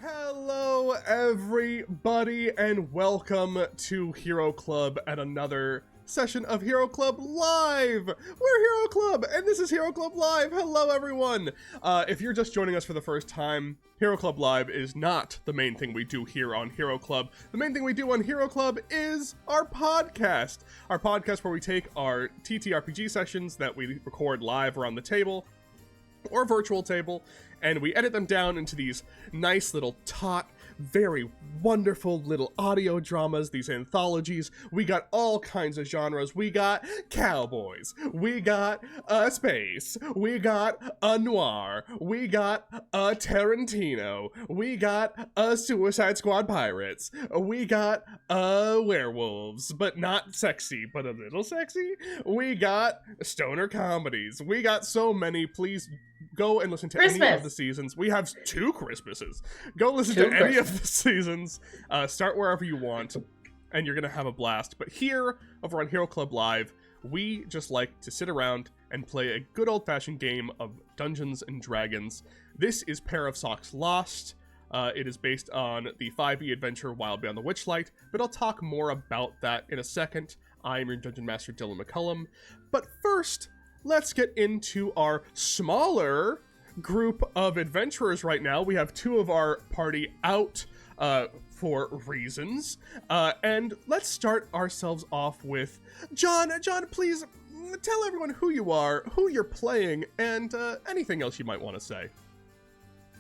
Hello, everybody, and welcome to Hero Club at another session of Hero Club Live! We're Hero Club, and this is Hero Club Live! Hello, everyone! If you're just joining us for the first time, Hero Club Live is not the main thing we do here on Hero Club. The main thing we do on Hero Club is our podcast. Our podcast where we take our TTRPG sessions that we record live around the table, or virtual table, and we edit them down into these nice little very wonderful little audio dramas, these anthologies. We got all kinds of genres. We got cowboys, we got space, we got a noir, we got a Tarantino, we got a Suicide Squad pirates, we got werewolves, but not sexy, but a little sexy. We got stoner comedies. We got so many. Please go and listen to any of the seasons. We have 2 Christmases. Go listen to any of the seasons. Start wherever you want, and you're gonna have a blast. But here, over on Hero Club Live, we just like to sit around and play a good old-fashioned game of Dungeons and Dragons. This is PairOfSocks Lost. It is based on the 5e adventure Wild Beyond the Witchlight, but I'll talk more about that in a second. I am your Dungeon Master, Dylan McCullum. But first, let's get into our smaller group of adventurers right now. We have 2 of our party out for reasons. And let's start ourselves off with John. John, please tell everyone who you are, who you're playing, and anything else you might want to say.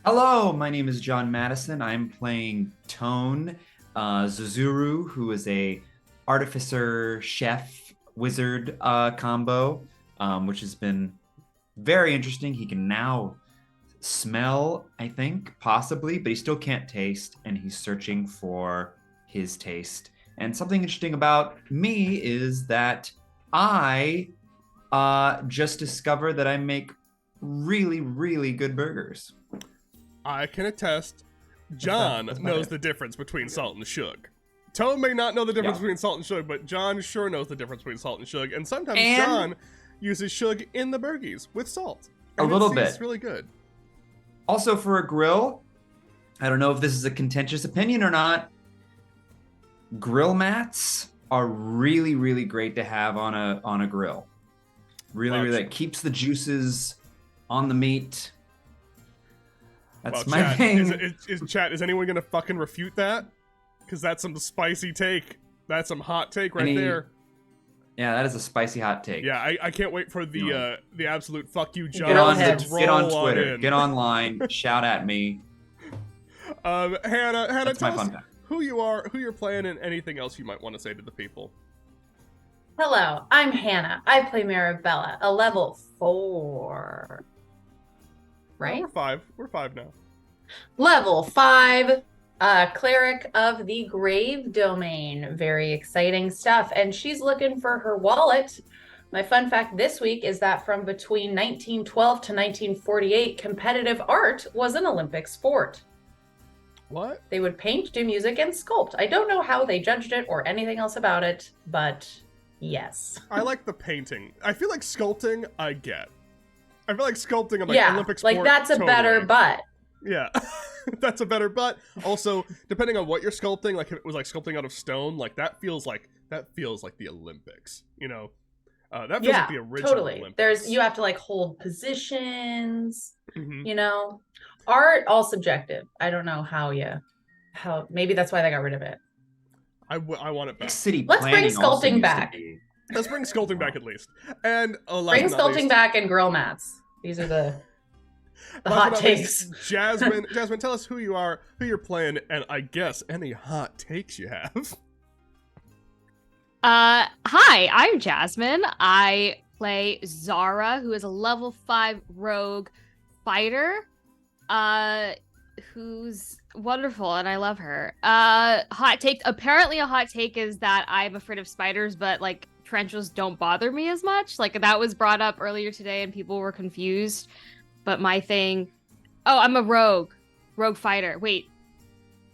Hello, my name is John Madison. I'm playing Tone Zuzuru, who is a artificer, chef, wizard combo, which has been very interesting. He can now smell, I think, possibly, but he still can't taste, and he's searching for his taste. And something interesting about me is that I just discovered that I make really, really good burgers. I can attest, John knows the difference between salt and sugar. Tone may not know the difference between salt and sugar, but John sure knows the difference between salt and sugar. And sometimes John uses sugar in the burgies with salt. A little bit. It's really good. Also, for a grill, I don't know if this is a contentious opinion or not, grill mats are really, really great to have on a grill. Really, it keeps the juices on the meat. That's my chat, thing. Is anyone gonna fucking refute that? Because that's some spicy take. That's some hot take right there. Yeah, that is a spicy hot take. Yeah, I can't wait for the absolute fuck you, John. Get on Twitter. Get online. Shout at me. Hannah, tell us who you are, who you're playing, and anything else you might want to say to the people. Hello, I'm Hannah. I play Marabella, a level 4. Right? Oh, we're 5 now. Level 5. Cleric of the Grave Domain. Very exciting stuff. And she's looking for her wallet. My fun fact this week is that from between 1912 to 1948, competitive art was an Olympic sport. What? They would paint, do music, and sculpt. I don't know how they judged it or anything else about it, but yes. I like the painting. I feel like sculpting, I get. I feel like sculpting, I'm like, Olympic sport. Like that's a better butt. Yeah. That's a better butt. Also, depending on what you're sculpting, like if it was like sculpting out of stone, like that feels like the Olympics, you know. That feels like the original Olympics. You have to like hold positions, you know. Art all subjective. I don't know how maybe that's why they got rid of it. I want it back. Let's bring sculpting back. Let's bring sculpting back at least. And bring sculpting back and grill mats. These are the hot takes. Jasmine, tell us who you are, who you're playing, and I guess any hot takes you have. Hi, I'm Jasmine. I play Zara, who is a level 5 rogue fighter, who's wonderful, and I love her. Hot take. Apparently, a hot take is that I'm afraid of spiders, but like tarantulas don't bother me as much. Like that was brought up earlier today, and people were confused. But my thing, I'm a rogue fighter. Wait,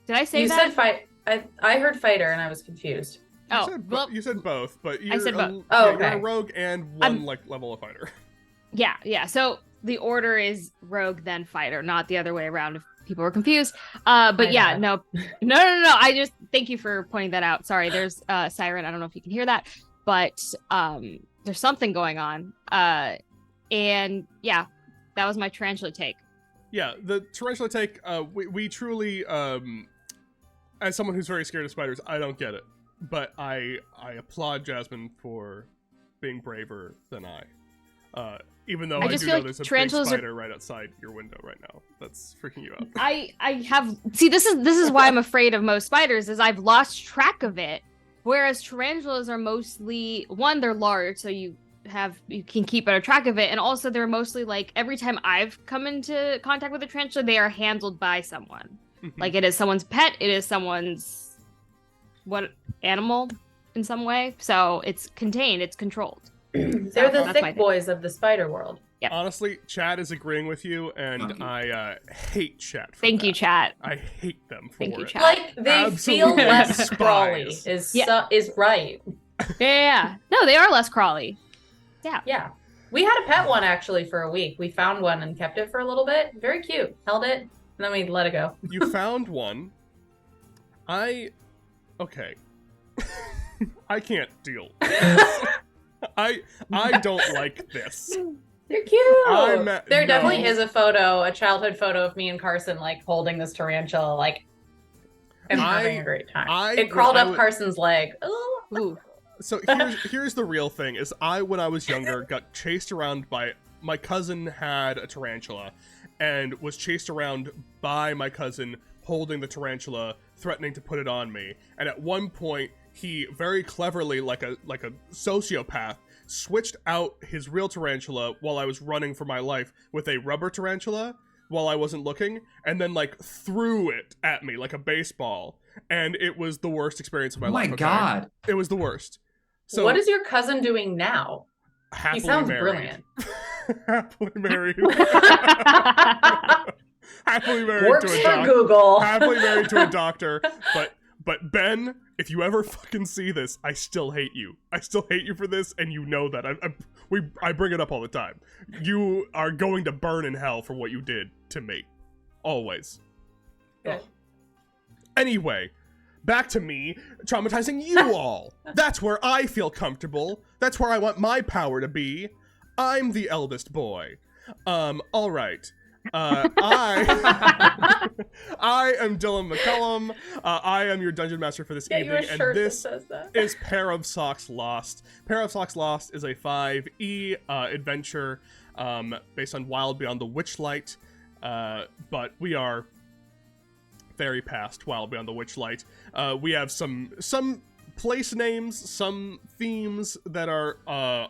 did I say you that? You said fight. I heard fighter, and I was confused. You said both, but I said both. Okay. You're a rogue and one level of fighter. Yeah. So the order is rogue then fighter, not the other way around. people were confused. But My yeah, bad. no. I just thank you for pointing that out. Sorry, there's siren. I don't know if you can hear that, but there's something going on. And yeah, that was my tarantula take. Yeah, the tarantula take, we truly, as someone who's very scared of spiders, I don't get it. But I applaud Jasmine for being braver than I. Even though I I just do feel know like there's a big tarantulas are- spider right outside your window right now. That's freaking you out. I have see this is why I'm afraid of most spiders is I've lost track of it. Whereas tarantulas are mostly one, they're large, so you can keep better track of it, and also they're mostly like every time I've come into contact with a tarantula, they are handled by someone. Like it is someone's pet, it is someone's animal in some way. So it's contained, it's controlled. They're the that's my thick thing. boys of the spider world. Yep. Honestly, Chad is agreeing with you, and I hate Chat for Thank that. you, chat. I hate them for Thank you, it. Chat. Like they feel Absolutely less despise. crawly is right. Yeah. No, they are less crawly. Yeah. Yeah. We had a pet one actually for a week. We found one and kept it for a little bit. Very cute. Held it, and then we let it go. You found one. Okay. I can't deal. I don't like this. They're cute. There No. definitely is a childhood photo of me and Carson like holding this tarantula, like and having a great time. It crawled up Carson's leg. Ooh. So here's the real thing: is when I was younger, got chased around by my cousin had a tarantula, and was chased around by my cousin holding the tarantula, threatening to put it on me. And at one point, he very cleverly, like a sociopath, switched out his real tarantula while I was running for my life with a rubber tarantula while I wasn't looking, and then like threw it at me like a baseball. And it was the worst experience of my life. Oh my God. It was the worst. So what is your cousin doing now? happily He sounds married. brilliant. Happily married. Happily married Works to a for doctor. Google. Happily married to a doctor. But Ben, if you ever fucking see this, I still hate you. I still hate you for this, and you know that. I bring it up all the time. You are going to burn in hell for what you did to me. Always. Good. Anyway, back to me traumatizing you all. That's where I feel comfortable. That's where I want my power to be. I'm the eldest boy. All right. I am Dylan McCullum. I am your dungeon master for this evening, and this is PairOfSocks Lost. PairOfSocks Lost is a 5e adventure based on Wild Beyond the Witchlight, but we are very past Wild Beyond the Witchlight. We have some place names, some themes that are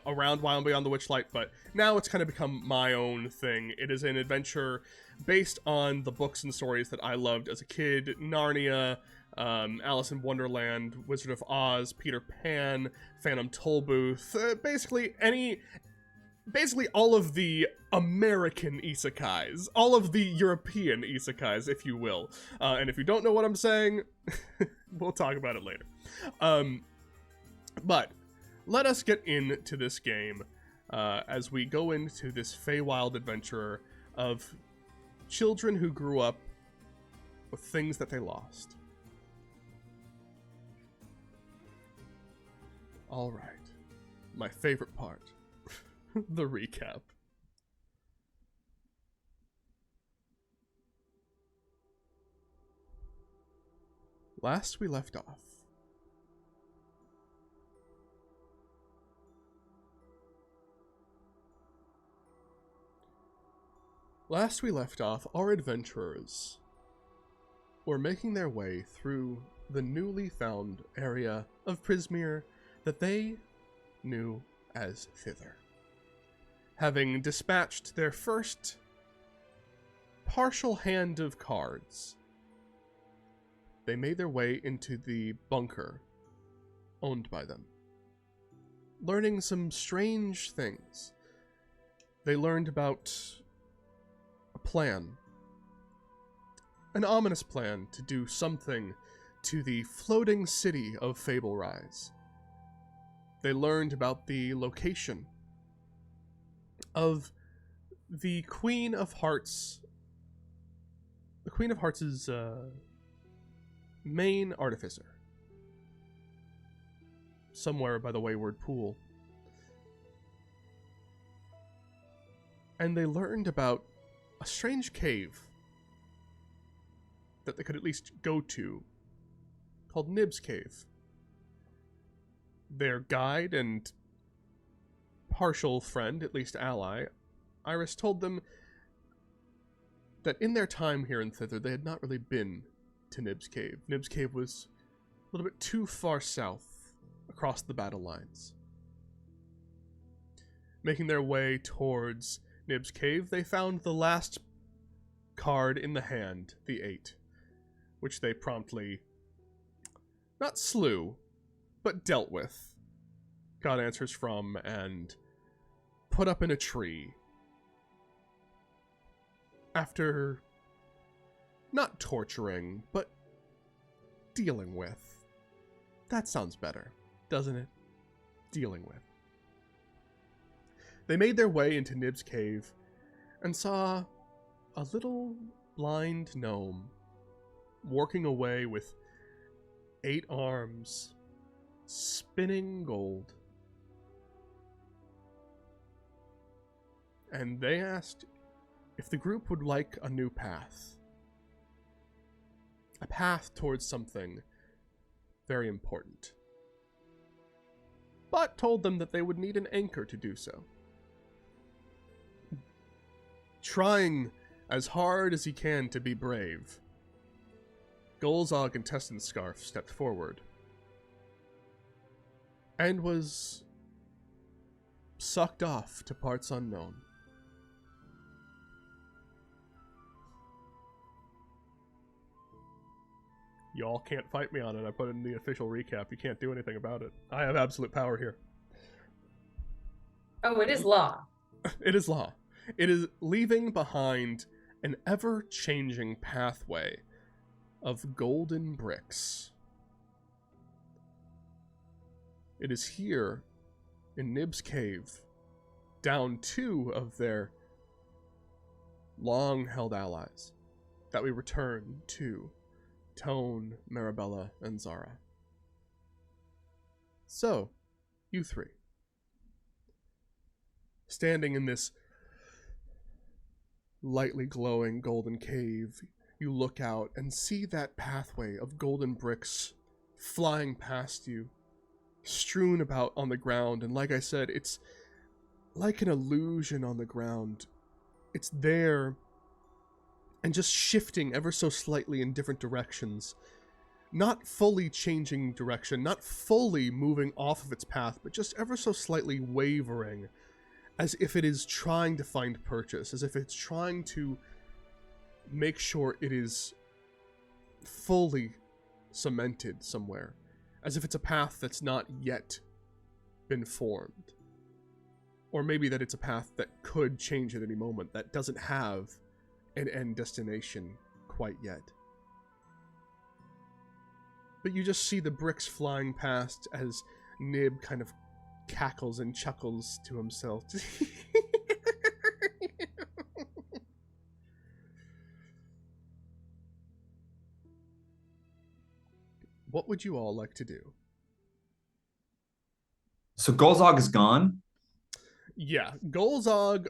around Wild Beyond the Witchlight, but now it's kind of become my own thing. It is an adventure based on the books and stories that I loved as a kid: Narnia, Alice in Wonderland, Wizard of Oz, Peter Pan, Phantom Tollbooth, basically all of the American isekais, all of the European isekais, if you will. And if you don't know what I'm saying, we'll talk about it later. But let us get into this game as we go into this Feywild adventure of children who grew up with things that they lost. All right, my favorite part. The recap. Last we left off, our adventurers were making their way through the newly found area of Prismere that they knew as Thither. Having dispatched their first partial hand of cards, they made their way into the bunker owned by them, learning some strange things. They learned about a plan, an ominous plan to do something to the floating city of Fable Rise. They learned about the location of the Queen of Hearts, the Queen of Hearts' main artificer. Somewhere by the wayward pool. And they learned about a strange cave that they could at least go to, called Nib's Cave. Their guide and partial friend, at least ally, Iris told them that in their time here in Thither, they had not really been to Nib's Cave. Nib's Cave was a little bit too far south, across the battle lines. Making their way towards Nib's Cave, they found the last card in the hand, the 8, which they promptly not slew, but dealt with, got answers from, and put up in a tree. After not torturing, but dealing with. That sounds better, doesn't it? Dealing with. They made their way into Nib's Cave and saw a little blind gnome working away with 8 arms, spinning gold. And they asked if the group would like a new path. A path towards something very important. But told them that they would need an anchor to do so. Trying as hard as he can to be brave, Golzog and Testenscarf stepped forward and was sucked off to parts unknown. Y'all can't fight me on it. I put in the official recap. You can't do anything about it. I have absolute power here. Oh, it is law. It is law. It is leaving behind an ever-changing pathway of golden bricks. It is here in Nib's Cave, down 2 of their long-held allies, that we return to Tone, Marabella, and Zara. So, you 3. Standing in this lightly glowing golden cave, you look out and see that pathway of golden bricks flying past you, strewn about on the ground, and like I said, it's like an illusion on the ground. It's there, and just shifting ever so slightly in different directions. Not fully changing direction, not fully moving off of its path, but just ever so slightly wavering, as if it is trying to find purchase, as if it's trying to make sure it is fully cemented somewhere, as if it's a path that's not yet been formed. Or maybe that it's a path that could change at any moment, that doesn't have an end destination quite yet. But you just see the bricks flying past as Nib kind of cackles and chuckles to himself. What would you all like to do? So Golzog is gone? Yeah, Golzog,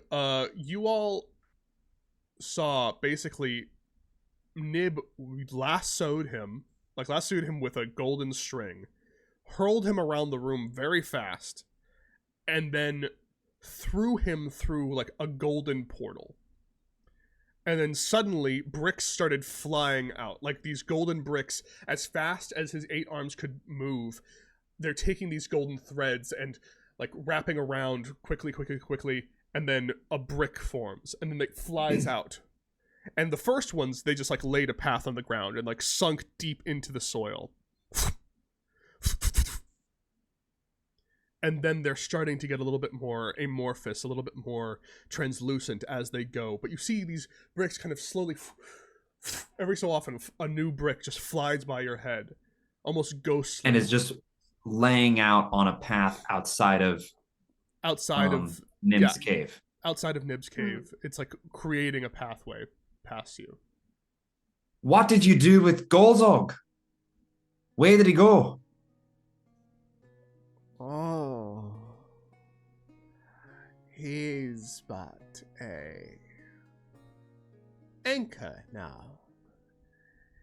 you all saw basically Nib lassoed him with a golden string, hurled him around the room very fast, and then threw him through like a golden portal. And then suddenly bricks started flying out, like these golden bricks, as fast as his 8 arms could move. They're taking these golden threads and like wrapping around quickly, and then a brick forms, and then it flies out. And the first ones, they just like laid a path on the ground and like sunk deep into the soil. And then they're starting to get a little bit more amorphous, a little bit more translucent as they go. But you see these bricks kind of slowly, every so often, a new brick just flies by your head, almost ghostly. And is just laying out on a path outside of Nib's cave. Outside of Nib's cave. It's like creating a pathway past you. What did you do with Golzog? Where did he go? Oh. He's but a anchor now.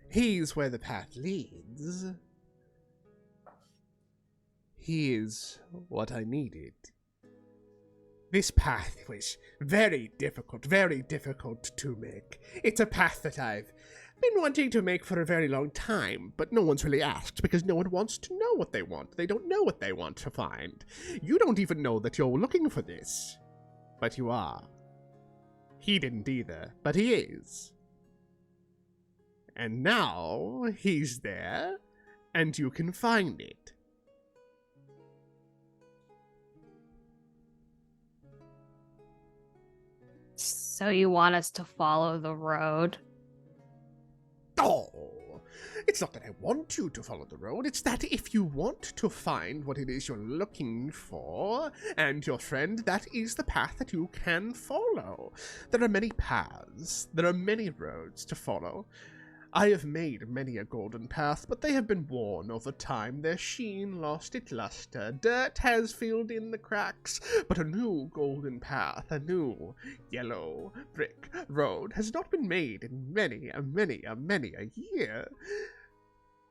He's where the path leads. He is what I needed. This path was very difficult to make. It's a path that I've been wanting to make for a very long time, but no one's really asked because no one wants to know what they want. They don't know what they want to find. You don't even know that you're looking for this. But you are. He didn't either, but he is. And now he's there, and you can find it. So you want us to follow the road? Oh, it's not that I want you to follow the road. It's that if you want to find what it is you're looking for, and your friend, that is the path that you can follow. There are many paths. There are many roads to follow. I have made many a golden path, but they have been worn over time. Their sheen lost its luster. Dirt has filled in the cracks, but a new golden path, a new yellow brick road has not been made in many a year.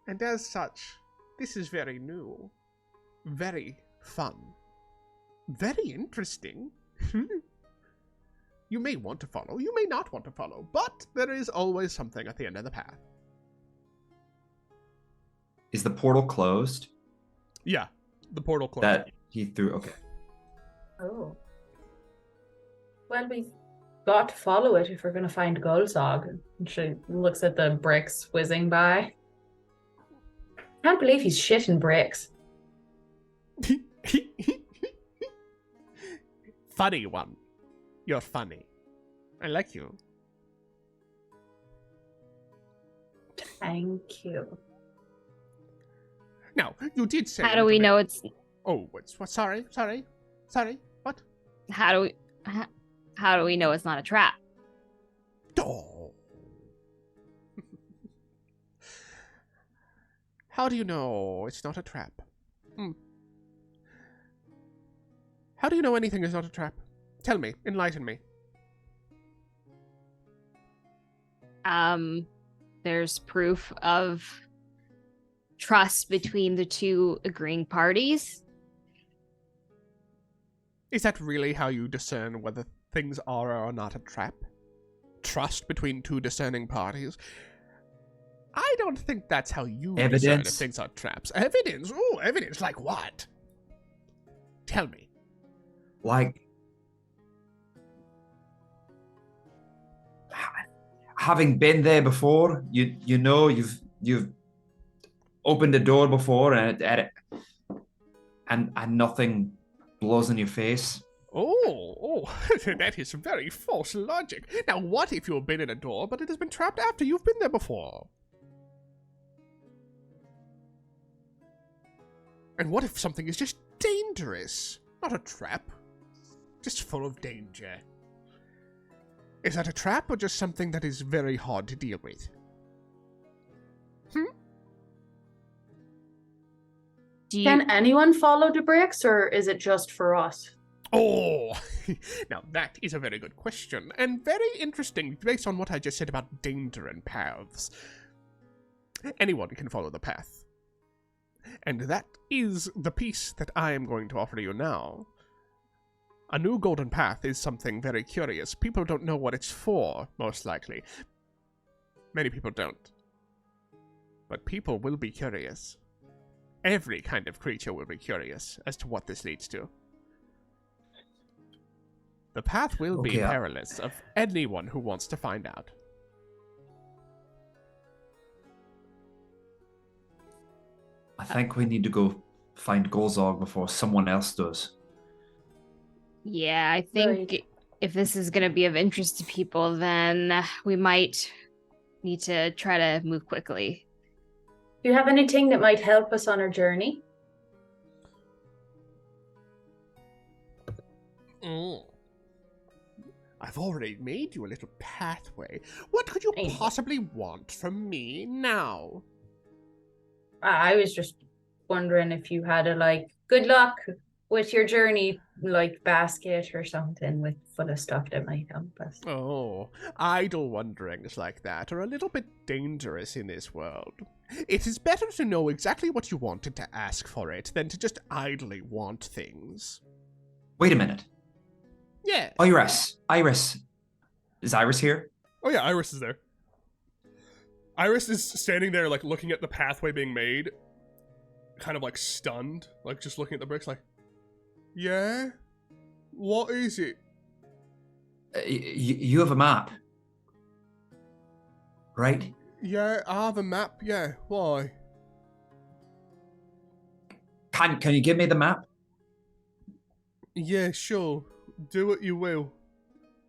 And as such, this is very new, very fun, very interesting. You may want to follow, you may not want to follow, but there is always something at the end of the path. Is the portal closed? Yeah, the portal closed. That he threw. Okay. Oh. Well, we've got to follow it if we're going to find Golzog. And she looks at the bricks whizzing by. Can't believe he's shitting bricks. Funny one. You're funny. I like you. Thank you. Now, you did say... How do we know it's... Oh, what? Sorry. What? How do we know it's not a trap? Oh. How do you know it's not a trap? How do you know anything is not a trap? Tell me, enlighten me. There's proof of trust between the two agreeing parties. Is that really how you discern whether things are or are not a trap? Trust between two discerning parties? I don't think that's how you discern if things are traps. Evidence? Ooh, evidence like what? Tell me. Like, having been there before, you know you've opened a door before and nothing blows in your face. Oh, that is very false logic. Now, what if you've been in a door, but it has been trapped after you've been there before? And what if something is just dangerous? Not a trap. Just full of danger. Is that a trap or just something that is very hard to deal with? Can anyone follow the bricks, or is it just for us? Oh, now that is a very good question, and very interesting based on what I just said about danger and paths. Anyone can follow the path. And that is the piece that I am going to offer to you now. A new golden path is something very curious. People don't know what it's for, most likely. Many people don't. But people will be curious. Every kind of creature will be curious as to what this leads to. The path will be perilous of anyone who wants to find out. I think we need to go find Golzog before someone else does. Yeah, I think if this is going to be of interest to people, then we might need to try to move quickly. Do you have anything that might help us on our journey? I've already made you a little pathway. What could you Thank you. possibly want from me now? I was just wondering if you had a good luck with your journey, basket or something with full of stuff that might help us. Oh, idle wonderings like that are a little bit dangerous in this world. It is better to know exactly what you want and to ask for it than to just idly want things. Wait a minute. Yeah. Iris. Is Iris here? Oh yeah, Iris is there. Iris is standing there, looking at the pathway being made, kind of stunned, just looking at the bricks, yeah? What is it? You have a map, right? Yeah, I have a map, yeah. Why? Can you give me the map? Yeah, sure. Do what you will.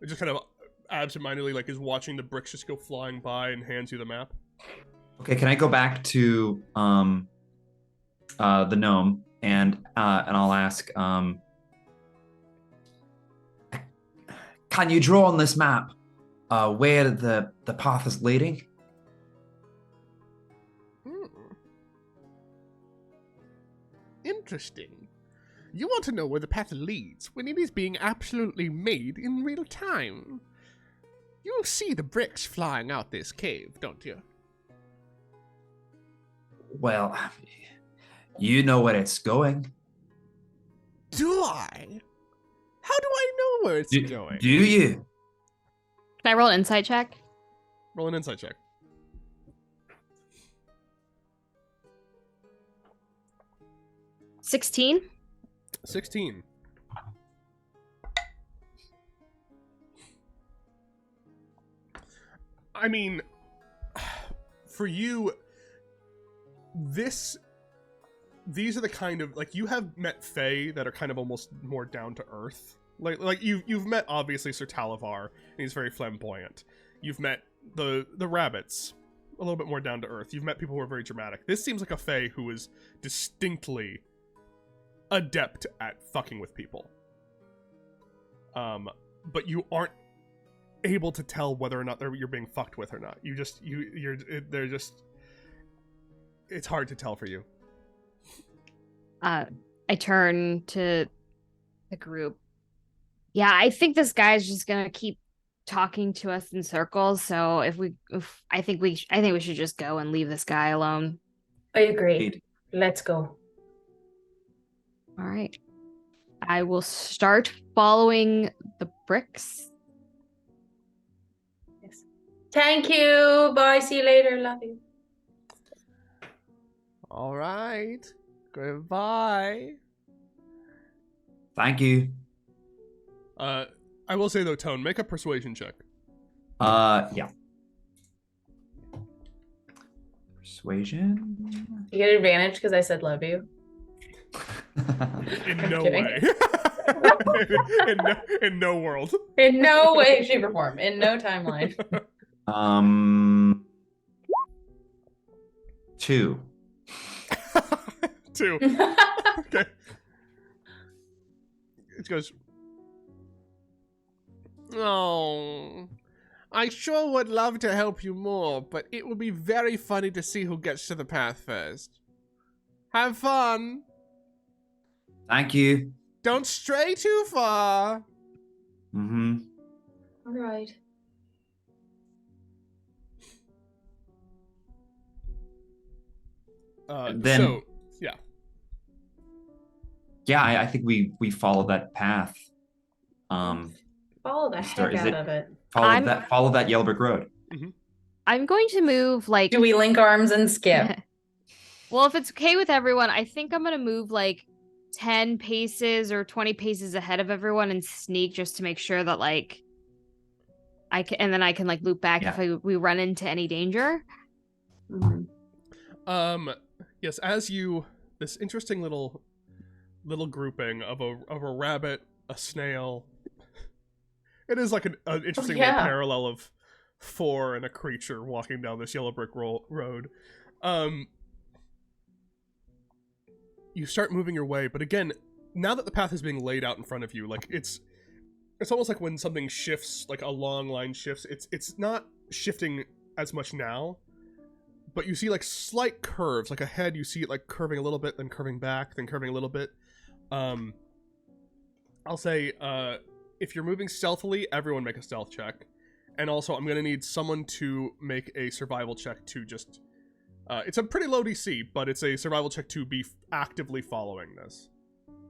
It just kind of absentmindedly, is watching the bricks just go flying by and hands you the map. Okay, can I go back to the gnome and I'll ask, can you draw on this map where the path is leading? Interesting. You want to know where the path leads when it is being absolutely made in real time. You see the bricks flying out this cave, don't you? Well, you know where it's going. Do I? How do I know where it's going? Do you? Can I roll an insight check? Roll an insight check. 16. 16. I mean, for you, these are the kind of, you have met Fae that are kind of almost more down to earth. You've met, obviously, Sir Talavar, and he's very flamboyant. You've met the rabbits, a little bit more down to earth. You've met people who are very dramatic. This seems like a Fae who is distinctly adept at fucking with people. But you aren't able to tell whether or not you're being fucked with or not. They're just, it's hard to tell for you. I turn to the group. Yeah, I think this guy's just gonna keep talking to us in circles. So I think we should just go and leave this guy alone. I agree. Let's go. All right. I will start following the bricks. Yes. Thank you. Bye. See you later. Love you. All right. Goodbye. Thank you. I will say though, Tone, make a persuasion check. Yeah. Persuasion. You get advantage because I said love you. In I'm no kidding. way. in no world. In no way, shape, or form. In no timeline. 2. 2. Okay. It goes, oh, I sure would love to help you more, but it would be very funny to see who gets to the path first. Have fun. Thank you. Don't stray too far. Mm-hmm. All right. Then- So, yeah. Yeah, I think we follow that path. Follow the heck Is out it- of it. Follow that yellow brick road. I'm going to move Do we link arms and skip? Well, if it's okay with everyone, I think I'm going to move 10 paces or 20 paces ahead of everyone and sneak just to make sure that I can, and then I can loop back if we run into any danger. Mm-hmm. Yes, as you, this interesting little grouping of a rabbit, a snail. It is an interesting little parallel of 4 and a creature walking down this yellow brick road. You start moving your way, but again, now that the path is being laid out in front of you, it's almost like when something shifts, like a long line shifts, it's not shifting as much now, but you see like slight curves, like ahead you see it like curving a little bit, then curving back, then curving a little bit. I'll say, if you're moving stealthily, everyone make a stealth check. And also, I'm going to need someone to make a survival check to just... it's a pretty low DC, but it's a survival check to be actively following this.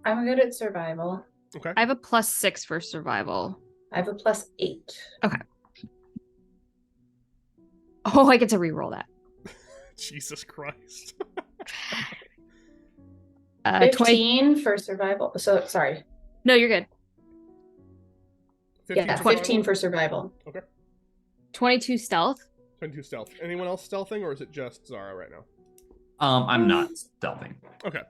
I'm good at survival. Okay. I have a +6 for survival. I have a +8. Okay. Oh, I get to re-roll that. Jesus Christ. 15 for survival. So, sorry. No, you're good. 15 Yeah, survival? 15 for survival. Okay. 22 stealth. 22 stealth. Anyone else stealthing, or is it just Zara right now? I'm not stealthing. Okay.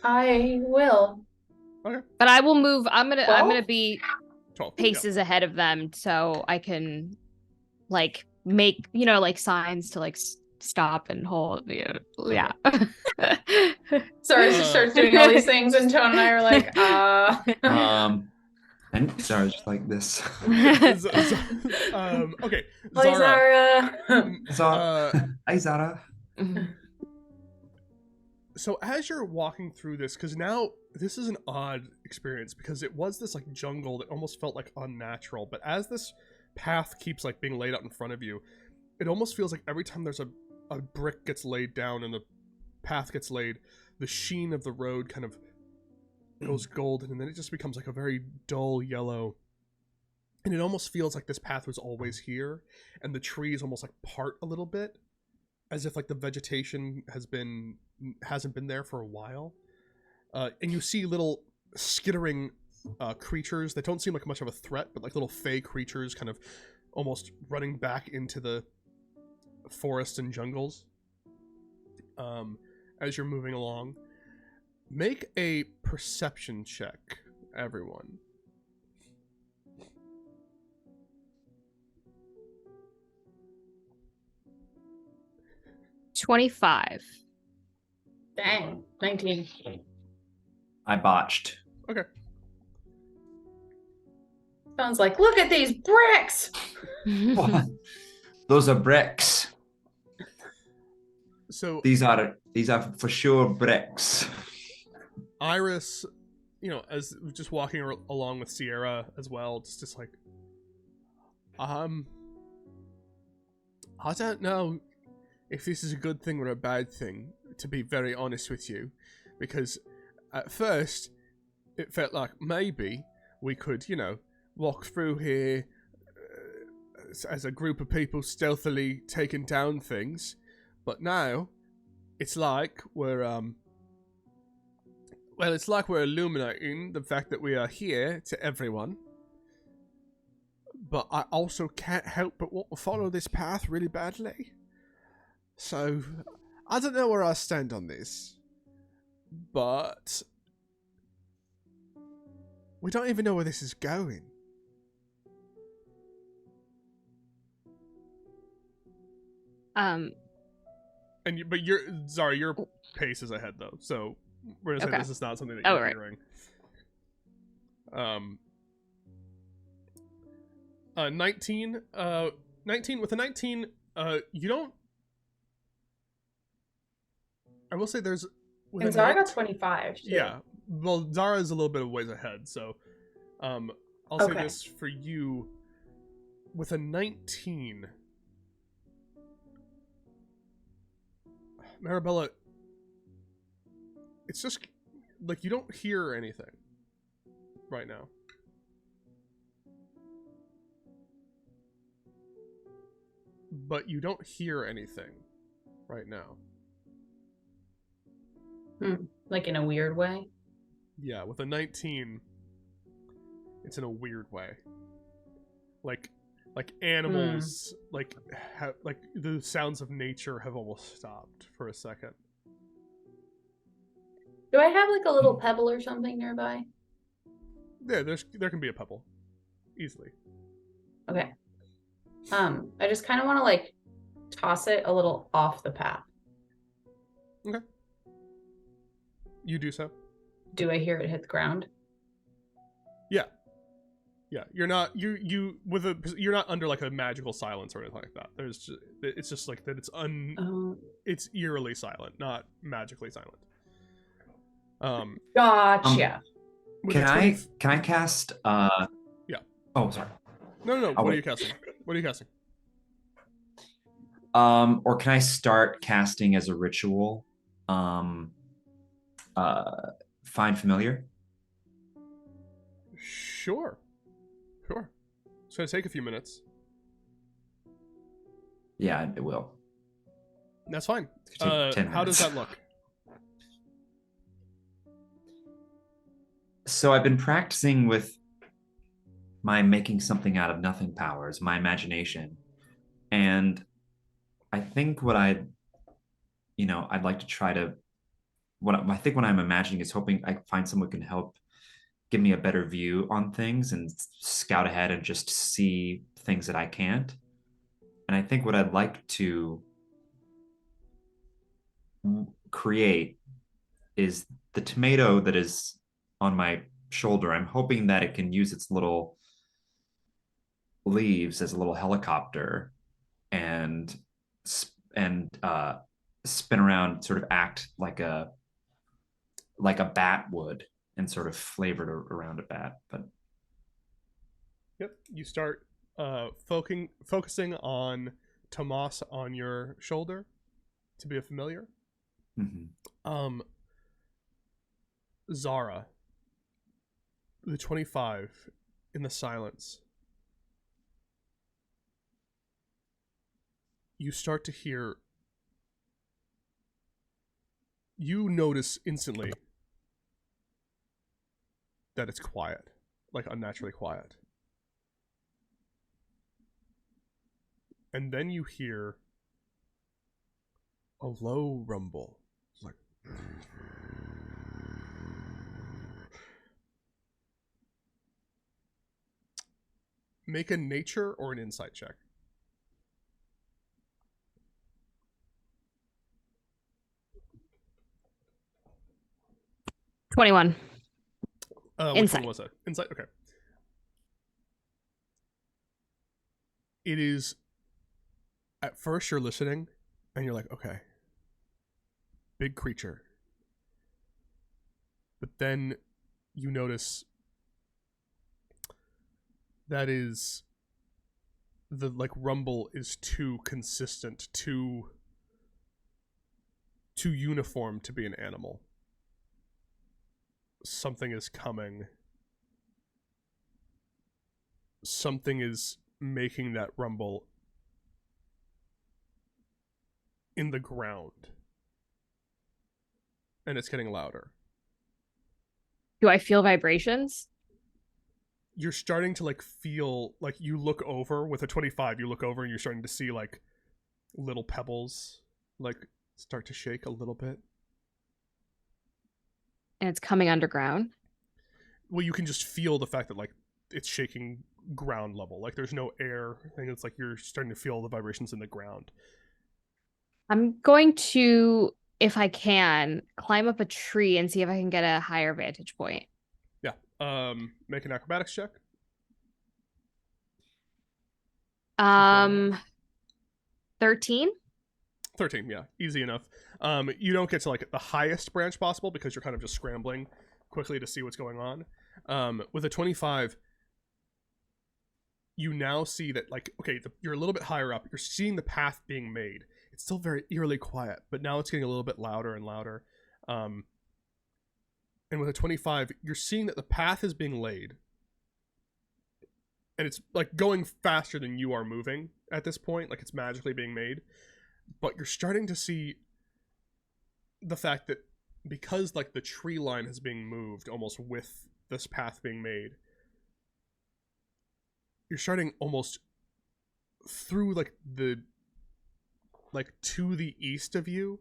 I will. But I will move. I'm gonna 12? be 12. paces ahead of them, so I can like make like signs to like stop and hold. Yeah. Sorry, she starts doing all these things, and Tone and I are like, And Zara's just like this. Okay. Hi, Zara. Zara. Zara. Hi, Zara. So as you're walking through this, because now this is an odd experience, because it was this like jungle that almost felt like unnatural, but as this path keeps like being laid out in front of you, it almost feels like every time there's a brick gets laid down and the path gets laid, the sheen of the road kind of goes golden, and then it just becomes like a very dull yellow, and it almost feels like this path was always here, and the trees almost like part a little bit, as if like the vegetation hasn't been there for a while. And you see little skittering creatures that don't seem like much of a threat, but like little fey creatures kind of almost running back into the forests and jungles as you're moving along. Make a perception check, everyone. $25. Dang, 19. I botched. Okay. Sounds like, look at these bricks. Those are bricks. So These are for sure bricks. Iris, as just walking along with Sierra as well, it's just like, I don't know if this is a good thing or a bad thing, to be very honest with you, because at first it felt like maybe we could, walk through here as a group of people stealthily taking down things, but now it's like we're it's like we're illuminating the fact that we are here to everyone. But I also can't help but want to follow this path really badly. So, I don't know where I stand on this. But we don't even know where this is going. But your pace is ahead though, so we're gonna say this is not something that you're hearing. 19 with a 19, you don't. I will say there's. And Zara got 25. Too. Yeah, well, Zara is a little bit of ways ahead, so I'll say this for you. With a 19, Marabella, it's just like you don't hear anything right now. But you don't hear anything right now. Like in a weird way? Yeah, with a 19, it's in a weird way. Like animals, like the sounds of nature have almost stopped for a second. Do I have like a little pebble or something nearby? Yeah, there can be a pebble, easily. Okay. I just kind of want to like toss it a little off the path. Okay. You do so. Do I hear it hit the ground? Yeah, Yeah, you're not you're not under like a magical silence or anything like that. It's just like that. It's eerily silent, not magically silent. Gotcha. With Can a I 20 can I cast? Yeah. Oh, sorry. No. Oh, What are wait. you casting? What are you casting? Or can I start casting as a ritual? Find familiar. Sure. It's gonna take a few minutes. Yeah, it will. That's fine. It's gonna take 10 How does minutes. that look? So I've been practicing with my making something out of nothing powers, my imagination, and I think I'd like to try to. I think what I'm imagining is hoping I find someone who can help give me a better view on things and scout ahead and just see things that I can't. And I think what I'd like to create is the tomato that is on my shoulder. I'm hoping that it can use its little leaves as a little helicopter and spin around, sort of act like a bat would, and sort of flavored around a bat. But Yep. You start focusing on Tomas on your shoulder to be a familiar. mm-hmm. Zara, the 25 in the silence. You start to hear. You notice instantly that it's quiet, like unnaturally quiet. And then you hear a low rumble. It's like make a nature or an insight check. 21. Which Insight. one was that? Insight? Okay. It is, at first you're listening and you're like, okay, big creature. But then you notice that is, the like rumble is too consistent, too uniform to be an animal. Something is coming. Something is making that rumble in the ground. And it's getting louder. Do I feel vibrations? You're starting to like feel like you look over with a 25, you look over and you're starting to see like little pebbles like start to shake a little bit. And it's coming underground? Well, you can just feel the fact that like it's shaking ground level. Like there's no air thing. It's like you're starting to feel the vibrations in the ground. I'm going to, if I can, climb up a tree and see if I can get a higher vantage point. Yeah. Make an acrobatics check. 13? 13, yeah. Easy enough. You don't get to like the highest branch possible because you're kind of just scrambling quickly to see what's going on. With a 25, you now see that like, okay, you're a little bit higher up. You're seeing the path being made. It's still very eerily quiet, but now it's getting a little bit louder and louder. And with a 25, you're seeing that the path is being laid. And it's like going faster than you are moving at this point. Like it's magically being made. But you're starting to see the fact that because like the tree line is being moved almost with this path being made, you're starting almost through like to the east of you,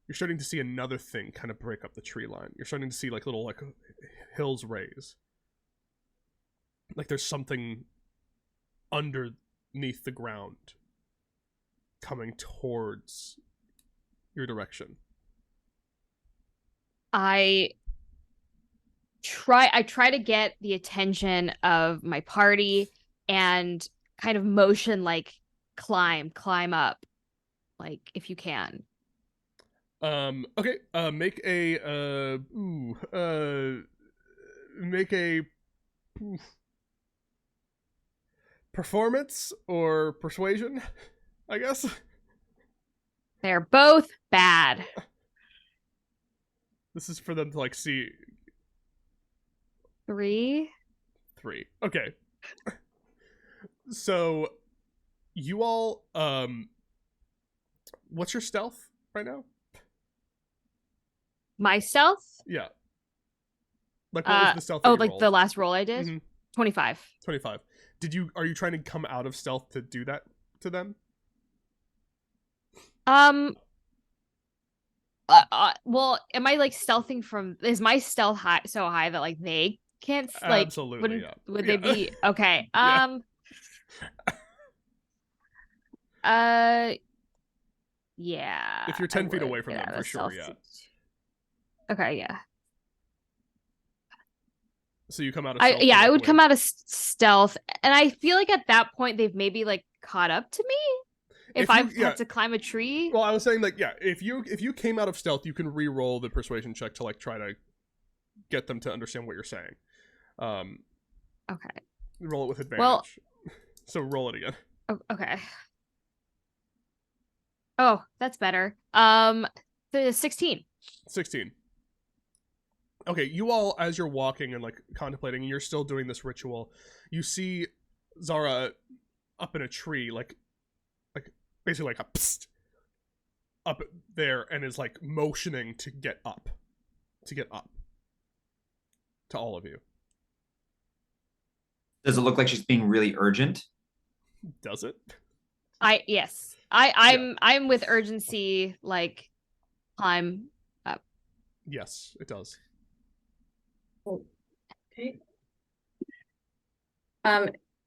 you're starting to see another thing kind of break up the tree line. You're starting to see like little like hills raise. Like there's something underneath the ground coming towards your direction. I try to get the attention of my party and kind of motion like climb up, like if you can. Okay. Make a performance or persuasion, I guess. They're both bad. This is for them to like see. 3. Okay. So you all what's your stealth right now? My stealth? Yeah. Like what was the stealth that you like rolled? the last roll I did? Mhm. 25. 25. Are you trying to come out of stealth to do that to them? Well, am I like stealthing from? Is my stealth high so high that like they can't like? Absolutely, yeah. Would they be okay? Yeah. Yeah. If you're 10 feet away from them, for sure, yeah. Okay, yeah. So you come out of stealth. I would come out of stealth, and I feel like at that point they've maybe like caught up to me. If I've had to climb a tree. Well, I was saying like, yeah, if you came out of stealth, you can re-roll the persuasion check to like try to get them to understand what you're saying. Okay. Roll it with advantage. Well, so roll it again. Okay. Oh, that's better. The 16. 16. Okay, you all, as you're walking and like contemplating, and you're still doing this ritual, you see Zara up in a tree, like basically like a psst, up there, and is like motioning to get up to all of you. Does it look like she's being really urgent? Does it? Yes. I'm with urgency, like climb up. Yes, it does. Okay.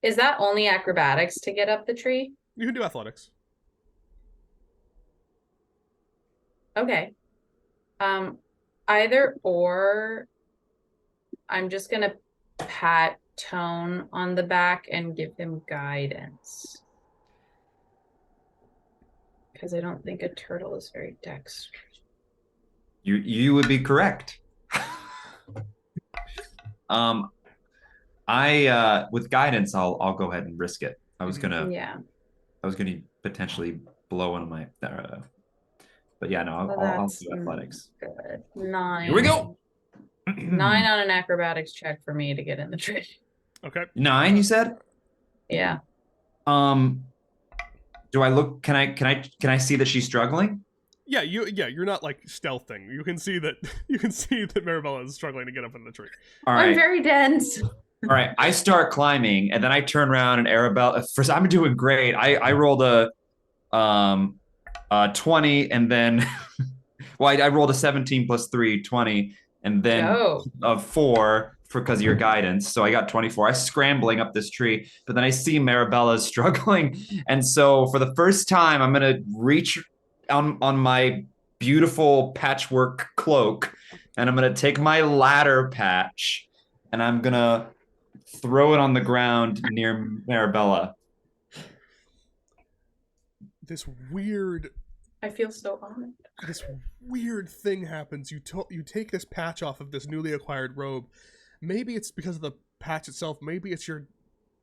Is that only acrobatics to get up the tree? You can do athletics. Okay. Either or, I'm just gonna pat Tone on the back and give him guidance. Because I don't think a turtle is very dexterous. You would be correct. I with guidance, I'll go ahead and risk it. I was gonna potentially blow one of my but yeah, no, I'll do athletics. Good. 9. Here we go. 9 on an acrobatics check for me to get in the tree. Okay. 9, you said? Yeah. Do I look? Can I see that she's struggling? Yeah, you're not like stealthing. You can see that Marabella is struggling to get up in the tree. All right. I'm very dense. All right, I start climbing, and then I turn around, and Arabella. First, I'm doing great. I rolled a 20, and then I rolled a 17 plus 3, 20, and then a 4 because of your guidance. So I got 24. I scrambling up this tree, but then I see Marabella struggling, and so for the first time, I'm gonna reach on my beautiful patchwork cloak, and I'm gonna take my ladder patch, and I'm gonna throw it on the ground near Marabella. I feel so honored. This weird thing happens. You take this patch off of this newly acquired robe. Maybe it's because of the patch itself. Maybe it's your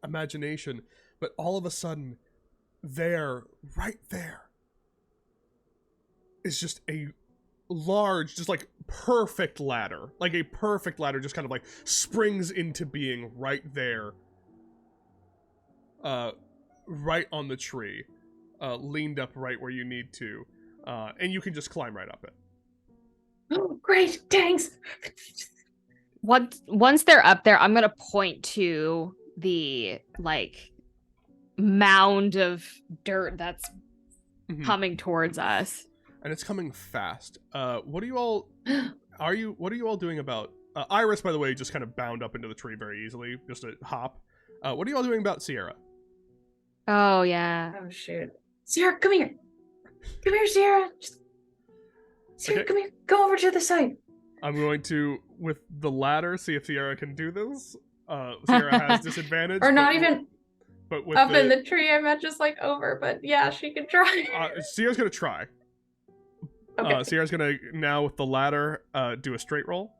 imagination. But all of a sudden, right there, is just a large, just like perfect ladder. Like a perfect ladder just kind of like springs into being right there. Right on the tree. Leaned up right where you need to. And you can just climb right up it. Oh, great. Thanks. Once they're up there, I'm gonna point to the like mound of dirt that's coming towards us. And it's coming fast. What are you all doing about Iris, by the way, just kind of bound up into the tree very easily, just a hop. What are you all doing about Sierra? Oh yeah. Oh shoot. Sierra, come here. Come here, Sierra. Sierra, Okay. come here. Go over to the side. I'm going to with the ladder, see if Sierra can do this. Sierra has disadvantage. Or not but- even but with up in the tree. I meant just like over, but yeah, she can try. Sierra's gonna try. Okay. Sierra's gonna now with the ladder do a straight roll.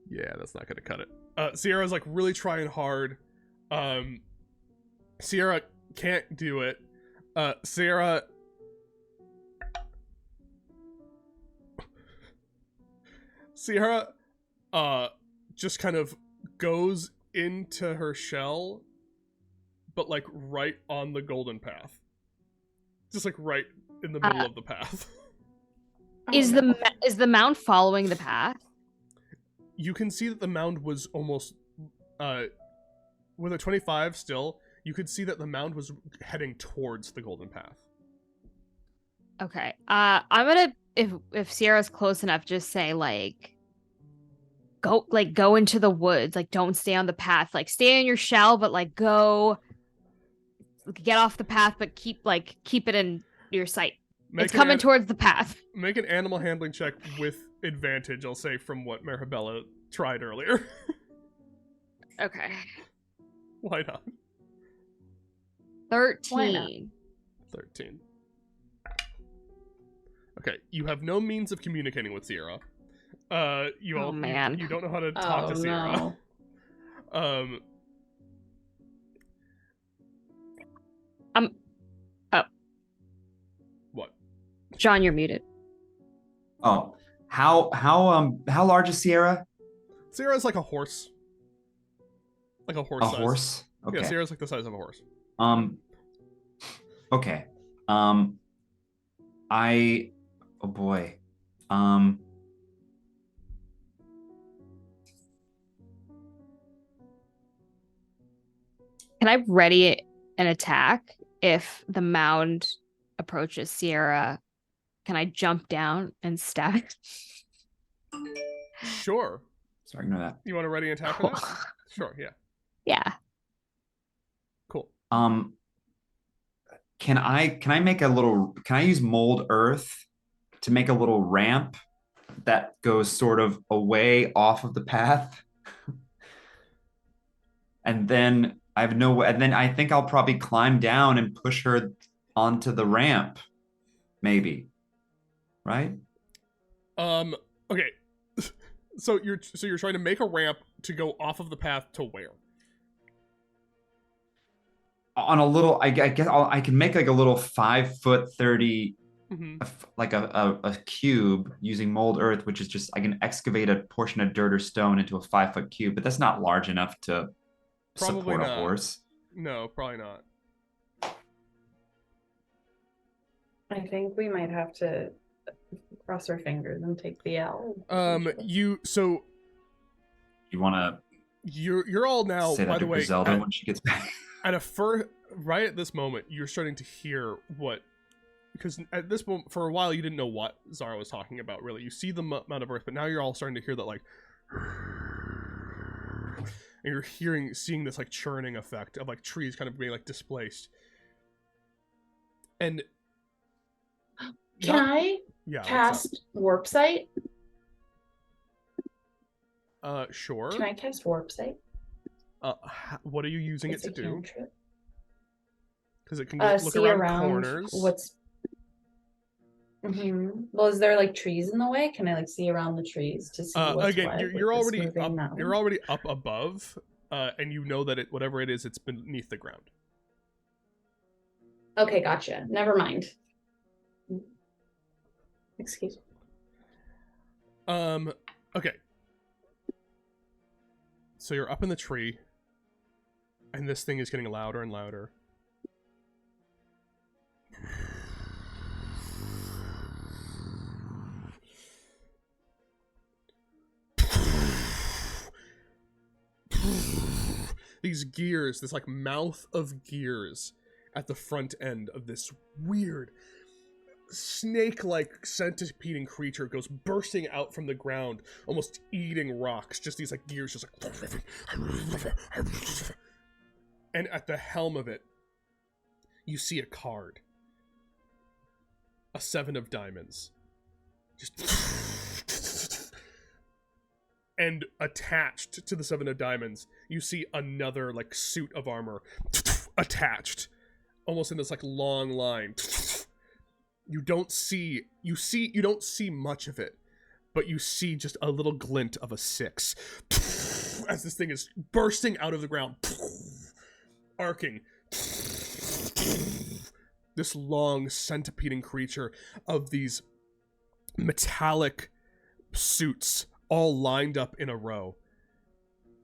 Yeah, that's not gonna cut it. Sierra's like really trying hard. Sierra can't do it. Sierra just kind of goes into her shell, but like right on the golden path. Just like right in the middle of the path. Is the mound following the path? You can see that the mound was almost with a 25 still, you could see that the mound was heading towards the golden path. Okay. I'm gonna, if Sierra's close enough, just say go into the woods. Like, don't stay on the path. Like, stay in your shell, but like get off the path, but keep it in your sight. It's coming towards the path. Make an animal handling check with advantage, I'll say, from what Maribella tried earlier. Okay. Why not? 13. Why not? 13. Okay, you have no means of communicating with Sierra. You don't know how to talk to Sierra. No. What? John, you're muted. Oh, how large is Sierra? Sierra's like a horse. Like a horse A size. horse? Okay. Yeah, Sierra's like the size of a horse. Okay. Oh boy. Can I ready an attack if the mound approaches Sierra? Can I jump down and stab it? Sure. Sorry, ignore that. You want to ready an attack for that? Sure, yeah. Yeah. Cool. Can I use mold earth to make a little ramp that goes sort of away off of the path? And then I think I'll probably climb down and push her onto the ramp. Maybe. Right? Okay. So you're trying to make a ramp to go off of the path to where? On a little, I guess I can make like a little 5'30", like a cube using mold earth, which is just I can excavate a portion of dirt or stone into a 5-foot cube, but that's not large enough to support a horse. No, probably not. I think we might have to cross our fingers and take the L. You want to? You're all now. Say By that the to way, Griselda when she gets back. Right at this moment, you're starting to hear what, because at this moment, for a while, you didn't know what Zara was talking about. Really, you see the amount of earth, but now you're all starting to hear that like, and you're seeing this like churning effect of like trees kind of being like displaced. And can I cast Warp Sight? Sure. Can I cast Warp Sight? What are you using it to do? Cantrip. Because it can look around corners. What's? Well, is there like trees in the way? Can I like see around the trees to see what's again? what You're with already this moving up. mountain? You're already up above, and you know that whatever it is, it's beneath the ground. Okay, gotcha. Never mind. Excuse me. Okay. So you're up in the tree, and this thing is getting louder and louder. These gears, this like mouth of gears at the front end of this weird snake-like centipede creature goes bursting out from the ground, almost eating rocks. Just these like gears, just like, and at the helm of it, you see a card, a 7 of diamonds, Just and attached to the 7 of diamonds, you see another like suit of armor attached, almost in this like long line. You don't see much of it, but you see just a little glint of a 6 as this thing is bursting out of the ground, arcing. This long centipeding creature of these metallic suits all lined up in a row.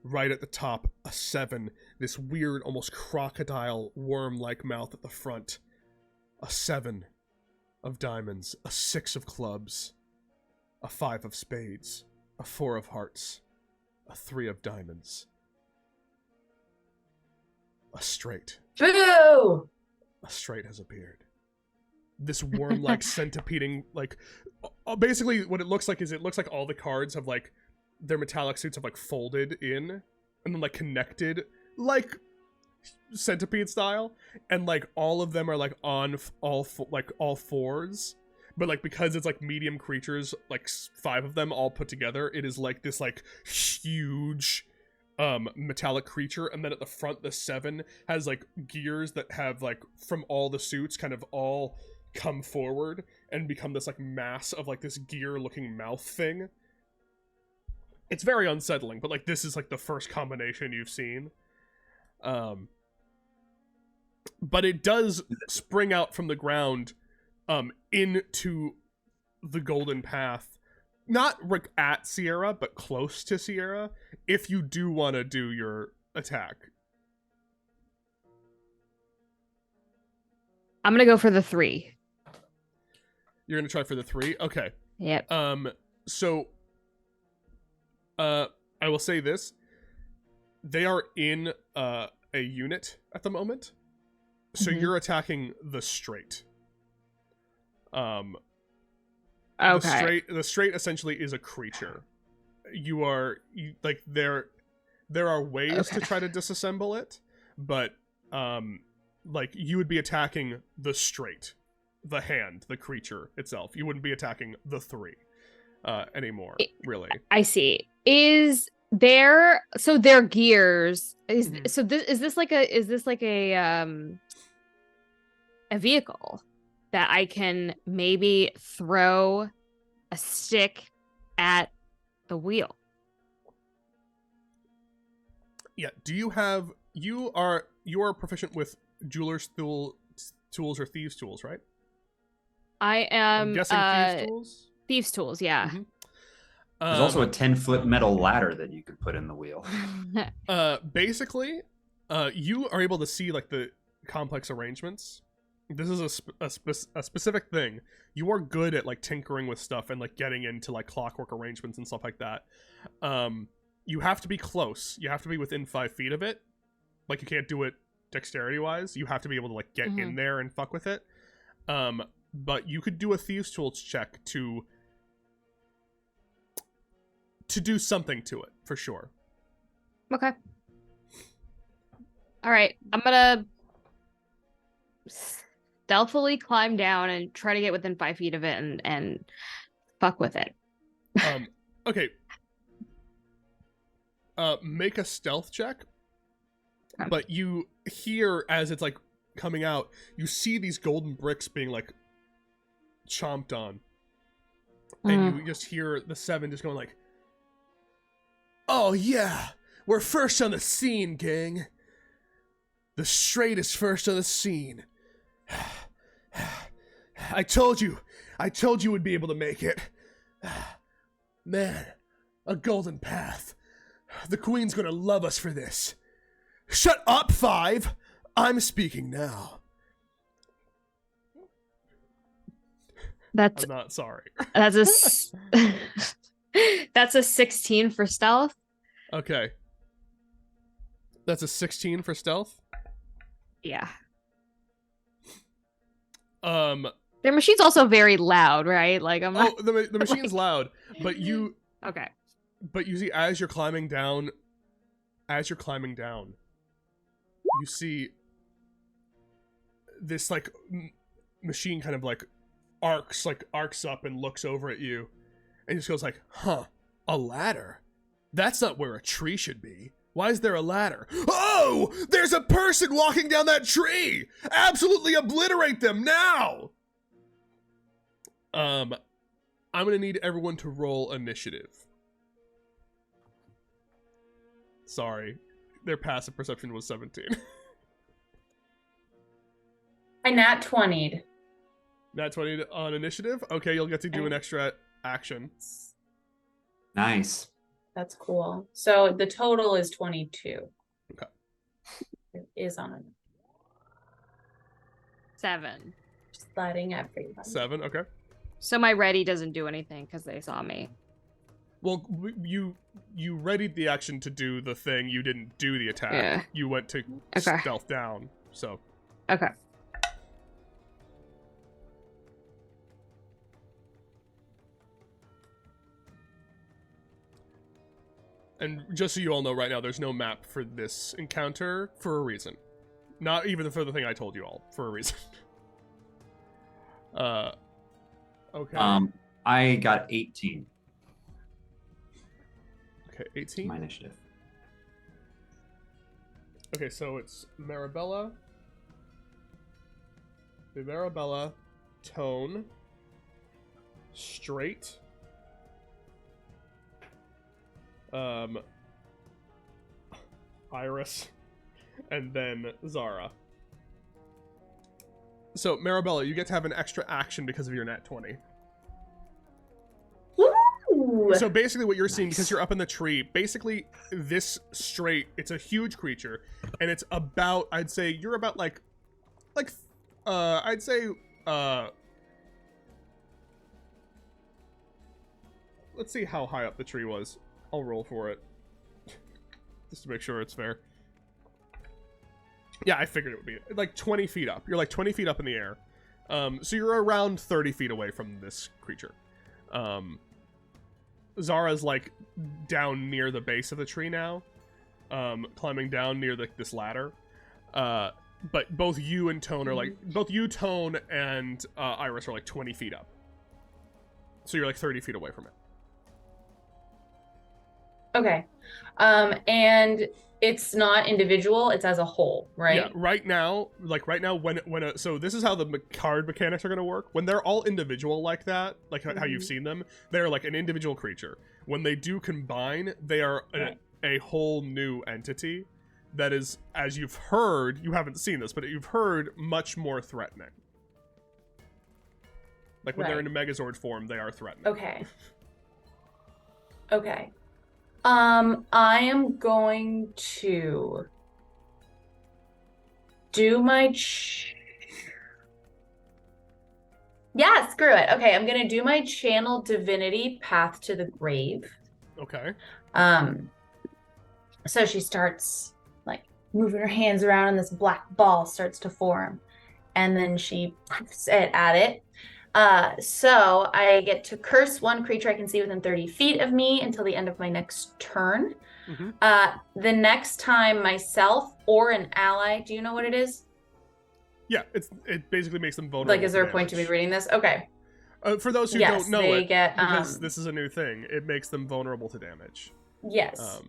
Right at the top, a 7, this weird, almost crocodile worm-like mouth at the front. A 7 of diamonds, a 6 of clubs, a 5 of spades, a 4 of hearts, a 3 of diamonds, a straight. Boo! A straight has appeared. This worm-like centipeding, like, basically what it looks like is all the cards have, like, their metallic suits have, like, folded in and then, like, connected, like, centipede style, and, like, all of them are, like, on all fours, but, like, because it's, like, medium creatures, like, 5 of them all put together, it is, like, this, like, huge metallic creature. And then at the front, the 7 has like gears that have like from all the suits kind of all come forward and become this like mass of like this gear looking mouth thing. It's very unsettling, but like this is like the first combination you've seen. But it does spring out from the ground into the golden path. Not at Sierra, but close to Sierra, if you do want to do your attack. I'm gonna go for the 3. You're gonna try for the 3? Okay. Yep. So, I will say this. They are in, a unit at the moment. So you're attacking the straight. Okay. The straight essentially is a creature. There are ways to try to disassemble it, but like you would be attacking the straight, the hand, the creature itself. You wouldn't be attacking the 3 anymore, really. I see. Is there so their gears is so this is this like a vehicle that I can maybe throw a stick at the wheel? Yeah. Do you have you are proficient with jeweler's tools or thieves tools, right? I am I'm guessing thieves tools. Thieves tools, yeah. Mm-hmm. There's also a 10-foot metal ladder that you could put in the wheel. Basically, you are able to see like the complex arrangements. This is a specific thing. You are good at like tinkering with stuff and like getting into like clockwork arrangements and stuff like that. You have to be close. You have to be within 5 feet of it. Like you can't do it dexterity wise. You have to be able to like get in there and fuck with it. But you could do a thieves tools check to do something to it for sure. Okay. All right. I'm gonna stealthily climb down and try to get within 5 feet of it and fuck with it. Okay. Make a stealth check. Okay. But you hear as it's like coming out, you see these golden bricks being like chomped on. And you just hear the 7 just going like, "Oh yeah, we're first on the scene, gang. The straight is first on the scene. I told you would be able to make it. Man, a golden path. The queen's gonna love us for this. Shut up, 5. I'm speaking now." That's I'm not sorry. that's a 16 for stealth. Okay. That's a 16 for stealth? Yeah. Their machine's also very loud, right? Like I'm not... the machine's loud, but you Okay. But you see as you're climbing down, you see this like machine kind of like arcs up and looks over at you, and just goes like, "Huh, a ladder? That's not where a tree should be. Why is there a ladder? Oh, there's a person walking down that tree! Absolutely obliterate them now!" I'm gonna need everyone to roll initiative. Sorry, their passive perception was 17. I nat 20'd. Nat 20 on initiative? Okay, you'll get to do an extra action. Nice. That's cool. So the total is 22. Okay. It is on it. 7. Just letting everybody. 7, okay. So my ready doesn't do anything because they saw me. Well, you readied the action to do the thing. You didn't do the attack. Yeah. You went to Okay. stealth down. So Okay. And just so you all know right now, there's no map for this encounter for a reason. Not even for the thing I told you all, for a reason. Okay. I got 18. Okay, 18. My initiative. Okay, so it's Marabella, Tone, Straight, Iris, and then Zara. So, Marabella, you get to have an extra action because of your nat 20. Woo! So basically what you're seeing, because you're up in the tree, basically this Straight, it's a huge creature, and it's about, I'd say, you're about I'd say, let's see how high up the tree was. I'll roll for it. Just to make sure it's fair. Yeah, I figured it would be like 20 feet up. You're like 20 feet up in the air. So you're around 30 feet away from this creature. Zara's like down near the base of the tree now. Climbing down near this ladder. But both you and Tone are like, both you, Tone, and Iris are like 20 feet up. So you're like 30 feet away from it. Okay. And it's not individual, it's as a whole, right? Yeah, right now, so this is how the card mechanics are going to work. When they're all individual like that, like how you've seen them, they're like an individual creature. When they do combine, they are a whole new entity that is, as you've heard, you haven't seen this, but you've heard much more threatening. Like when they're in a Megazord form, they are threatening. Okay. Okay. I am going to do my yeah, screw it. Okay, I'm gonna do my channel divinity path to the grave. Okay. So she starts like moving her hands around and this black ball starts to form. And then she puffs it at it. So I get to curse one creature I can see within 30 feet of me until the end of my next turn. The next time myself or an ally, do you know what it is? Yeah, it basically makes them vulnerable. Like, is there a point to me reading this? Okay. For those who don't know they it, get, because this is a new thing, it makes them vulnerable to damage. Yes.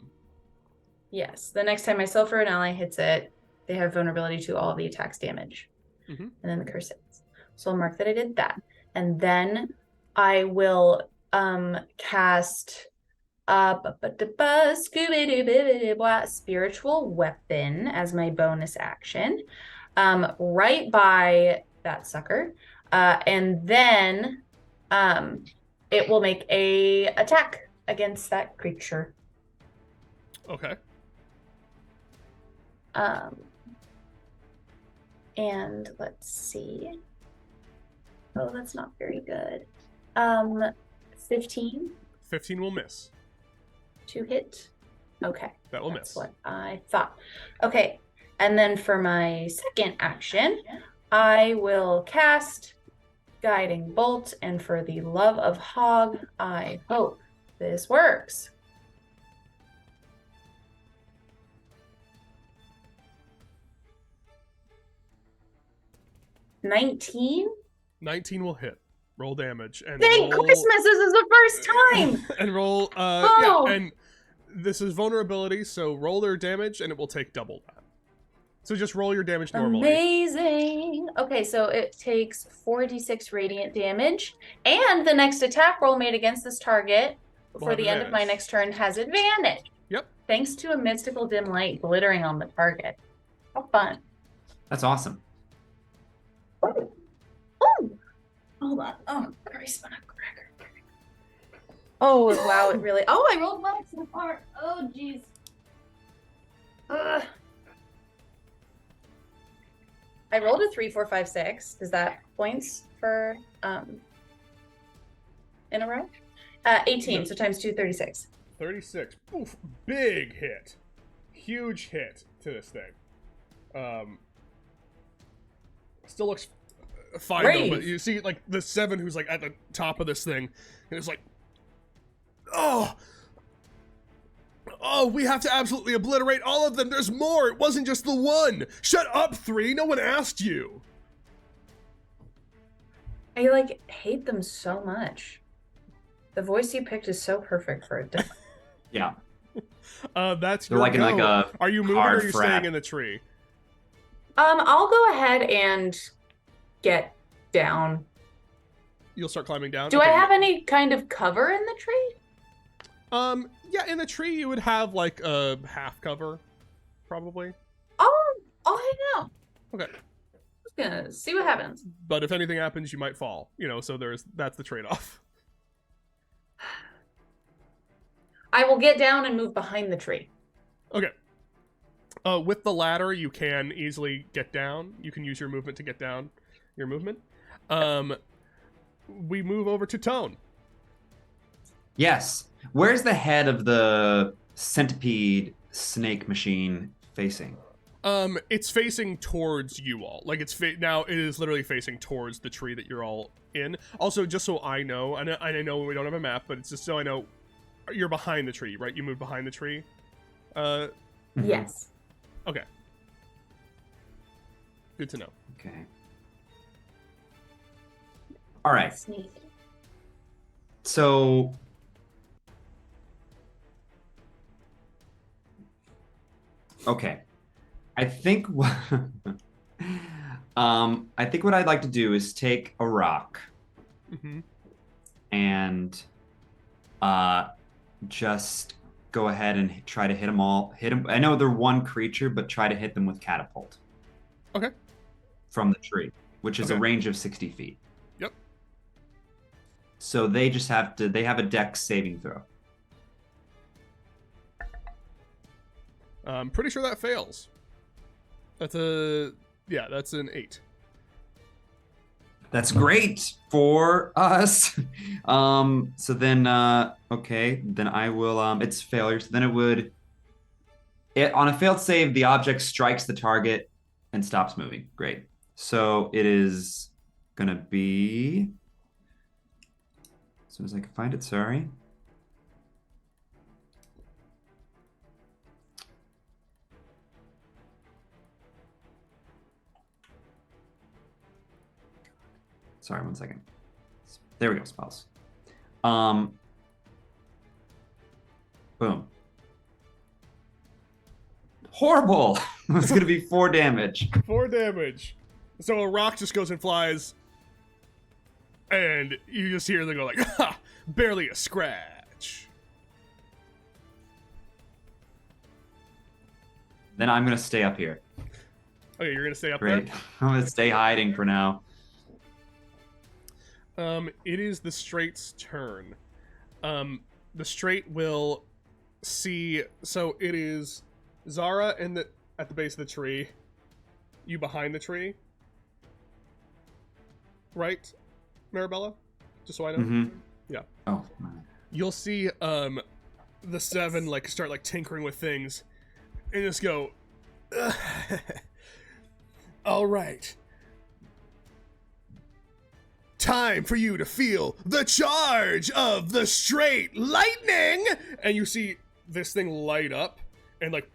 Yes. The next time myself or an ally hits it, they have vulnerability to all of the attack's damage. And then the curse hits. So I'll mark that I did that. And then I will cast Spiritual Weapon as my bonus action right by that sucker. And then it will make a attack against that creature. Okay. And let's see. Oh, that's not very good. 15. 15 will miss. To hit. Okay. That will That's miss. what I thought. Okay. And then for my second action, I will cast Guiding Bolt. And for the love of Hog, I hope this works. $19. 19 will hit. Roll damage. And Thank roll, Christmas, this is the first time! And roll, Oh. yeah, and this is vulnerability, so roll their damage, and it will take double that. So just roll your damage normally. Amazing. Okay, so it takes 4d6 radiant damage, and the next attack roll made against this target before have the end of my advantage. next turn has advantage. Yep. Thanks to a mystical dim light glittering on the target. How fun. That's awesome. Oh, hold on. Oh, Christ, my cracker. Oh, wow, it really. Oh, I rolled well so far. Oh, jeez. Ugh. I rolled a 3, 4, 5, 6. Is that points for in a row? 18, so times 2, 36. 36. Oof, big hit. Huge hit to this thing. Still looks fine though, but you see like the 7 who's like at the top of this thing, and it's like, oh, we have to absolutely obliterate all of them. There's more. It wasn't just the one. Shut up, 3. No one asked you. I like hate them so much. The voice you picked is so perfect for it. Yeah. That's They're your like in go. like a Are you moving or hard are you frat. staying in the tree? I'll go ahead and get down. You'll start climbing down? Do I have any kind of cover in the tree? Yeah, in the tree you would have like a half cover, probably. I'll hang out. Okay. Just gonna see what happens. But if anything happens, you might fall. You know, so that's the trade-off. I will get down and move behind the tree. Okay. With the ladder, you can easily get down. You can use your movement to get down. Your movement. We move over to Tone. Yes. Where's the head of the centipede snake machine facing? It's facing towards you all. Like now it is literally facing towards the tree that you're all in. Also, just so I know, I know we don't have a map, but it's just so I know, you're behind the tree, right? You moved behind the tree. Mhm. Yes. Okay. Good to know. Okay. All right. Sneak. So okay. I think what I think what I'd like to do is take a rock Mm-hmm. and just go ahead and try to hit them all. Hit them. I know they're one creature, but try to hit them with catapult. Okay. From the tree, which is a Okay. range of 60 feet. Yep. So they just have to. They have a dex saving throw. I'm pretty sure that fails. That's an 8. That's great for us. So then, okay, then I will. It's failure. So then it would. On a failed save, the object strikes the target and stops moving. Great. So it is gonna be. As soon as I can find it. Sorry. Sorry, 1 second. There we go, spells. Boom. Horrible! It's gonna be 4 damage. 4 damage. So a rock just goes and flies, and you just hear them go like, ha! Barely a scratch. Then I'm gonna stay up here. Okay, you're gonna stay up Great. there? I'm gonna stay hiding for now. It is the Straight's turn. The Straight will see. So it is Zara at the base of the tree. You behind the tree, right, Marabella? Just so I know. Mm-hmm. Yeah. Oh. My. You'll see the 7 like start like tinkering with things, and just go. All right. Time for you to feel the charge of the Straight Lightning! And you see this thing light up and like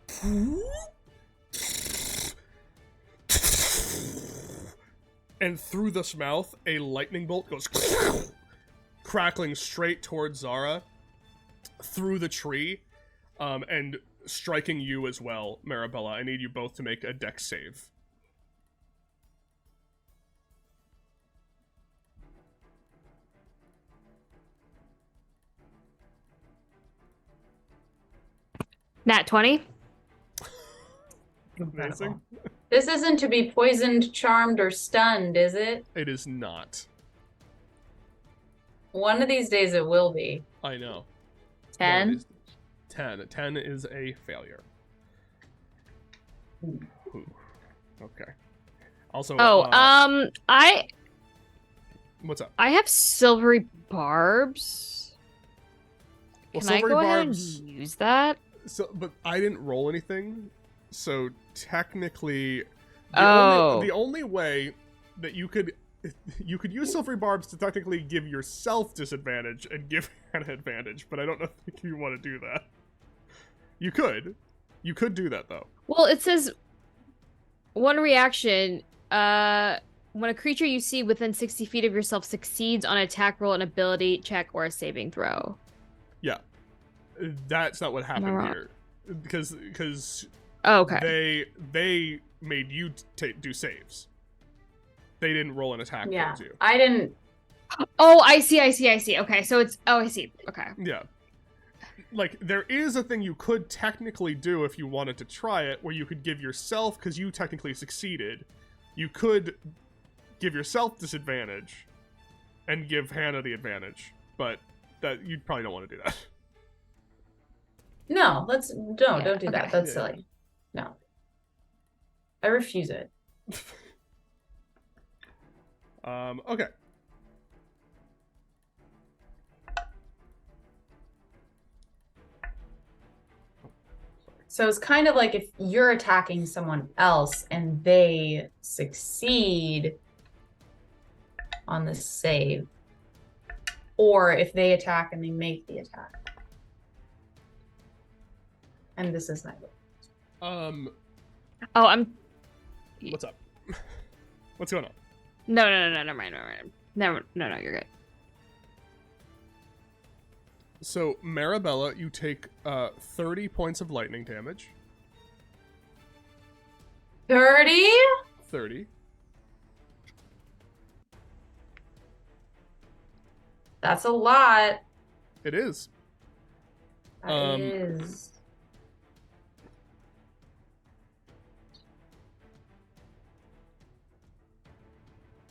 and through this mouth, a lightning bolt goes crackling straight towards Zara through the tree, and striking you as well, Marabella. I need you both to make a dex save. Nat 20. Amazing. This isn't to be poisoned, charmed, or stunned, is it? It is not. One of these days it will be. I know. 10? 10. 10 is a failure. Ooh. Okay. Also, what's up? I have silvery barbs. Well, Can I silvery go ahead barbs. and use that? So, but I didn't roll anything, so technically, the only way that you could use silvery barbs to technically give yourself disadvantage and give an advantage, but I don't know if you want to do that. You could do that though. Well, it says one reaction. When a creature you see within 60 feet of yourself succeeds on an attack roll, an ability check, or a saving throw. Yeah, that's not what happened wrong? here, because Oh, okay. they made you do saves. They didn't roll an attack Yeah. towards you. I didn't. Oh, I see. Okay, so it's... Oh, I see. Okay. Yeah. Like, there is a thing you could technically do if you wanted to try it, where you could give yourself, because you technically succeeded, you could give yourself disadvantage and give Hannah the advantage, but that you probably don't want to do that. No, don't do that. okay. That's Yeah. silly. No. I refuse it. Okay. So it's kind of like if you're attacking someone else and they succeed on the save, or if they attack and they make the attack. And this is my Oh, I'm... What's up? What's going on? No, never mind. No, you're good. So, Marabella, you take 30 points of lightning damage. 30? 30. That's a lot. It is. That is.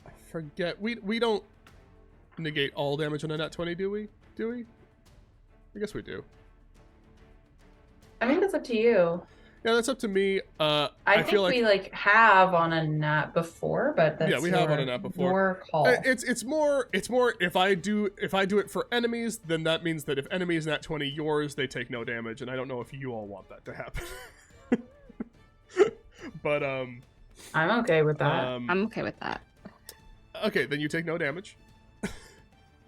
I forget. We don't negate all damage on a nat 20, do we? I guess we do. I think that's up to you. Yeah, that's up to me. I feel think like we have on a nat before, but that's Yeah, we have on a nat before. Your call. it's more if I do it for enemies, then that means that if enemies nat 20 yours, they take no damage, and I don't know if you all want that to happen. But I'm okay with that. I'm okay with that. Okay, then you take no damage.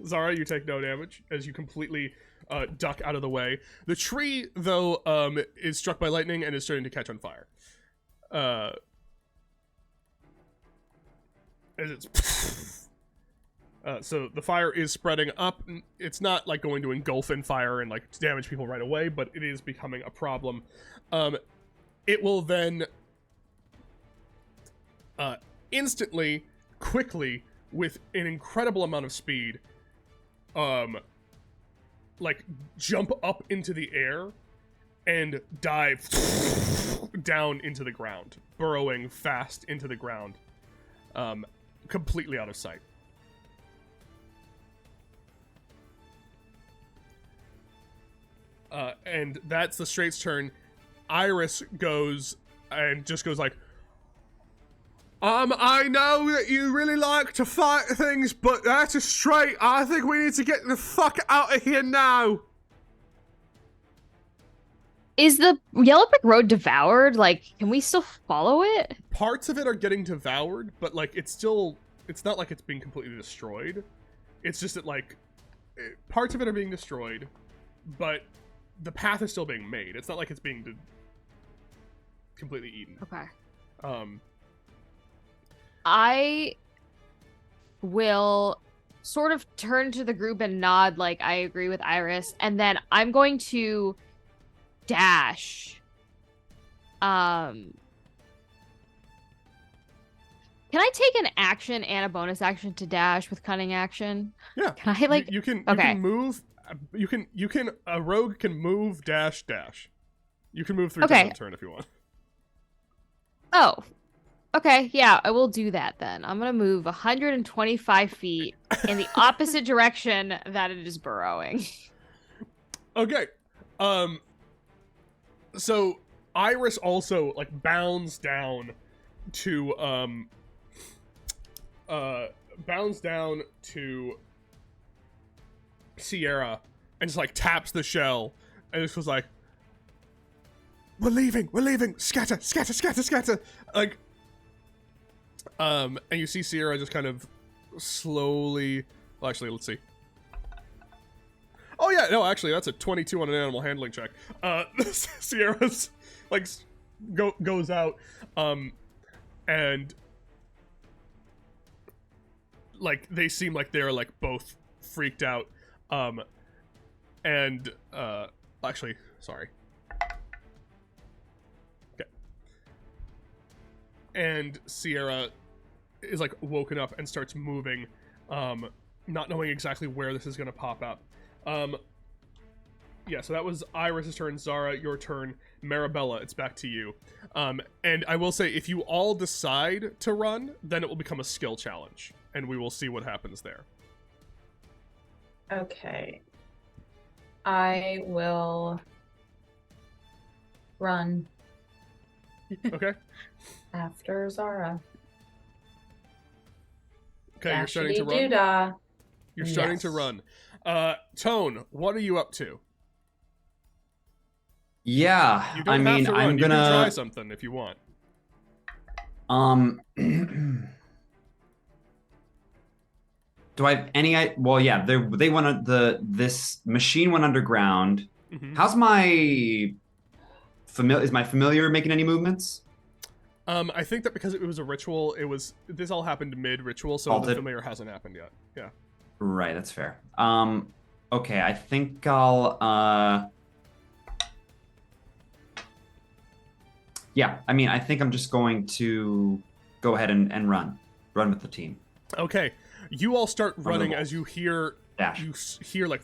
Zara, you take no damage as you completely duck out of the way. The tree, though, is struck by lightning and is starting to catch on fire. As it's so the fire is spreading up. It's not like going to engulf in fire and like damage people right away, but it is becoming a problem. It will then instantly, quickly, with an incredible amount of speed, like jump up into the air and dive down into the ground, burrowing fast into the ground, completely out of sight. And that's the Straight's turn. Iris goes like, I know that you really like to fight things, but that's a Straight. I think we need to get the fuck out of here now. Is the Yellow Brick Road devoured? Like, can we still follow it? Parts of it are getting devoured, but like it's not like it's being completely destroyed. It's just that like parts of it are being destroyed, but the path is still being made. It's not like it's being completely eaten. Okay. Um, I will sort of turn to the group and nod like I agree with Iris, and then I'm going to dash. Can I take an action and a bonus action to dash with cunning action? Yeah. Can I like you can okay. move. You can a rogue can move dash. You can move 3 times a turn if you want. Oh. Okay, yeah, I will do that then. I'm gonna move 125 feet in the opposite direction that it is burrowing. Okay. So Iris also like bounds down to Sierra and just like taps the shell and just was like, we're leaving, scatter. Like, and you see Sierra just kind of slowly, well, actually, let's see. Oh yeah, no, actually, that's a 22 on an animal handling check. Sierra's like goes out, and like they seem like they're like both freaked out, and actually, sorry. Okay. And Sierra is like woken up and starts moving, not knowing exactly where this is gonna pop up. Yeah, so that was Iris' turn. Zara, your turn. Marabella, it's back to you. And I will say, if you all decide to run, then it will become a skill challenge, and we will see what happens there. Okay. I will run. Okay? After Zara. Okay, you're starting to run? Doodah. You're starting to run. Tone, what are you up to? Yeah, You don't have to run. I'm You gonna can try something if you want. Do I have any? Well, yeah, they went this machine went underground. Mm-hmm. How's my is my familiar making any movements? I think that because it was a ritual, this all happened mid-ritual, so the familiar hasn't happened yet. Yeah. Right, that's fair. Okay, I think I'll yeah, I mean, I think I'm just going to go ahead and run with the team. Okay, you all start running as you hear dash. You hear like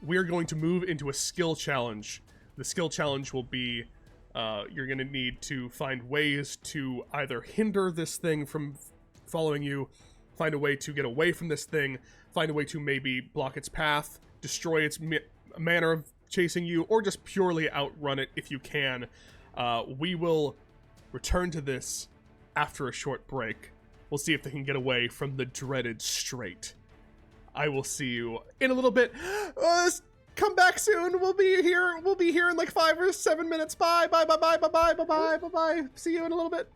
we're going to move into a skill challenge. The skill challenge will be you're going to need to find ways to either hinder this thing from following you, find a way to get away from this thing, find a way to maybe block its path, destroy its manner of chasing you, or just purely outrun it if you can. We will return to this after a short break. We'll see if they can get away from the dreaded strait. I will see you in a little bit. Come back soon. We'll be here in like 5 or 7 minutes. Bye. See you in a little bit.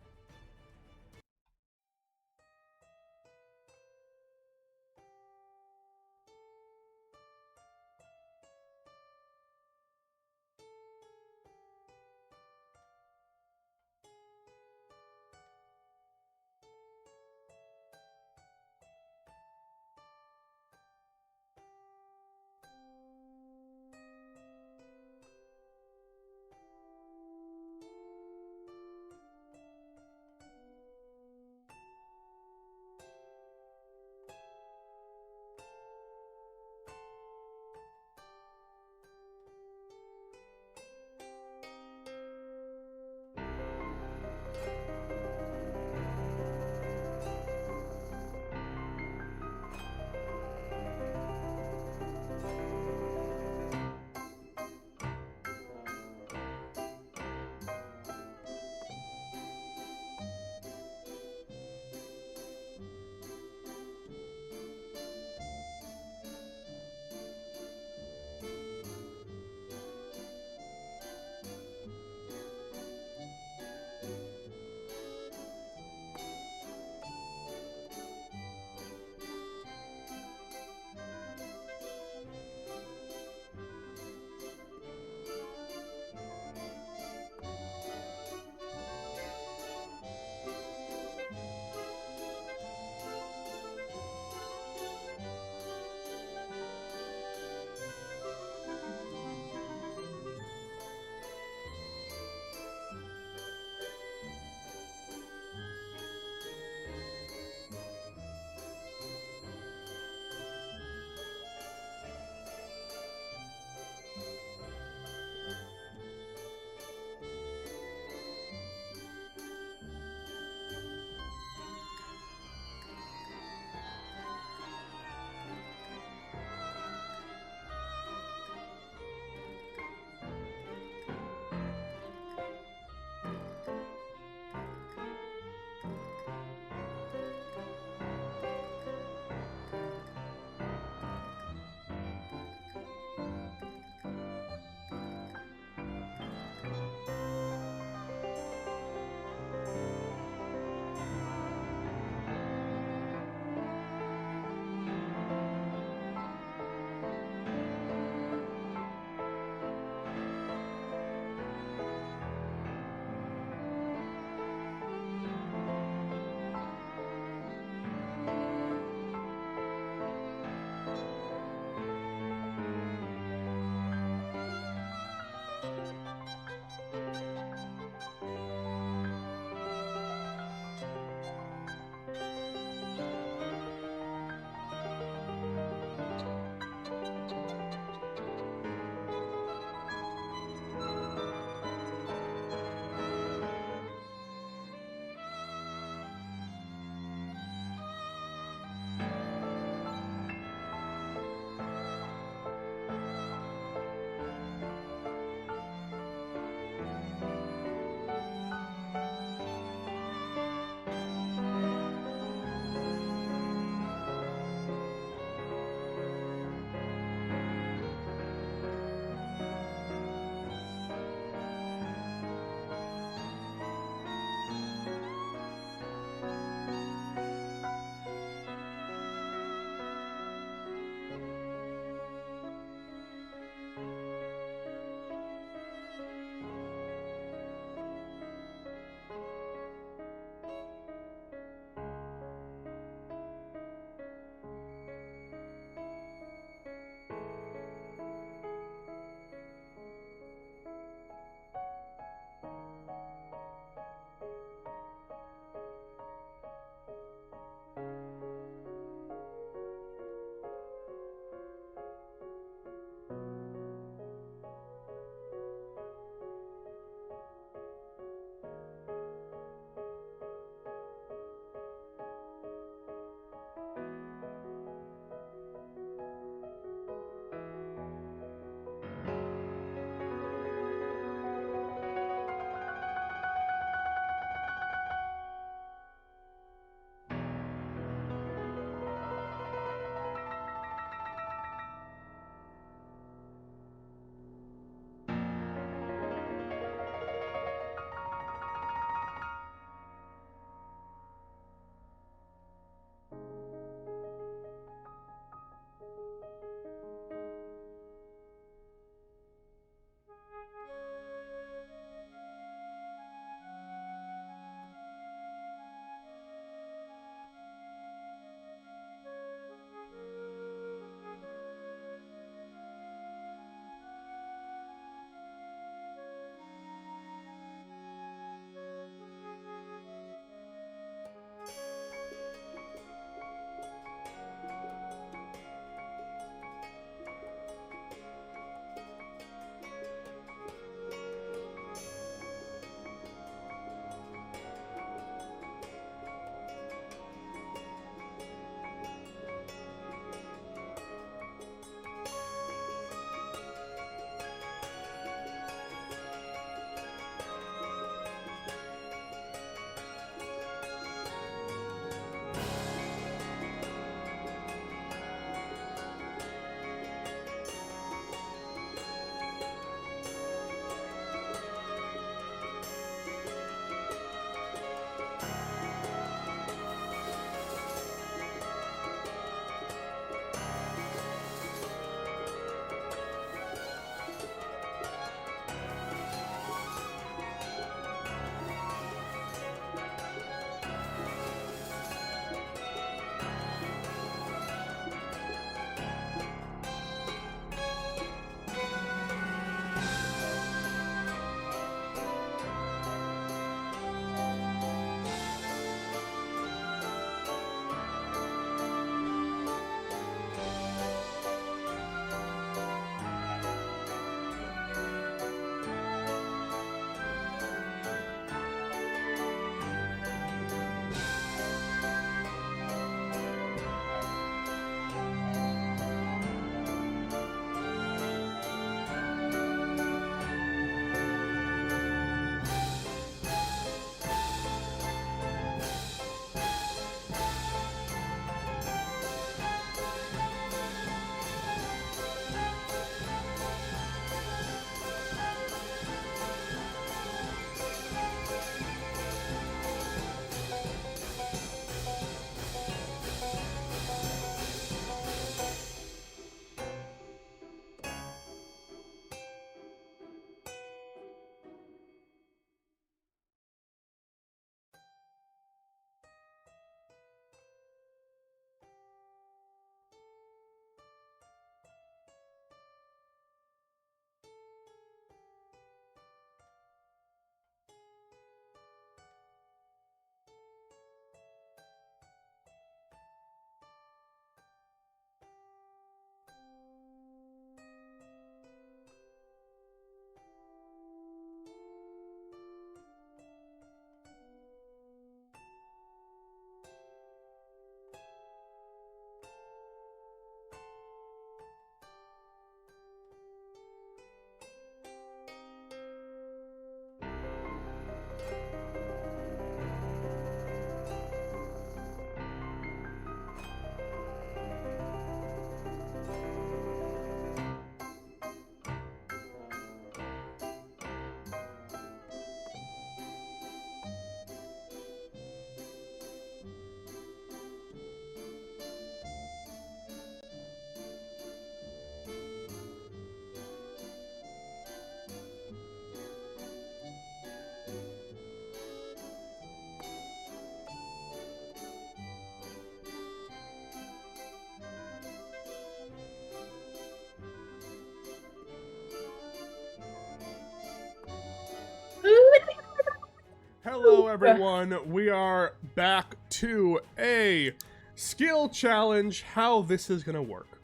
Hello, everyone. We are back to a skill challenge. How this is going to work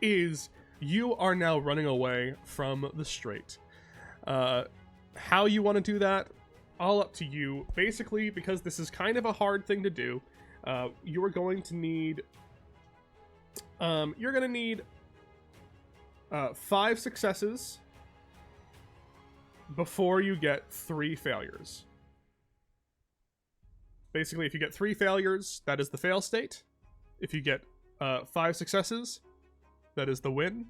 is you are now running away from the straight. How you want to do that, all up to you. Basically, because this is kind of a hard thing to do, you are going to need... you're going to need 5 successes before you get 3 failures. Basically, if you get 3 failures, that is the fail state. If you get 5 successes, that is the win.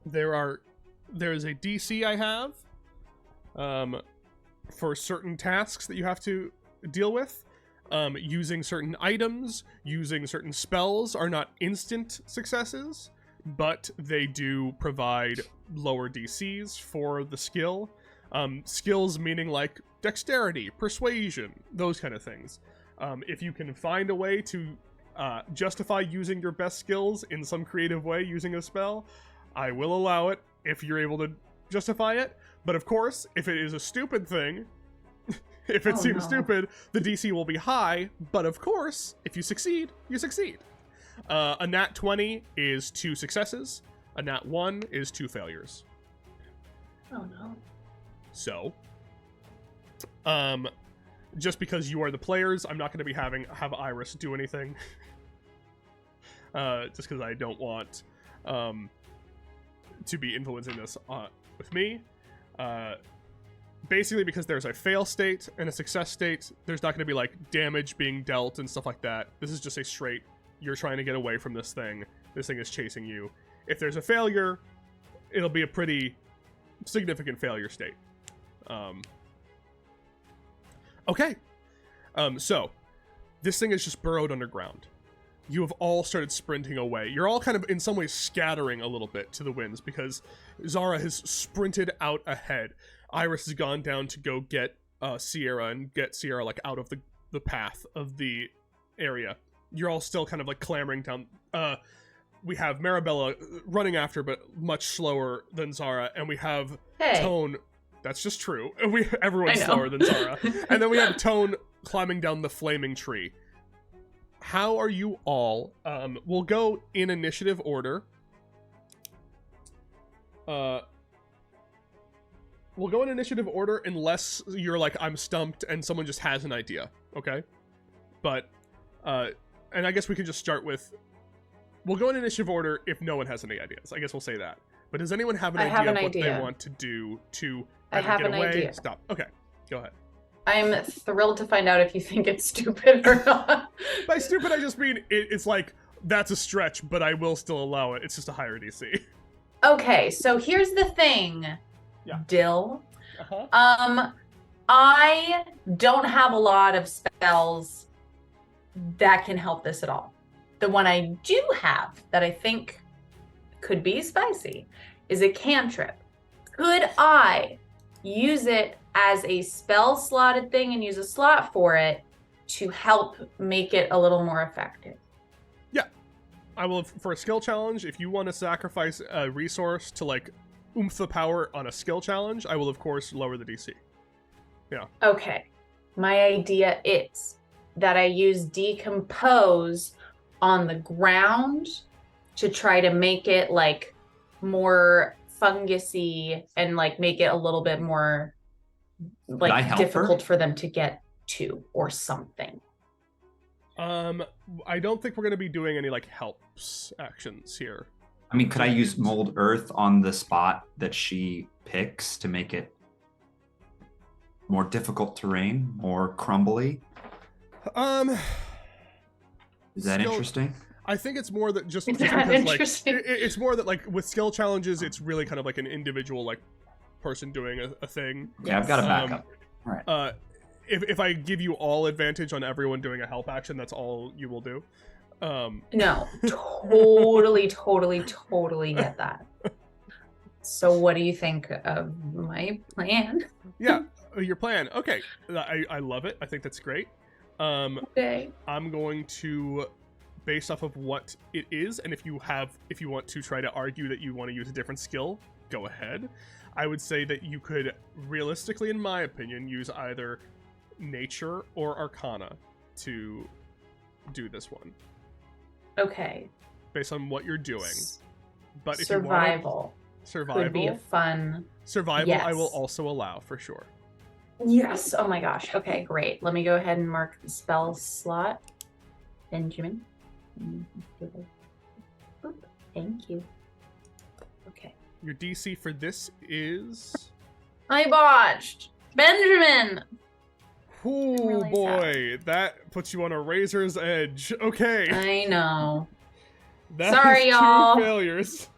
There is a DC I have for certain tasks that you have to deal with. Using certain items, using certain spells are not instant successes, but they do provide lower DCs for the skill. Skills meaning like dexterity, persuasion, those kind of things. If you can find a way to justify using your best skills in some creative way using a spell, I will allow it if you're able to justify it. But of course, if it is a stupid thing, if it seems stupid, the DC will be high. But of course, if you succeed, you succeed. A nat 20 is 2 successes. A nat 1 is 2 failures. Oh no. So, just because you are the players, I'm not going to be have Iris do anything. Just because I don't want to be influencing this with me. Basically, because there's a fail state and a success state, there's not going to be like damage being dealt and stuff like that. This is just a straight, you're trying to get away from this thing. This thing is chasing you. If there's a failure, it'll be a pretty significant failure state. Okay. So, this thing is just burrowed underground. You have all started sprinting away. You're all kind of, in some ways, scattering a little bit to the winds because Zara has sprinted out ahead. Iris has gone down to go get Sierra and get Sierra like out of the path of the area. You're all still kind of like clambering down. We have Marabella running after, but much slower than Zara, and we have Tone. That's just true. Everyone's slower than Zara. And then we have Tone climbing down the flaming tree. How are you all? We'll go in initiative order. We'll go in initiative order unless you're like, I'm stumped and someone just has an idea, okay? But, and I guess we can just start with, we'll go in initiative order if no one has any ideas. I guess we'll say that. But does anyone have an idea of what they want to do to get away? Idea. Stop. Okay, go ahead. I'm thrilled to find out if you think it's stupid or not. By stupid, I just mean it's like, that's a stretch, but I will still allow it. It's just a higher DC. Okay, so here's the thing, Dill. Uh-huh. I don't have a lot of spells that can help this at all. The one I do have that I think could be spicy is a cantrip. Could I use it as a spell slotted thing and use a slot for it to help make it a little more effective? Yeah. I will, for a skill challenge, if you want to sacrifice a resource to like oomph the power on a skill challenge, I will of course lower the DC. Yeah. Okay. My idea is that I use decompose on the ground to try to make it like more fungusy and like make it a little bit more like difficult for them to get to or something. I don't think we're going to be doing any like helps actions here. I mean, could I use mold earth on the spot that she picks to make it more difficult terrain, more crumbly? Is that interesting? I think it's more that just because like it's more that like with skill challenges, it's really kind of like an individual like person doing a thing. Yeah, I've got a backup. All right. If I give you all advantage on everyone doing a help action, that's all you will do. No, totally get that. So what do you think of my plan? Yeah, your plan. Okay, I love it. I think that's great. Okay. I'm going to based off of what it is, and if you want to try to argue that you want to use a different skill, go ahead. I would say that you could realistically, in my opinion, use either nature or arcana to do this one. Okay. Based on what you're doing. But if survival. Survival Could be a fun. Survival, Yes. I will also allow for sure. Yes. Oh my gosh. Okay, great. Let me go ahead and mark the spell slot. Benjamin. Boop. Thank you. Okay. Your DC for this is. I botched. Benjamin. Oh really boy, that puts you on a razor's edge. Okay. I know. That Sorry, is y'all. 2 failures.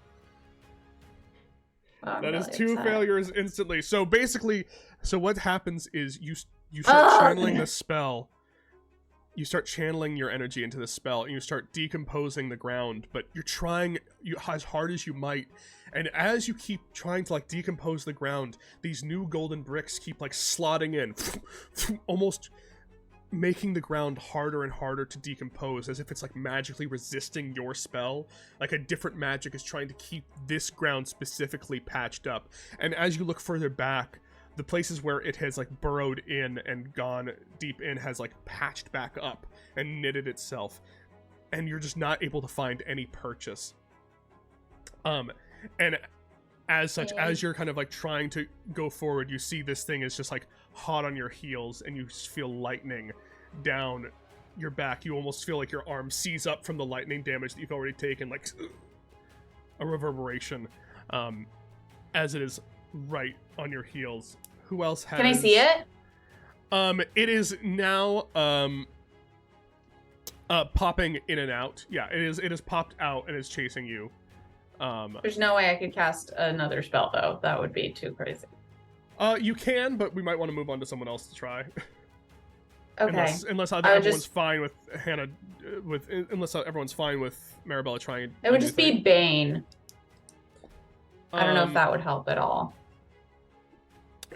That is 2 failures instantly. So basically, what happens is you start channeling the spell. You start channeling your energy into the spell, and you start decomposing the ground. But you're trying as hard as you might, and as you keep trying to like decompose the ground, these new golden bricks keep like slotting in, almost making the ground harder and harder to decompose, as if it's like magically resisting your spell. Like a different magic is trying to keep this ground specifically patched up. And as you look further back, the places where it has like burrowed in and gone deep in has like patched back up and knitted itself, and you're just not able to find any purchase. And as such, as you're kind of like trying to go forward, you see this thing is just like hot on your heels, and you feel lightning down your back. You almost feel like your arm seize up from the lightning damage that you've already taken, like a reverberation, as it is right on your heels. Who else has... Can I see it? It is now popping in and out. Yeah, it is popped out and is chasing you. There's no way I could cast another spell though. That would be too crazy. You can, but we might want to move on to someone else to try. Okay. Unless everyone's fine with Hannah, unless everyone's fine with Marabella trying. It would just be Bane. I don't know if that would help at all.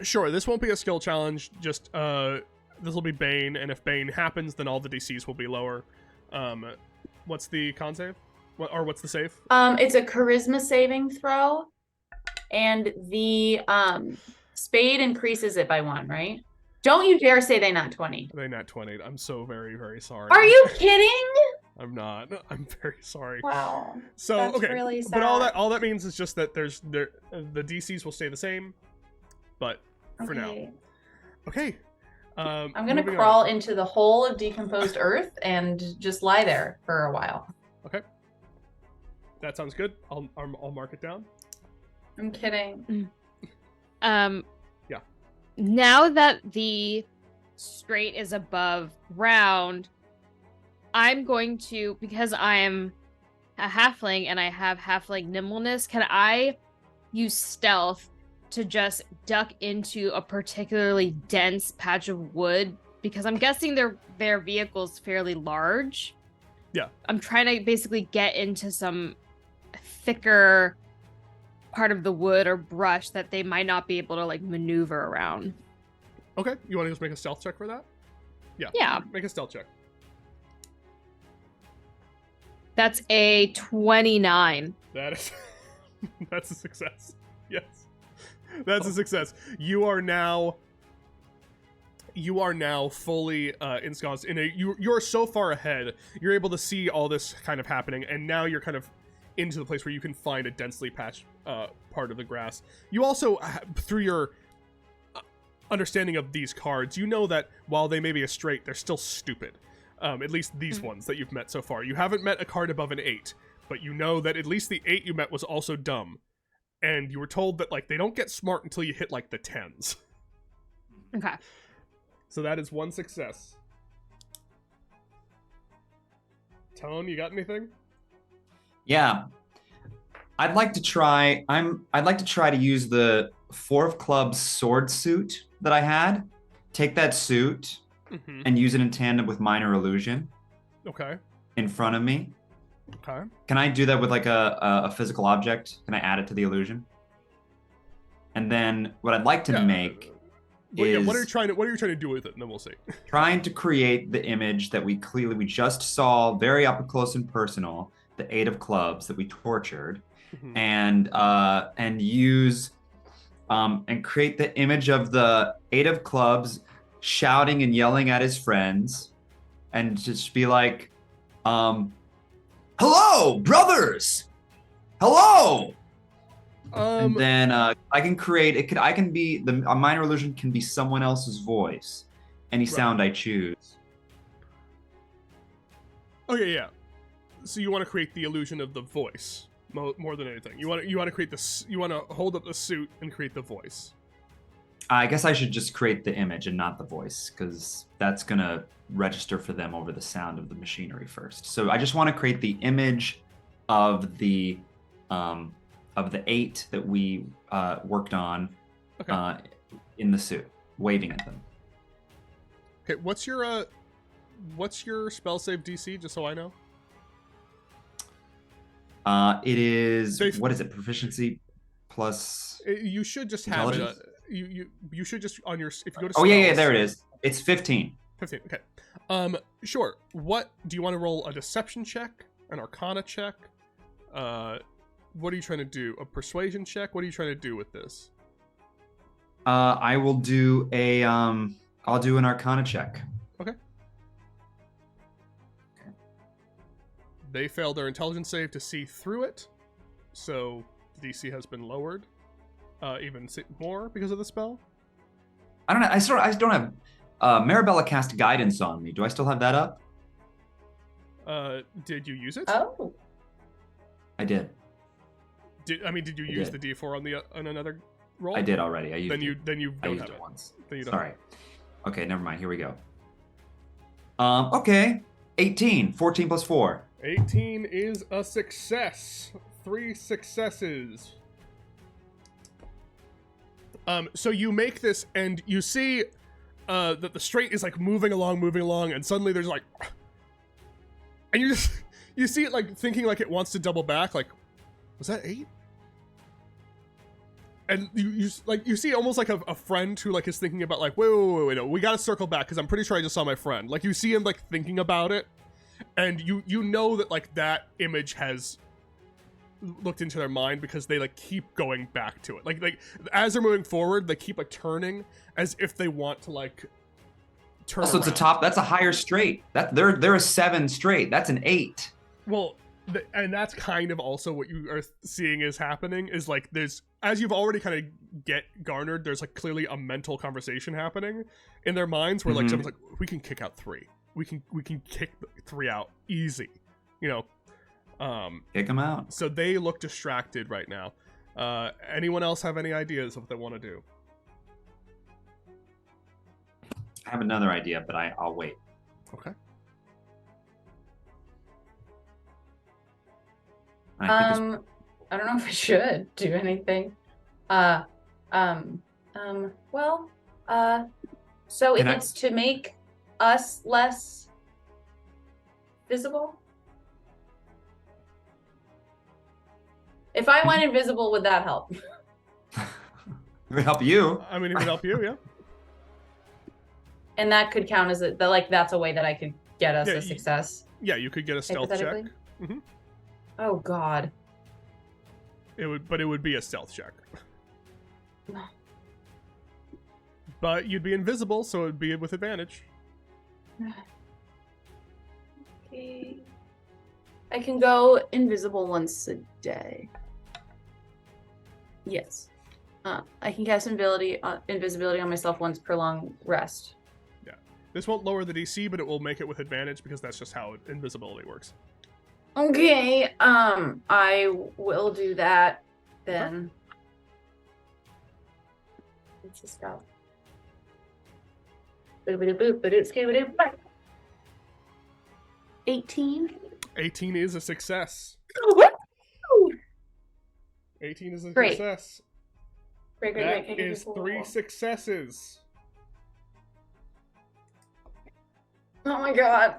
Sure, this won't be a skill challenge. Just this will be Bane, and if Bane happens, then all the DCs will be lower. What's the con save? What's the save? It's a charisma saving throw, and the spade increases it by 1, right? Don't you dare say they nat 20. They nat 20. I'm so very, very sorry. Are you kidding? I'm not. I'm very sorry. Wow. So That's okay, really sad. but all that means is just that the DCs will stay the same, but for now. Okay. I'm gonna crawl into the hole of decomposed earth and just lie there for a while. Okay. That sounds good. I'll mark it down. I'm kidding. Yeah. Now that the strait is above ground, I'm going to, because I am a halfling and I have halfling nimbleness, can I use stealth to just duck into a particularly dense patch of wood? Because I'm guessing their vehicle's fairly large. Yeah. I'm trying to basically get into some thicker part of the wood or brush that they might not be able to like maneuver around. Okay. You want to just make a stealth check for that? Yeah. Yeah. Make a stealth check. That's a 29. That is that's a success. Yes. That's a success. You are now fully ensconced in a you're so far ahead. You're able to see all this kind of happening, and now you're kind of into the place where you can find a densely patched part of the grass. You also, through your understanding of these cards, you know that while they may be a straight, they're still stupid. At least these ones that you've met so far. You haven't met a card above an 8, but you know that at least the 8 you met was also dumb. And you were told that like they don't get smart until you hit like the 10s. Okay. So that is 1 success. Tone, you got anything? Yeah. I'd like to try to use the 4 of clubs sword suit that I had. Take that suit and use it in tandem with minor illusion. Okay. In front of me. Okay. Can I do that with like a physical object? Can I add it to the illusion? And then what I'd like to make Well, yeah, is what are you trying to do with it? And then we'll see. trying to create the image that we just saw very up close and personal, the 8 of clubs that we tortured, and use and create the image of the 8 of clubs shouting and yelling at his friends, and just be like, "Hello, brothers! Hello!" And then I can create it. I can be a minor illusion can be someone else's voice, any sound I choose. Okay, yeah. So you want to create the illusion of the voice more than anything. You want to create this. You want to hold up the suit and create the voice. I guess I should just create the image and not the voice, because that's gonna register for them over the sound of the machinery first. So I just want to create the image of the 8 that we worked on in the suit, waving at them. Okay, what's your spell save DC? Just so I know. It is what is it? Proficiency plus. You should just have it. You should just on your if you go to. Oh yeah, there it is. It's 15. 15. Okay. Sure. What do you want to roll? A deception check, an Arcana check? What are you trying to do? A persuasion check? What are you trying to do with this? I will do I'll do an Arcana check. Okay. They failed their intelligence save to see through it, so the DC has been lowered, even more because of the spell. I don't know. I don't have. Marabella cast guidance on me. Do I still have that up? Did you use it? Oh. I did. Did you use the D4 on another roll? I did already. I used it. Then you don't have it once. Then you don't. Sorry. Okay, never mind. Here we go. Okay. 18. 14 plus 4. 18 is a success. 3 successes. So you make this, and you see that the straight is like moving along, and suddenly there's like, and you see it like thinking like it wants to double back. Like, was that 8? And you see almost like a friend who like is thinking about like, wait, no, we gotta circle back because I'm pretty sure I just saw my friend. Like you see him like thinking about it, and you know that like that image has looked into their mind because they like keep going back to it. Like as they're moving forward, they keep like turning as if they want to like turn. Also, it's a top. That's a higher straight. They're a 7 straight. That's an 8. Well, and that's kind of also what you are seeing is happening is like there's, as you've already kind of get garnered, there's like clearly a mental conversation happening in their minds where like someone's like, we can kick out 3. We can kick 3 out easy, you know. Kick them out. So they look distracted right now. Anyone else have any ideas of what they want to do? I have another idea, but I'll wait. Okay. I don't know if I should do anything. So if it's to make us less visible? If I went invisible, would that help? It would help you. I mean, it would help you, yeah. And that could count as that's a way that I could get us a success. Yeah, you could get a stealth check. Mm-hmm. Oh God. It would be a stealth check. But you'd be invisible, so it'd be with advantage. Okay. I can go invisible once a day. Yes. I can cast invisibility on myself once per long rest. Yeah. This won't lower the DC, but it will make it with advantage because that's just how invisibility works. Okay. I will do that then. Let's just go. 18. 18 is a success. 18 is a success. Great. That is 3 successes. Oh my God.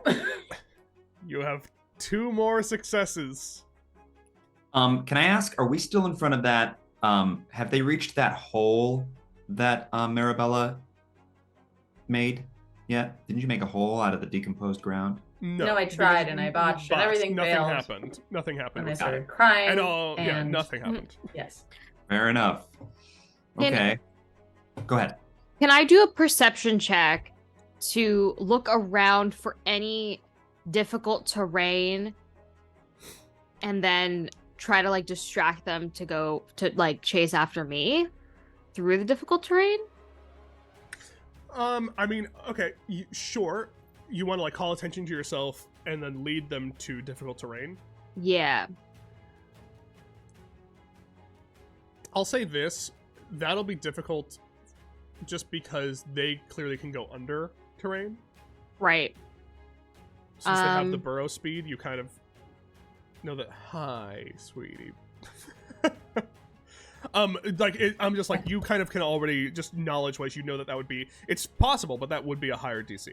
You have 2 more successes. Can I ask, are we still in front of that? Have they reached that hole that Marabella made yet? Didn't you make a hole out of the decomposed ground? No, I tried and I botched and everything nothing failed. happened. Nothing happened. And I with started it. crying. And nothing happened. Yes. Fair enough. Okay. Go ahead. Can I do a perception check to look around for any difficult terrain and then try to like distract them to go to like chase after me through the difficult terrain? I mean, okay, sure. You want to like call attention to yourself and then lead them to difficult terrain? Yeah. I'll say this, that'll be difficult just because they clearly can go under terrain. Right. Since they have the burrow speed, you kind of know that. Hi, sweetie. I'm just like, you kind of can already, just knowledge-wise, you know that would be, it's possible, but that would be a higher DC.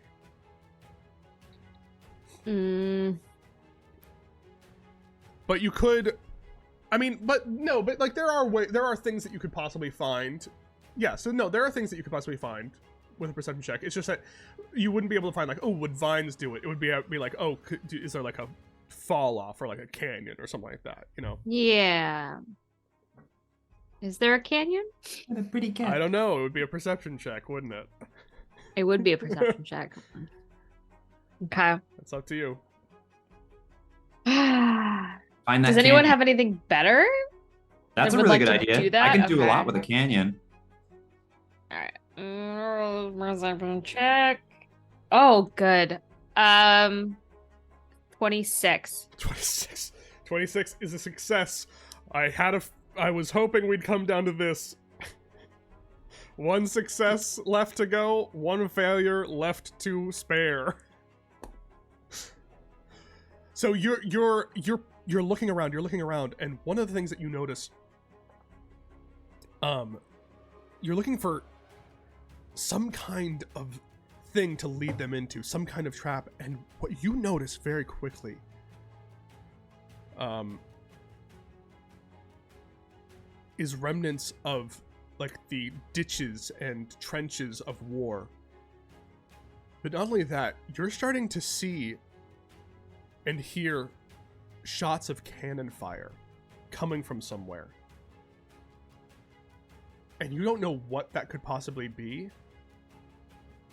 But you could, I mean, but like there are things that you could possibly find. Yeah, so no, there are things that you could possibly find with a perception check. It's just that you wouldn't be able to find like, oh, would vines do it? It would be like, oh, is there like a fall off or like a canyon or something like that, you know? Yeah. Is there a canyon? What a pretty cat. I don't know. It would be a perception check, wouldn't it? It would be a perception check. Okay. It's up to you. Find that Does anyone canyon. have anything better? That's that a would really like good to idea. do that? I can do a Okay. lot with a canyon. All right. Perception check. Oh, good. 26. 26 is a success. I was hoping we'd come down to this. One success left to go, one failure left to spare. So you're looking around, and one of the things that you notice, you're looking for some kind of thing to lead them into, some kind of trap, and what you notice very quickly, is remnants of like the ditches and trenches of war. But not only that, you're starting to see and hear shots of cannon fire coming from somewhere. And you don't know what that could possibly be,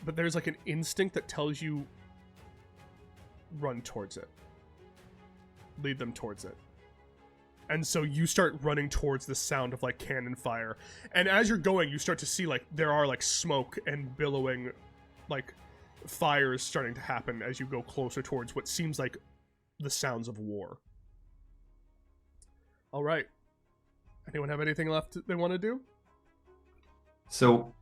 but there's like an instinct that tells you run towards it. Lead them towards it. And so you start running towards the sound of like cannon fire. And as you're going, you start to see like there are like smoke and billowing like fires starting to happen as you go closer towards what seems like the sounds of war. All right. Anyone have anything left they want to do? So,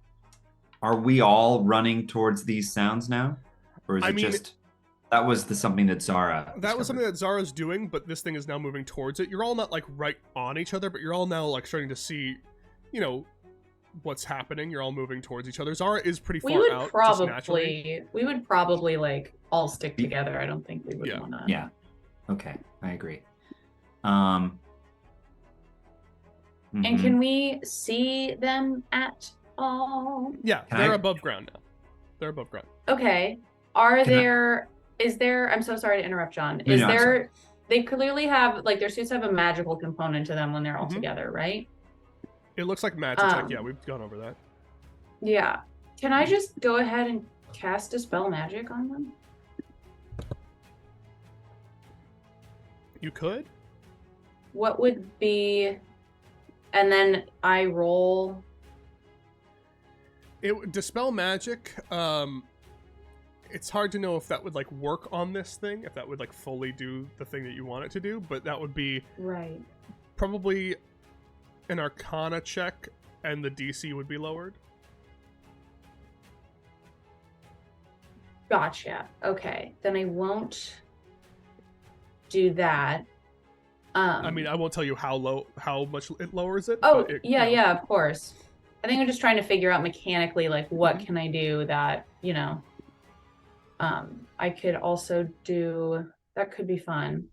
are we all running towards these sounds now? Or is just... That was something that Zara That was something that Zara's doing, but this thing is now moving towards it. You're all not like right on each other, but you're all now like starting to see, you know, what's happening. You're all moving towards each other. Zara is pretty far out, just naturally. We would probably like all stick together. I don't think we would want to. Yeah. Okay, I agree. And can we see them at all? Yeah, they're above ground now. They're above ground. Okay. Is there, I'm so sorry to interrupt, John. They clearly have, like, their suits have a magical component to them when they're all together, right? It looks like magic. Yeah, we've gone over that. Yeah. Can I just go ahead and cast Dispel Magic on them? You could? What would be, and then I roll? Dispel Magic, it's hard to know if that would like work on this thing, if that would like fully do the thing that you want it to do, but that would be right. Probably an Arcana check, and the DC would be lowered. Gotcha. Okay, then I won't do that. I mean, I won't tell you how much it lowers it. Oh, but yeah, of course. I think I'm just trying to figure out mechanically, like, what can I do that, you know, I could also do, that could be fun.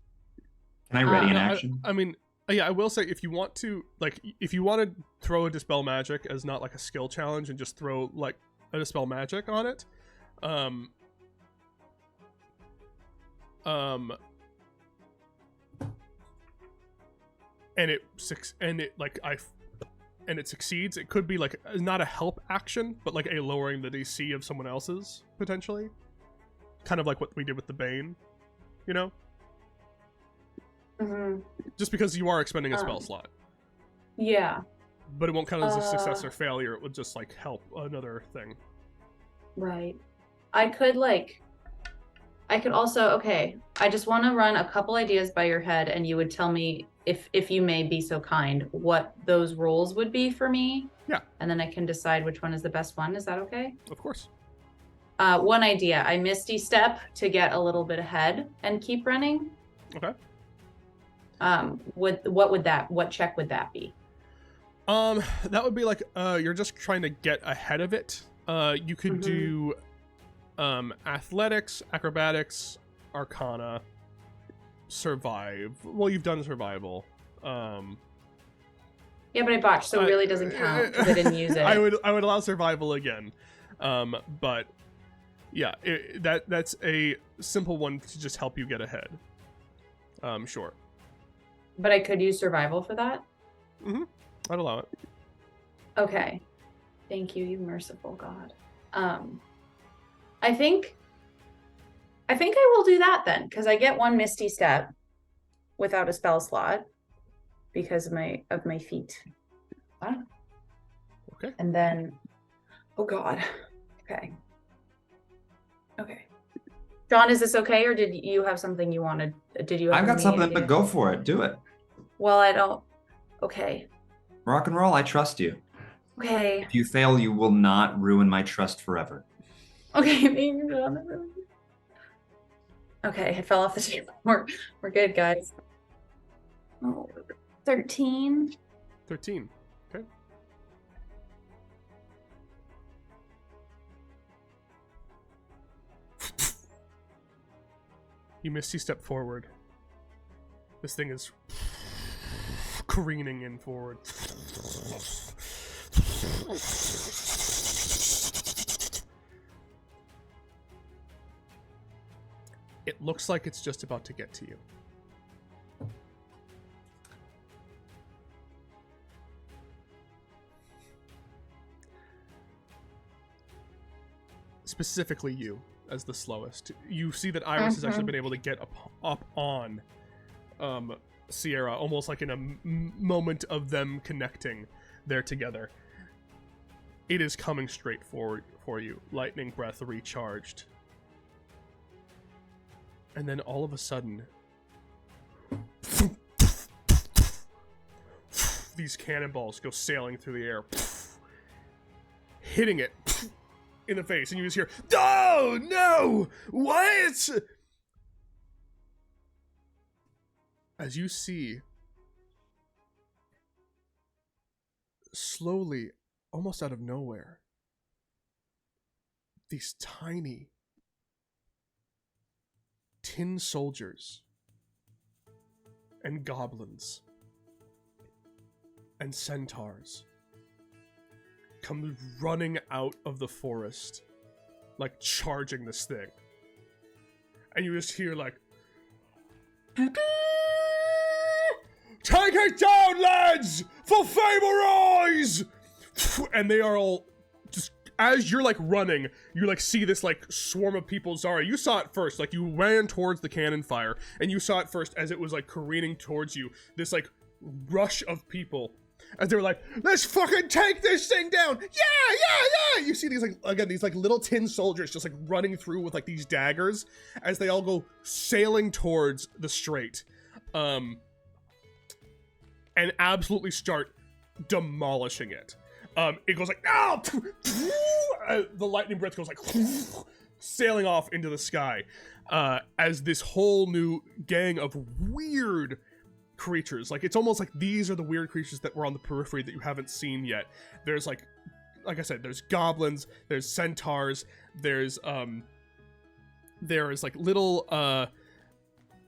Can I ready an action? I mean, yeah, I will say if you want to, like, if you want to throw a Dispel Magic as not like a skill challenge and just throw like dispel magic on it. And it succeeds. It could be like not a help action, but like a lowering the DC of someone else's potentially, kind of like what we did with the Bane, you know. Just because you are expending a spell slot. Yeah. But it won't count as a success or failure. It would just like help another thing. Right. I could also, okay, I just want to run a couple ideas by your head, and you would tell me, if you may be so kind, what those roles would be for me. Yeah. And then I can decide which one is the best one. Is that okay? Of course. One idea. I Misty Step to get a little bit ahead and keep running. Okay. What check would that be? That would be like, you're just trying to get ahead of it. You could do, athletics, acrobatics, arcana, survive. Well, you've done survival. Yeah, but I botched, so it really doesn't count because I didn't use it. I would allow survival again. But yeah, that's a simple one to just help you get ahead. Sure. But I could use survival for that? I'd allow it. Okay. Thank you, you merciful God. I think I will do that then, because I get one Misty Step without a spell slot because of my feet. Okay. And then, oh God. Okay. John, is this okay, or did you have something you wanted? Did you? I've got something, but go for it. Do it. Well, I don't. Okay. Rock and roll. I trust you. Okay. If you fail, you will not ruin my trust forever. Okay, maybe John. Okay, I fell off the table. We're good, guys. Oh, 13. 13. Okay. You Misty step forward. This thing is careening in forward. It looks like it's just about to get to you. Specifically you, as the slowest. You see that Iris has actually been able to get up on Sierra, almost like in a moment of them connecting there together. It is coming straight forward for you. Lightning breath recharged. And then all of a sudden, these cannonballs go sailing through the air, hitting it in the face, and you just hear, "Oh no! What?" As you see, slowly, almost out of nowhere, these tiny tin soldiers and goblins and centaurs come running out of the forest, like charging this thing. And you just hear like, "Take it down, lads! For Faber Eyes!" And they are all just, as you're like running, you like see this like swarm of people. Zara, you saw it first, like you ran towards the cannon fire, and you saw it first as it was like careening towards you. This like rush of people, as they were like, "Let's fucking take this thing down!" Yeah! You see these like, again, these like little tin soldiers just like running through with like these daggers as they all go sailing towards the strait. And absolutely start demolishing it. It goes like, "No!" The lightning breath goes like sailing off into the sky, as this whole new gang of weird creatures, like it's almost like these are the weird creatures that were on the periphery that you haven't seen yet. There's like I said, there's goblins, there's centaurs, there's like little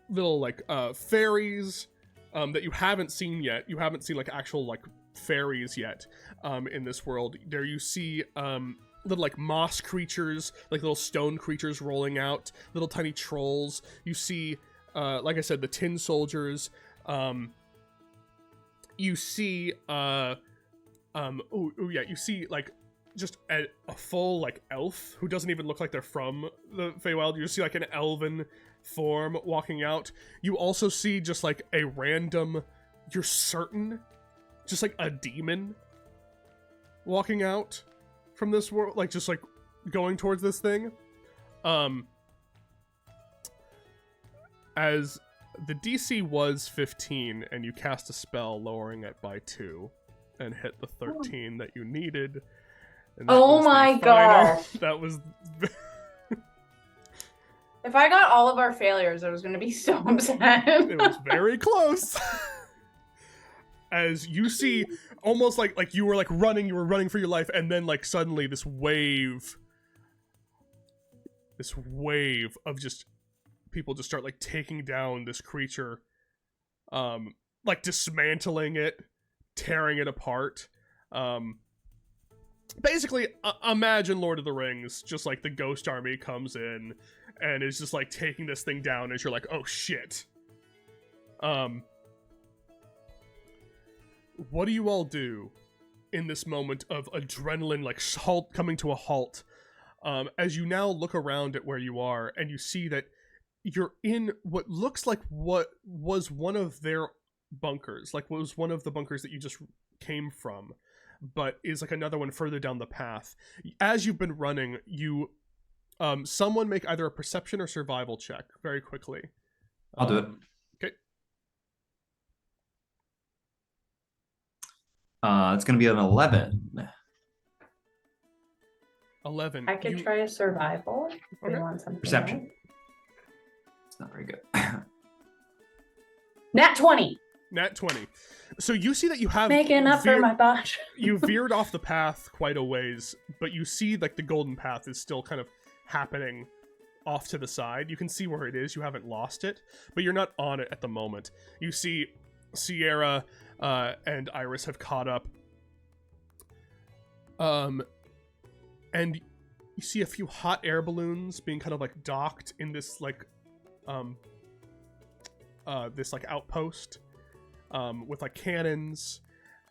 like fairies that you haven't seen yet. You haven't seen like actual like fairies yet in this world. There you see little like moss creatures, like little stone creatures rolling out, little tiny trolls. You see, like I said, the tin soldiers. You see, you see like just a full like elf who doesn't even look like they're from the Feywild. You see like an elven form walking out. You also see just like a random, you're certain, just like a demon walking out from this world, like just like going towards this thing. As the DC was 15 and you cast a spell lowering it by 2 and hit the 13 that you needed. And that Oh was the my final. gosh. That was If I got all of our failures, I was going to be so upset. it was very close. As you see, almost like you were like running, you were running for your life, and then like suddenly this wave of just people just start like taking down this creature, like dismantling it, tearing it apart. Basically, imagine Lord of the Rings, just like the Ghost Army comes in and is just like taking this thing down as you're like, oh shit. What do you all do in this moment of adrenaline, like coming to a halt? As you now look around at where you are and you see that you're in what looks like what was one of their bunkers, like what was one of the bunkers that you just came from, but is like another one further down the path. As you've been running, you someone make either a perception or survival check very quickly. I'll do it. Okay. It's going to be an 11. 11. I could try a survival if we Okay. want something. Perception. Right? It's not very good. Nat 20. Nat 20. So you see that you have Making up for my botch. you veered off the path quite a ways, but you see like the golden path is still kind of happening off to the side. You can see where it is. You haven't lost it, but you're not on it at the moment. You see Sierra and Iris have caught up. And you see a few hot air balloons being kind of like docked in this like this like outpost with like cannons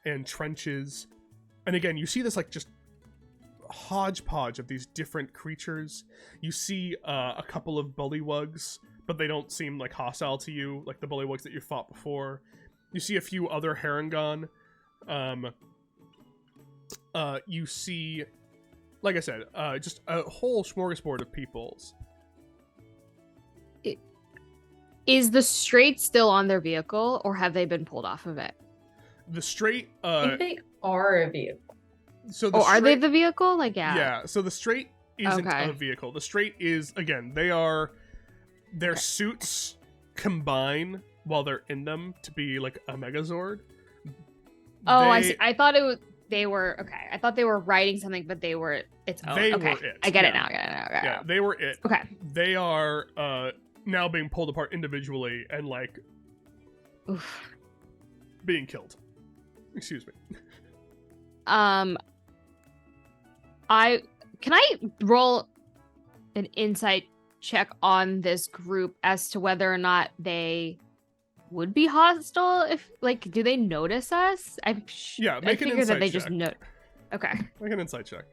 and trenches. And again, you see this like just hodgepodge of these different creatures. You see a couple of bullywugs, but they don't seem like hostile to you, like the bullywugs that you fought before. You see a few other Harengon. You see, like I said, just a whole smorgasbord of peoples. Is the straight still on their vehicle, or have they been pulled off of it? The straight, I think they are a vehicle. so the Are they straight- the vehicle? Like, yeah. Yeah, so the straight isn't Okay. a vehicle. The straight is, again, their suits combine while they're in them to be like a Megazord. Oh, I They- see. I thought they were okay. I thought they were writing something, but they were its own. They okay. were it, I get it yeah. now. I get it now. I get it Yeah, now. they were it. Okay. They are now being pulled apart individually and like Oof. being killed. Excuse me. Can I roll an insight check on this group as to whether or not they would be hostile? If like, do they notice us? Yeah, make I an figure that insight they check. just know. Okay. Make an insight check.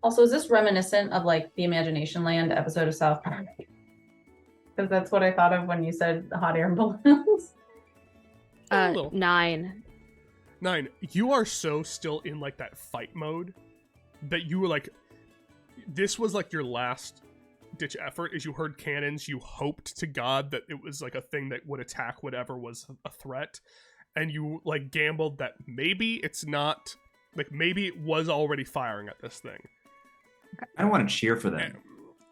Also, is this reminiscent of like the Imagination Land episode of South Park? Because that's what I thought of when you said hot air balloons. A little. 9. 9. You are so still in like that fight mode that you were like, this was like your last ditch effort. As you heard cannons, you hoped to God that it was like a thing that would attack whatever was a threat, and you like gambled that maybe it's not, like maybe it was already firing at this thing. I don't want to cheer for them.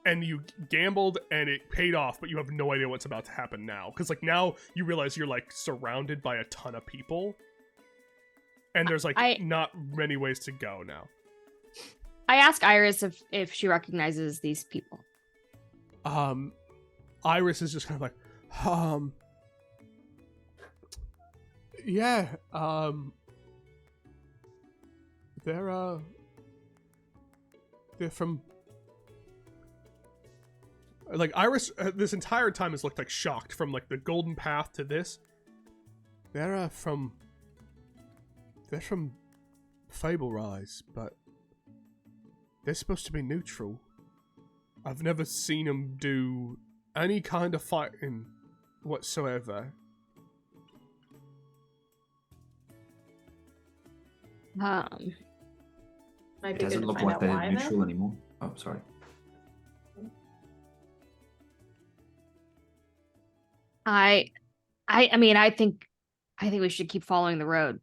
And you gambled and it paid off, but you have no idea what's about to happen now. Because like now you realize you're like surrounded by a ton of people. And there's like not many ways to go now. I ask Iris if she recognizes these people. Iris is just kind of like, yeah, they're They're from... Like, Iris, this entire time has looked, like, shocked from, like, the Golden Path to this. They're from Fable Rise, but they're supposed to be neutral. I've never seen them do any kind of fighting whatsoever. Might It be good doesn't to look find like out they're why neutral anymore. Oh, sorry. I mean, I think we should keep following the road.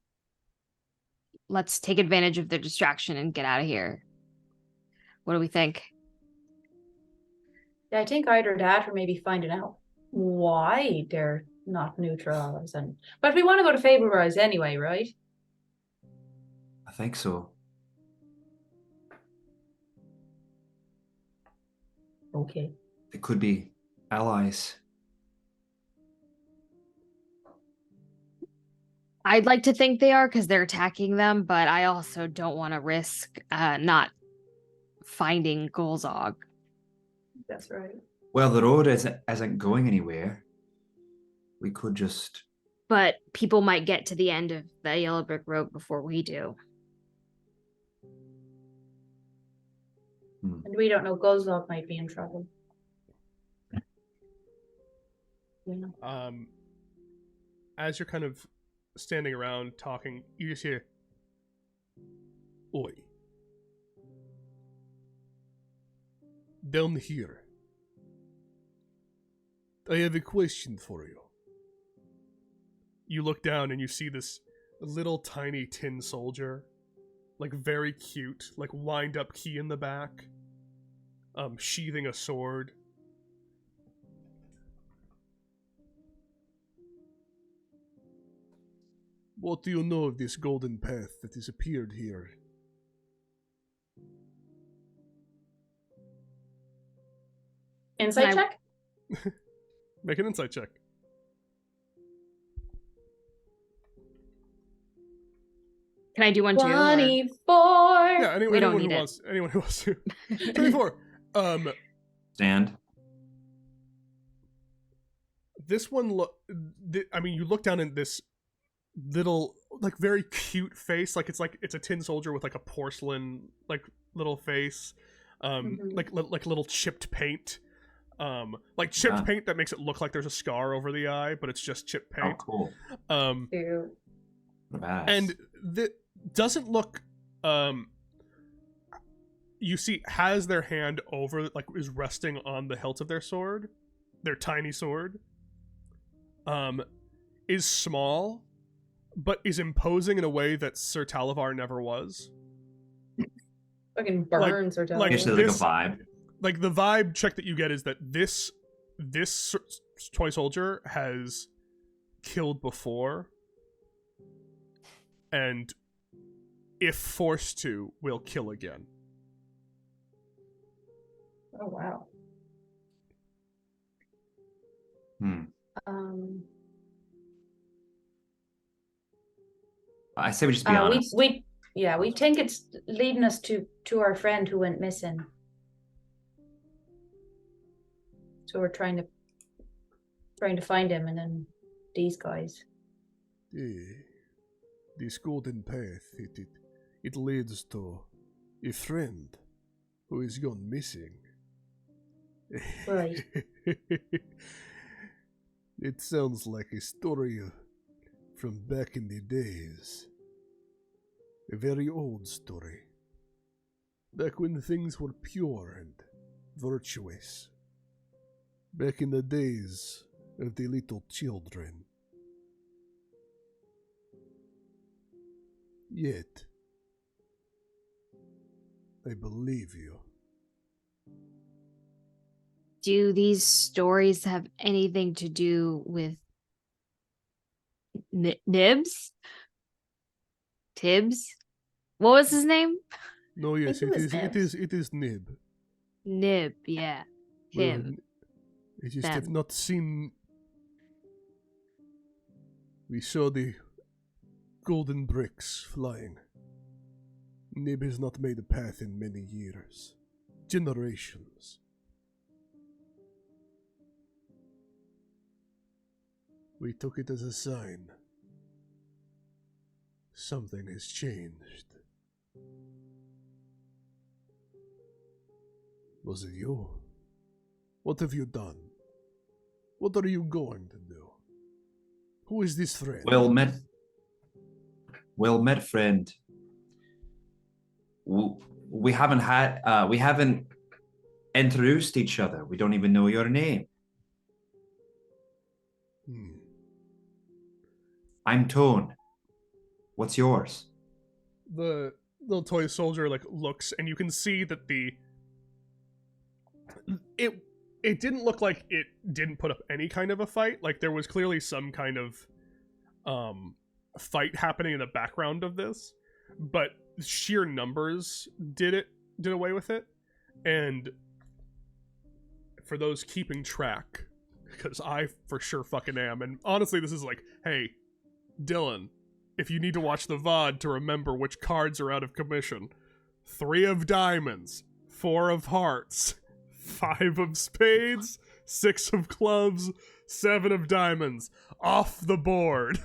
Let's take advantage of their distraction and get out of here. What do we think? Yeah, I think either that or maybe finding out why they're not neutral. But we want to go to Fable Rise anyway, right? I think so. Okay. It could be allies. I'd like to think they are because they're attacking them, but I also don't want to risk not finding Golzog. That's right. Well, the road isn't going anywhere. We could just... But people might get to the end of the Yellow Brick Road before we do. And we don't know, Gozlok might be in trouble. Yeah. As you're kind of standing around talking, you just hear, "Oi. Down here. I have a question for you." You look down and you see this little tiny tin soldier, like very cute, like wind up key in the back, sheathing a sword. "What do you know of this golden path that has appeared here?" Insight Can check? Make an insight check. Can I do one too? or- 24. Yeah, We don't anyone who need it. wants. Anyone who wants to. 24. Stand. This one I mean, you look down in this little, like, very cute face. Like it's a tin soldier with like a porcelain like little face, like little chipped paint, like chipped paint that makes it look like there's a scar over the eye, but it's just chipped Oh, paint. cool. Cute. Badass. And that doesn't look. You see, has their hand over, like, is resting on the hilt of their sword, their tiny sword. Is small, but is imposing in a way that Sir Talavar never was. Fucking burns or like Actually, like a this- vibe. Like, the vibe check that you get is that this toy soldier has killed before, and if forced to, will kill again. Oh wow. I say we just be honest. We think it's leading us to our friend who went missing. So we're trying to find him, and then these guys. This golden path, it leads to a friend who is gone missing. Right. It sounds like a story from back in the days. A very old story. Back when things were pure and virtuous. Back in the days of the little children. Yet, I believe you. Do these stories have anything to do with Nibs? Tibbs? What was his name? No, yes, think it was it is Nib. Nib, yeah. Him. I just Them. have not seen. We saw the golden bricks flying. Nib has not made a path in many years. generations. We took it as a sign. Something has changed. Was it you? What have you done? What are you going to do? Who is this friend? Well met, friend. We haven't introduced each other. We don't even know your name. I'm Tone. What's yours? The little toy soldier looks, and you can see that it didn't look like it didn't put up any kind of a fight. Like there was clearly some kind of fight happening in the background of this, but sheer numbers did away with it. And for those keeping track, because I for sure fucking am, and honestly this is like, hey, Dylan, if you need to watch the VOD to remember which cards are out of commission: 3 of diamonds, 4 of hearts, 5 of spades, 6 of clubs, 7 of diamonds, off the board.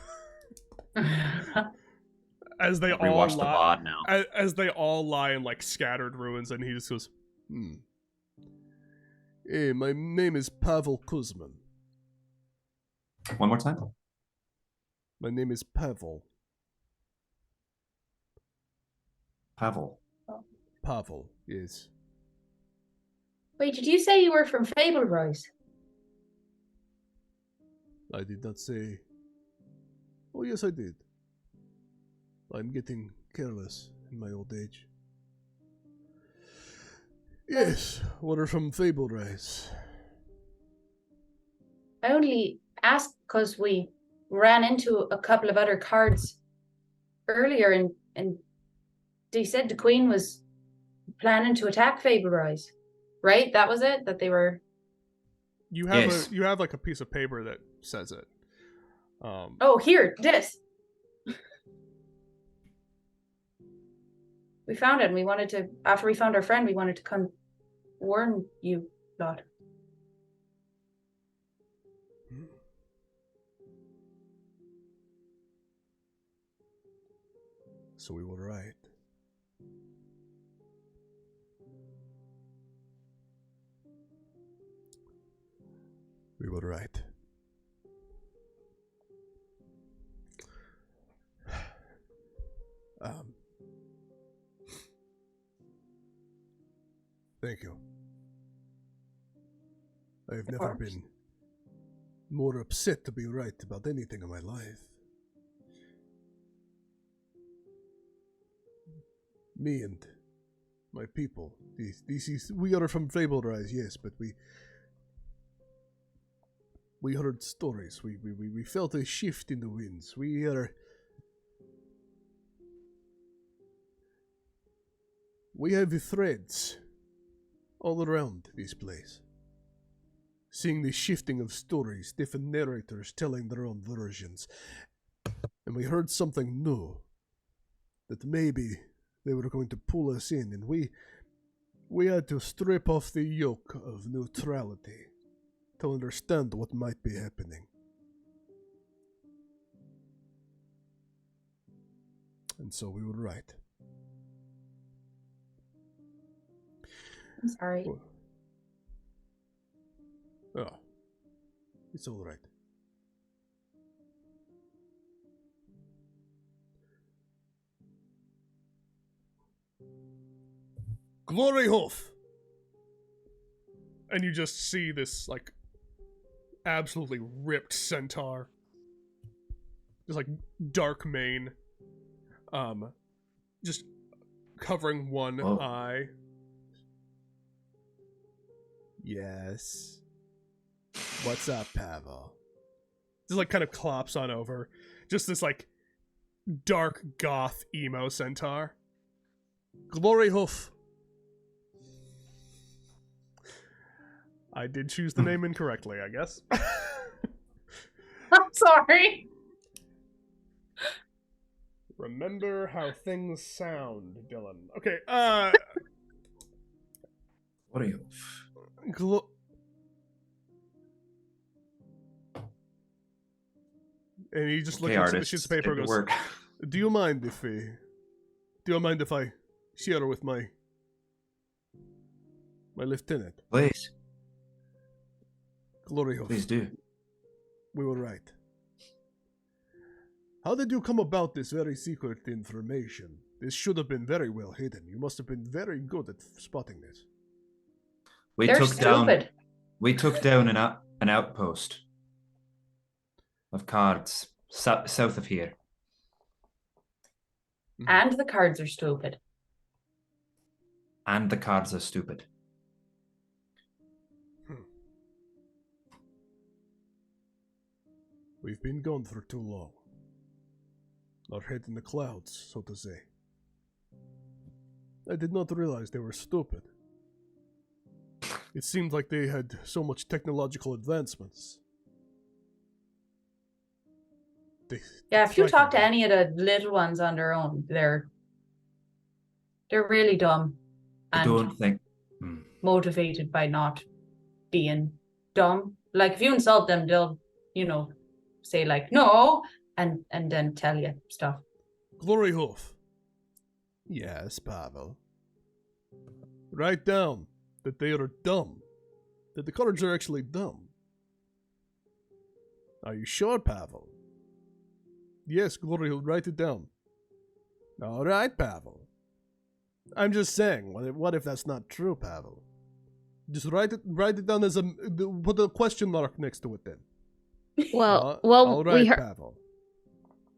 As they all Rewatch the VOD now. As they all lie in scattered ruins, and he just goes, Hey, my name is Pavel Kuzman. One more time. My name is Pavel. Pavel. Pavel, yes. Wait, did you say you were from Fable Rise? I did not say... Oh, yes, I did. I'm getting careless in my old age. Yes, we're from Fable Rise. I only asked because we ran into a couple of other cards earlier, and they said the Queen was planning to attack Fable Rise. Right? That was it? That they were... You have Yes. you have a piece of paper that says it. Oh, here, this. We found it, and we wanted to, after we found our friend, we wanted to come warn you lot. So we were right. We were right. Thank you. I have never been more upset to be right about anything in my life. Me and my people. We are from Fable Rise, yes, but we heard stories. We felt a shift in the winds. We have threads all around this place. Seeing the shifting of stories, different narrators telling their own versions. And we heard something new. That maybe they were going to pull us in, and we had to strip off the yoke of neutrality to understand what might be happening. And so we were right. I'm sorry. Oh, it's all right. Glory Hoof! And you just see this, absolutely ripped centaur. Just, dark mane. Just covering one eye. Yes. What's up, Pavel? Just, kind of clops on over. Just this, dark goth emo centaur. Glory Hoof. I did choose the name incorrectly, I guess. I'm sorry. Remember how things sound, Dylan. Okay, Glo- and he just looks at the sheets of paper and goes, Do you mind if I share with my lieutenant? Please. Glory Please do. We will write. How did you come about this very secret information? This should have been very well hidden. You must have been very good at spotting this. They're stupid. We took down an outpost of cards south of here. And the cards are stupid. And the cards are stupid. We've been gone for too long. Our head in the clouds, so to say. I did not realize they were stupid. It seemed like they had so much technological advancements. If you talk to any of the little ones on their own, they're really dumb. I don't think motivated by not being dumb. Like if you insult them, they'll, say like no, and then tell you stuff. Glory Hoof. Yes, Pavel. Write down that they are dumb. That the cards are actually dumb. Are you sure, Pavel? Yes, Glory Hoof, write it down. All right, Pavel. I'm just saying, what if that's not true, Pavel? Just write it down as put a question mark next to it then. Well, all right, Pavel.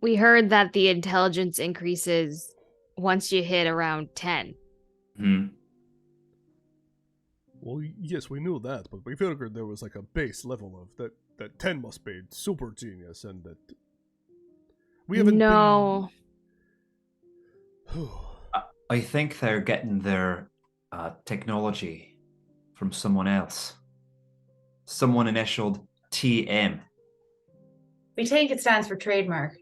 We heard that the intelligence increases once you hit around 10. Well, yes, we knew that, but we figured there was like a base level of that 10 must be super genius, and that we haven't No. I think they're getting their technology from someone else. Someone initialed TM. We think it stands for trademark.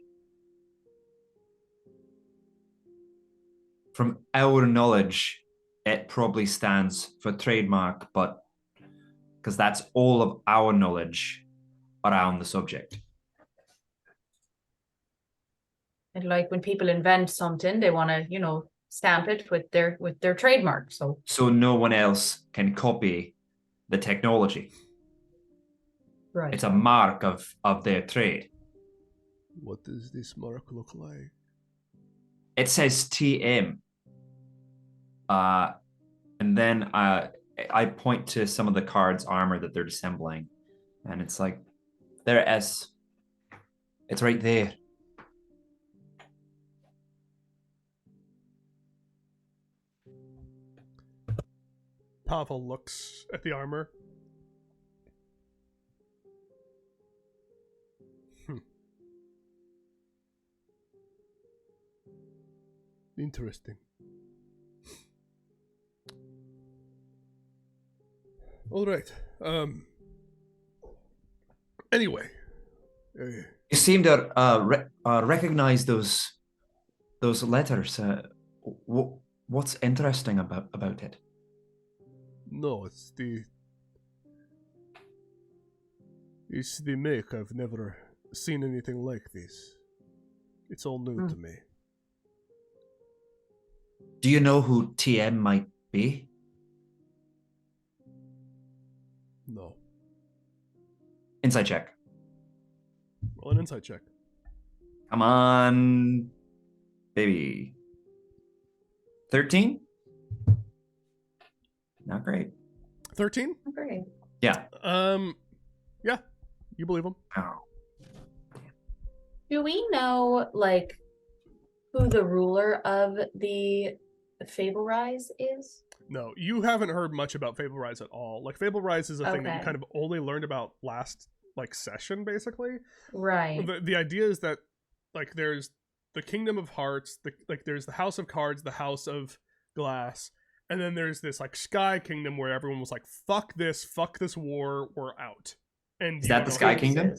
From our knowledge, it probably stands for trademark, but because that's all of our knowledge around the subject. And like when people invent something, they want to, stamp it with their trademark. So no one else can copy the technology. Right. It's a mark of their trade. What does this mark look like? It says TM. And then I point to some of the cards' armor that they're assembling, and it's like, there it is. It's right there. Pavel looks at the armor. Interesting. All right. Anyway, you seem to recognize those letters. What's interesting about it? No, it's the make. I've never seen anything like this. It's all new to me. Do you know who TM might be? No. Insight check. Roll an insight check. Come on, baby. 13? Not great. 13? Great. Yeah. Yeah, you believe him. Oh. Do we know who the ruler of the Fable Rise is? No, you haven't heard much about Fable Rise at all. Like, Fable Rise is a thing that you kind of only learned about last session, basically. Right. The idea is that there's the Kingdom of Hearts, there's the House of Cards, the House of Glass, and then there's this Sky Kingdom where everyone was like, fuck this war, we're out. And is that the Sky Kingdom?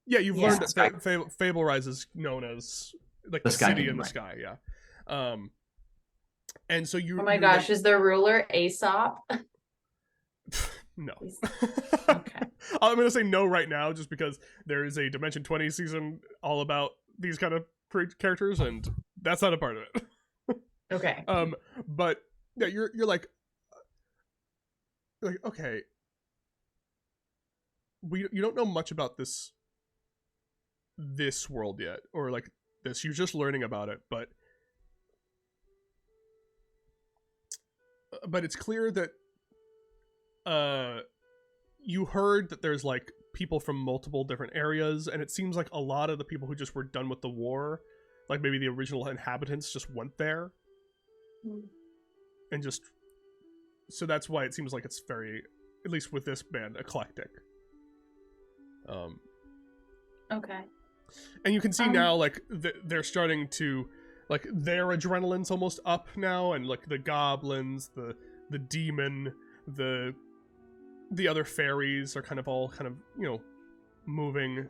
Yeah, you've learned that Fable Rise is known as the city in the sky, yeah. And so you. Oh my gosh, is their ruler Aesop? No. Okay. I'm going to say no right now just because there is a Dimension 20 season all about these kind of characters, and that's not a part of it. Okay. But yeah, you're like okay, you don't know much about this world yet, or like this. You're just learning about it, but it's clear that you heard that there's like people from multiple different areas, and it seems like a lot of the people who just were done with the war, like maybe the original inhabitants, just went there. And just so that's why it seems like it's very, at least with this band, eclectic. Okay. And you can see now like they're starting to, like, their adrenaline's almost up now, and like the goblins, the demon, the other fairies are kind of all kind of, you know, moving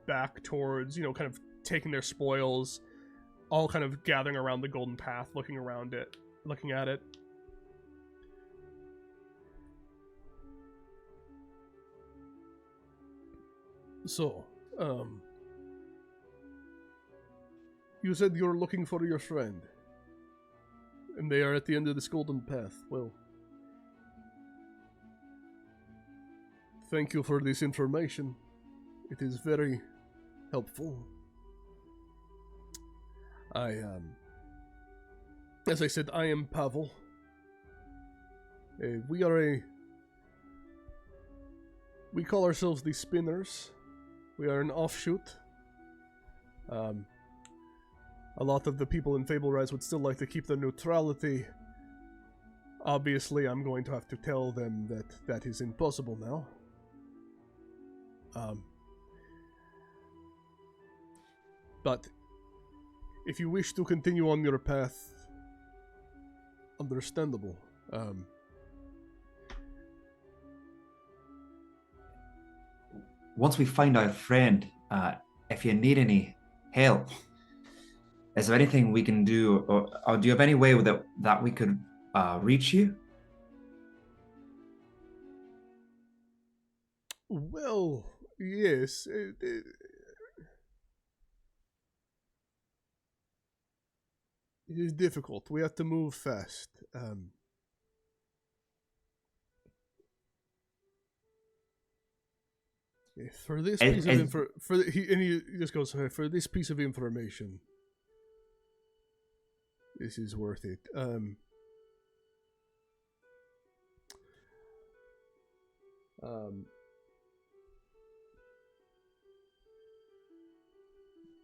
back towards, you know, kind of taking their spoils, all kind of gathering around the golden path, looking at it. So, you said you're looking for your friend, and they are at the end of this golden path. Well, thank you for this information. It is very helpful. As I said, I am Pavel. We call ourselves the Spinners. We are an offshoot. A lot of the people in Fable Rise would still like to keep their neutrality. Obviously, I'm going to have to tell them that that is impossible now. But if you wish to continue on your path, understandable. Once we find our friend, if you need any help, is there anything we can do, or do you have any way that we could reach you? Well, yes. It is difficult. We have to move fast. For this piece of he just goes, for this piece of information, this is worth it.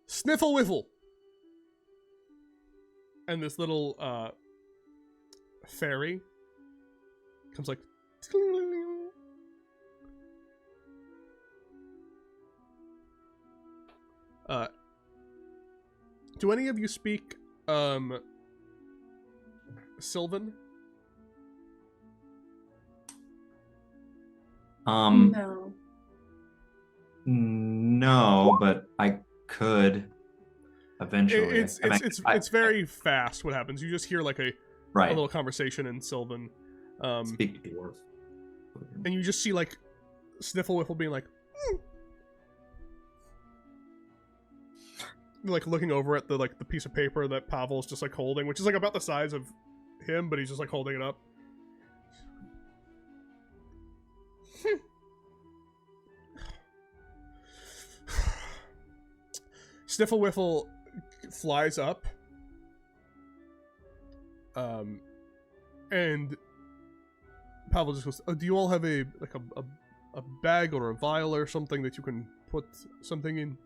Sniffle Wiffle! And this little fairy comes like, do any of you speak Sylvan? No. No, but I could eventually. It's very fast what happens. You just hear like a little conversation in Sylvan. Speak dwarf. And you just see like Sniffle Wiffle being like, like looking over at the piece of paper that Pavel's just like holding, which is like about the size of him, but he's just like holding it up. Sniffle Wiffle flies up, and Pavel just goes, do you all have a bag or a vial or something that you can put something in?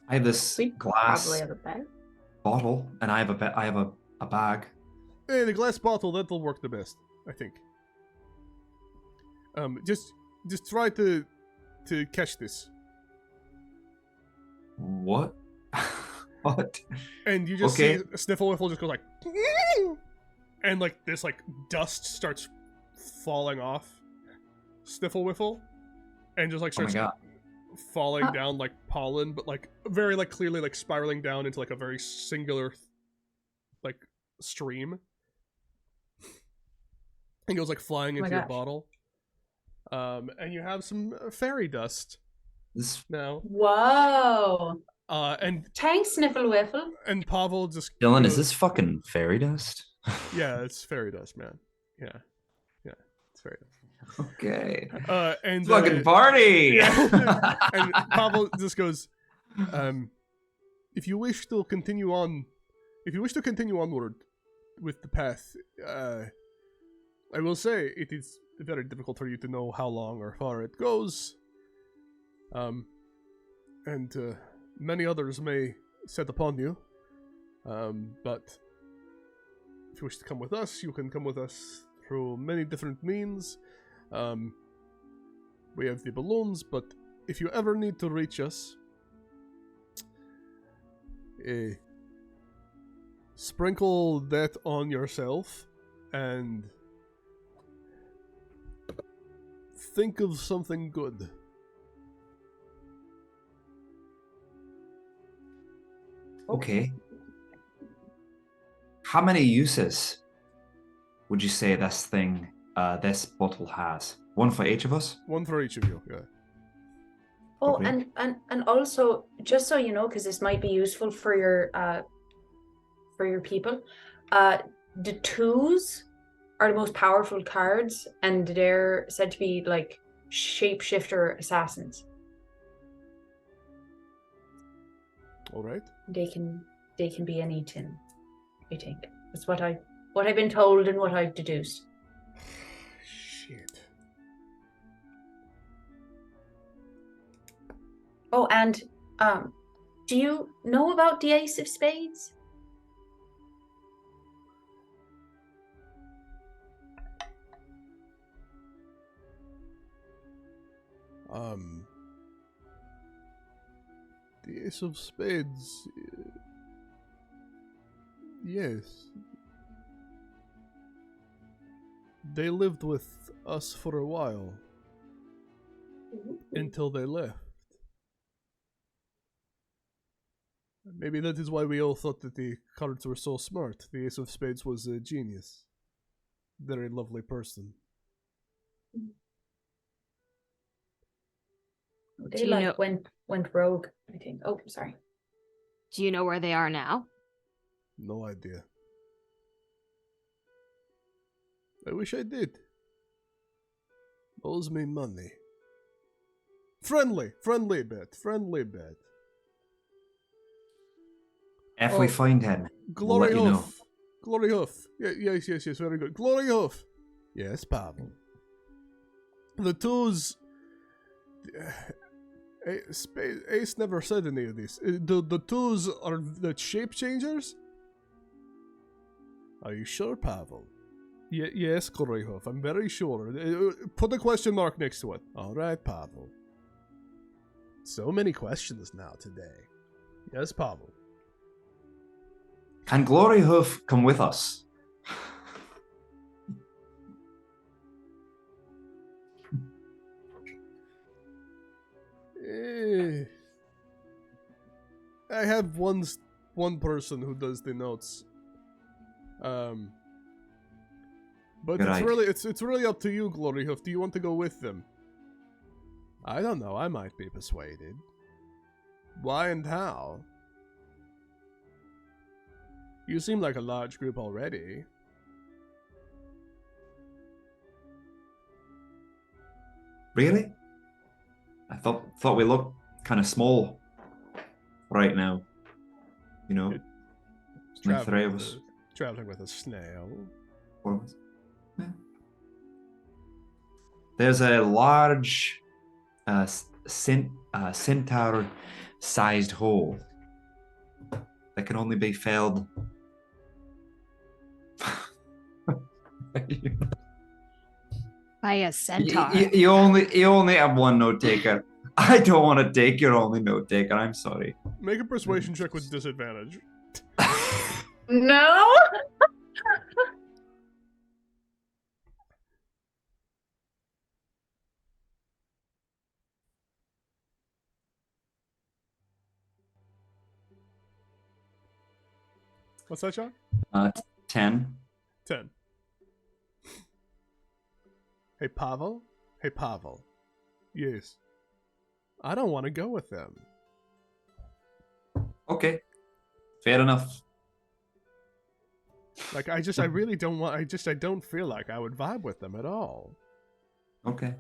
I have this We glass probably have a bag. bottle, and I have a bag. Hey, the glass bottle, that'll work the best, I think. Just try to catch this. What? What? And you just see Sniffle Wiffle just goes like, and like this like dust starts falling off Sniffle Wiffle, and just like starts falling down like pollen, but like very like clearly like spiraling down into like a very singular like stream. It goes like flying Oh my into your gosh. bottle. And you have some fairy dust This now. Whoa. And Thanks, Sniffle Wiffle. Pavel just Dylan, goes, is this fucking fairy dust? Yeah, it's fairy dust, man. Yeah, it's fairy dust. Okay. And Fucking party. Yeah. And Pavel just goes, if you wish to continue onward with the path, I will say it is very difficult for you to know how long or far it goes. And many others may set upon you. But if you wish to come with us, you can come with us through many different means. We have the balloons, but if you ever need to reach us, sprinkle that on yourself and think of something good. Okay. How many uses would you say this thing, this bottle has? One for each of us? One for each of you, yeah. Oh, Okay. and also, just so you know, because this might be useful for your people, the twos are the most powerful cards, and they're said to be like shapeshifter assassins. All right. They can be anything. I think that's what I've been told and what I've deduced. Shit. Oh, and do you know about the Ace of Spades? The Ace of Spades. Yes. They lived with us for a while. Until they left. Maybe that is why we all thought that the cards were so smart. The Ace of Spades was a genius. Very lovely person. They Do you know- went rogue, I think. Oh, sorry. Do you know where they are now? No idea. I wish I did. Owes me money. Friendly bet. If we Oh. find him, we'll Glory let you know. Hoof. Glory Hoof. Yes, very good. Glory Hoof. Yes, Pavel. The twos. Ace never said any of this. The twos are the shape changers? Are you sure, Pavel? Yes, Glory Hoof. I'm very sure. Put a question mark next to it. All right, Pavel. So many questions now today. Yes, Pavel. Can Glory Hoof come with us? I have one person who does the notes. But Good idea. it's really up to you, Glory Hoof. Do you want to go with them? I don't know. I might be persuaded. Why and how? You seem like a large group already. Really? I thought we looked kind of small right now. You know, it's like three of us. Traveling with a snail. Four of us. Yeah. There's a large centaur-sized hole that can only be filled. By a centaur. You only have one note taker. I don't want to take your only note taker. I'm sorry. Make a persuasion check with disadvantage. No. What's that, Sean? 10. 10. Hey, Pavel? Hey, Pavel. Yes. I don't want to go with them. Okay. Fair enough. Like, I really don't want, I don't feel like I would vibe with them at all. Okay.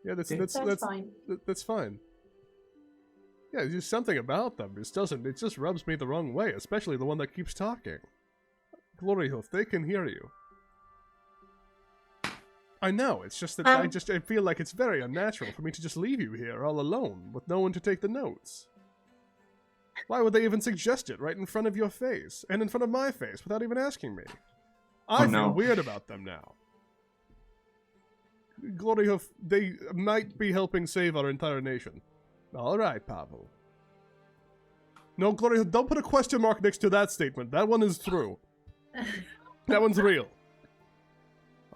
Yeah, that's fine. That's fine. Yeah, there's just something about them. It just rubs me the wrong way, especially the one that keeps talking. Gloryhoof, they can hear you. I know, it's just that I feel like it's very unnatural for me to just leave you here all alone, with no one to take the notes. Why would they even suggest it right in front of your face, and in front of my face, without even asking me? I feel weird about them now. Gloryhoof, they might be helping save our entire nation. Alright, Pavel. No, Gloryhoof, don't put a question mark next to that statement. That one is true. That one's real.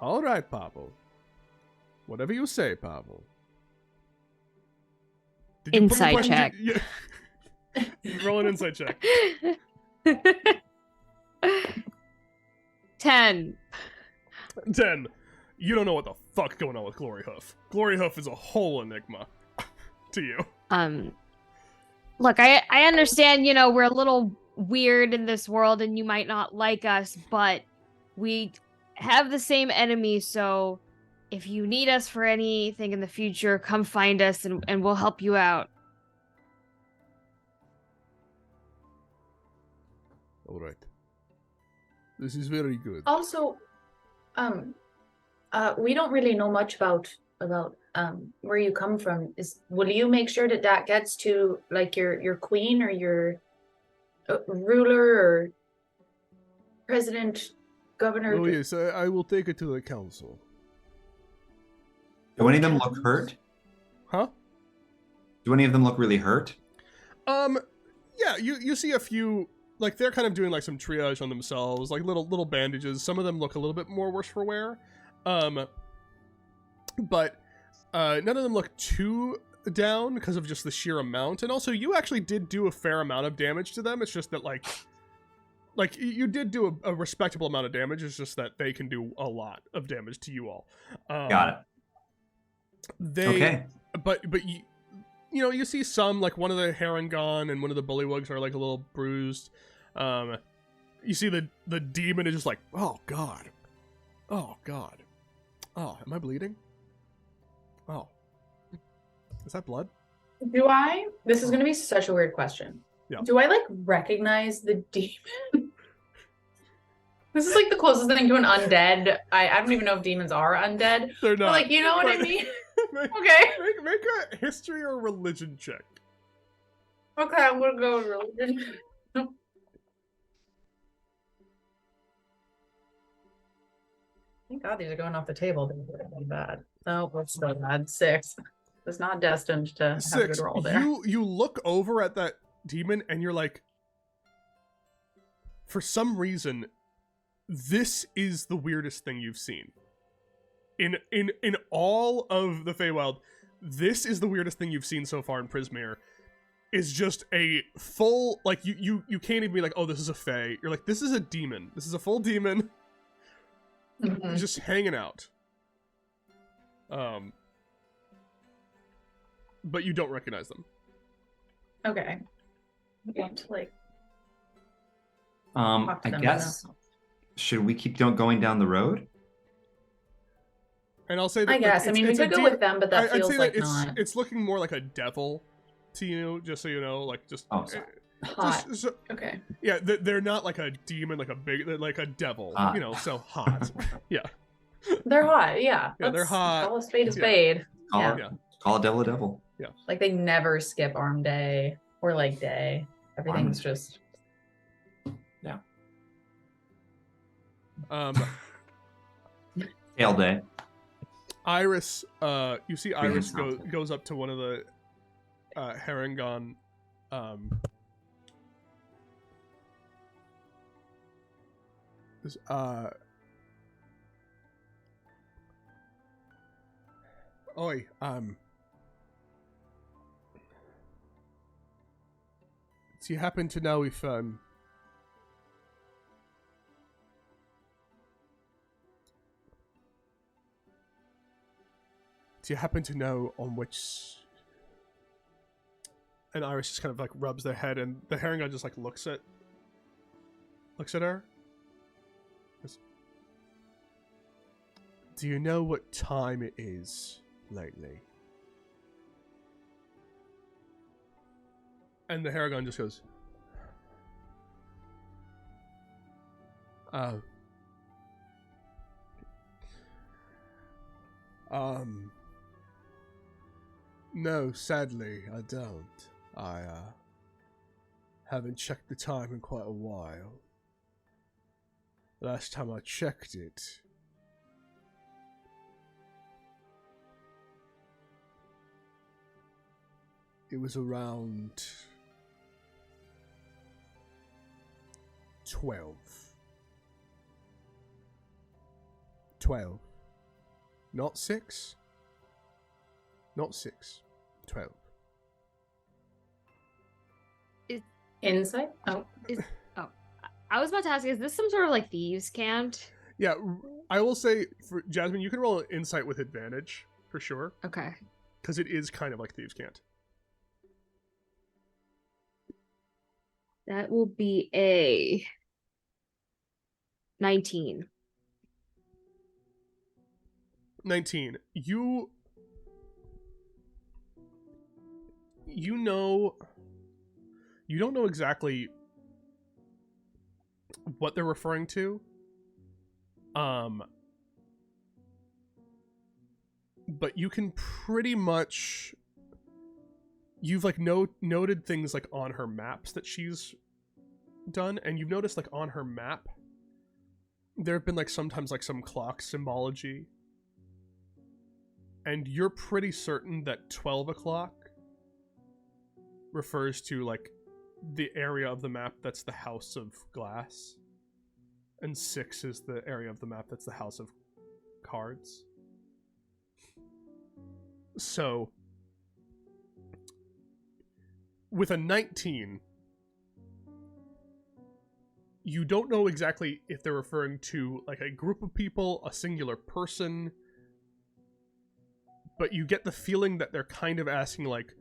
Alright, Pavel. Whatever you say, Pavel. Did you Insight put check. Roll an insight check. 10. 10. You don't know what the fuck's going on with Gloryhoof. Gloryhoof is a whole enigma to you. Look, I understand, we're a little weird in this world and you might not like us, but we have the same enemy, so if you need us for anything in the future, come find us and we'll help you out. All right. This is very good. Also, we don't really know much about where you come from. Will you make sure that gets to like your queen or your ruler or president, governor? Oh yes, I will take it to the council. Do any of them look hurt? Huh? Do any of them look really hurt? Yeah, you see a few, like, they're kind of doing like some triage on themselves, like little bandages. Some of them look a little bit more worse for wear. But none of them look too down because of just the sheer amount. And also, you actually did do a fair amount of damage to them. It's just that, like you did do a respectable amount of damage. It's just that they can do a lot of damage to you all. Got it. Okay. But you see some, like one of the Harangon and one of the Bullywugs are like a little bruised. You see the demon is just like, oh god. Oh god. Oh, am I bleeding? Oh. Is that blood? This is going to be such a weird question. Yeah. Do I like recognize the demon? This is like the closest thing to an undead. I don't even know if demons are undead. They're not. But like, you know what I mean? Okay. Make a history or religion check. Okay, I'm going to go with religion. Thank God these are going off the table. They're really bad. Oh, that's so bad. 6. It's not destined to have a good roll there. You look over at that demon and you're like, for some reason, this is the weirdest thing you've seen. In all of the Feywild, this is the weirdest thing you've seen so far in Prismere. Is just a full, like, you can't even be like, oh, this is a Fey. You're like, this is a demon. This is a full demon. Mhm. Just hanging out. But you don't recognize them. Okay. I'm going to like talk to I them guess, now. should we keep going down the road? And I'll say that, I guess. I mean, we could go with them, but that I'd feels say like that not it's looking more like a devil to you, just so you know, like just. Oh, sorry. hot. Just, Okay. yeah, they're not like a demon, they're like a devil, Hot. so hot. Yeah. They're hot, yeah. Yeah, they're Let's hot. Call a spade a Yeah. spade. Call, Yeah. it, call a devil a devil. Like they never skip arm day or leg day. Everything's Arm- just Tail day. Iris, you see Iris Brilliant outfit. goes up to one of the Harangon, this, oi, do you happen to know if, Do you happen to know on which... And Iris just kind of like rubs their head, and the Herringon just like looks at her. Goes, do you know what time it is lately? And the Herringon just goes, no, sadly, I don't. I, haven't checked the time in quite a while. Last time I checked it, it was around 12. 12. Not 6. Not 6. 12. Insight? Oh. I was about to ask, is this some sort of like thieves' cant? Yeah, I will say, for Jasmine, you can roll an insight with advantage, for sure. Okay. Because it is kind of like thieves' cant. That will be a 19. 19. You know, you don't know exactly what they're referring to. But you can pretty much, you've like noted things like on her maps that she's done, and you've noticed like on her map there have been like sometimes like some clock symbology, and you're pretty certain that 12 o'clock refers to like the area of the map that's the House of Glass, and 6 is the area of the map that's the House of Cards. So with a 19, you don't know exactly if they're referring to like a group of people, a singular person, but you get the feeling that they're kind of asking like,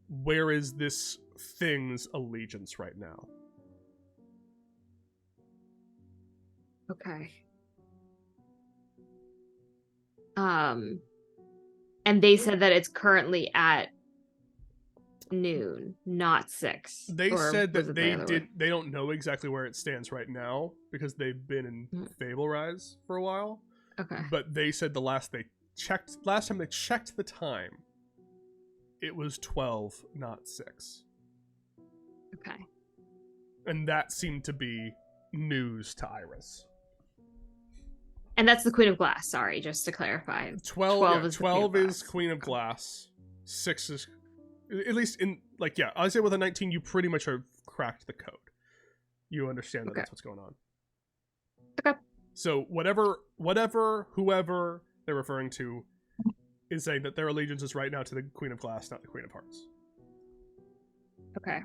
where is this thing's allegiance right now? Okay. And they said that it's currently at noon, not 6. They said that they they don't know exactly where it stands right now because they've been in Fable Rise for a while. Okay. But they said last time they checked the time, it was 12, not 6. Okay. And that seemed to be news to Iris. And that's the Queen of Glass, sorry, just to clarify. 12 is Queen Queen of Glass. 6 is, at least in, like, yeah, I would say with a 19, you pretty much have cracked the code. You understand that that's what's going on. Okay. So whoever they're referring to is saying that their allegiance is right now to the Queen of Glass, not the Queen of Hearts. Okay.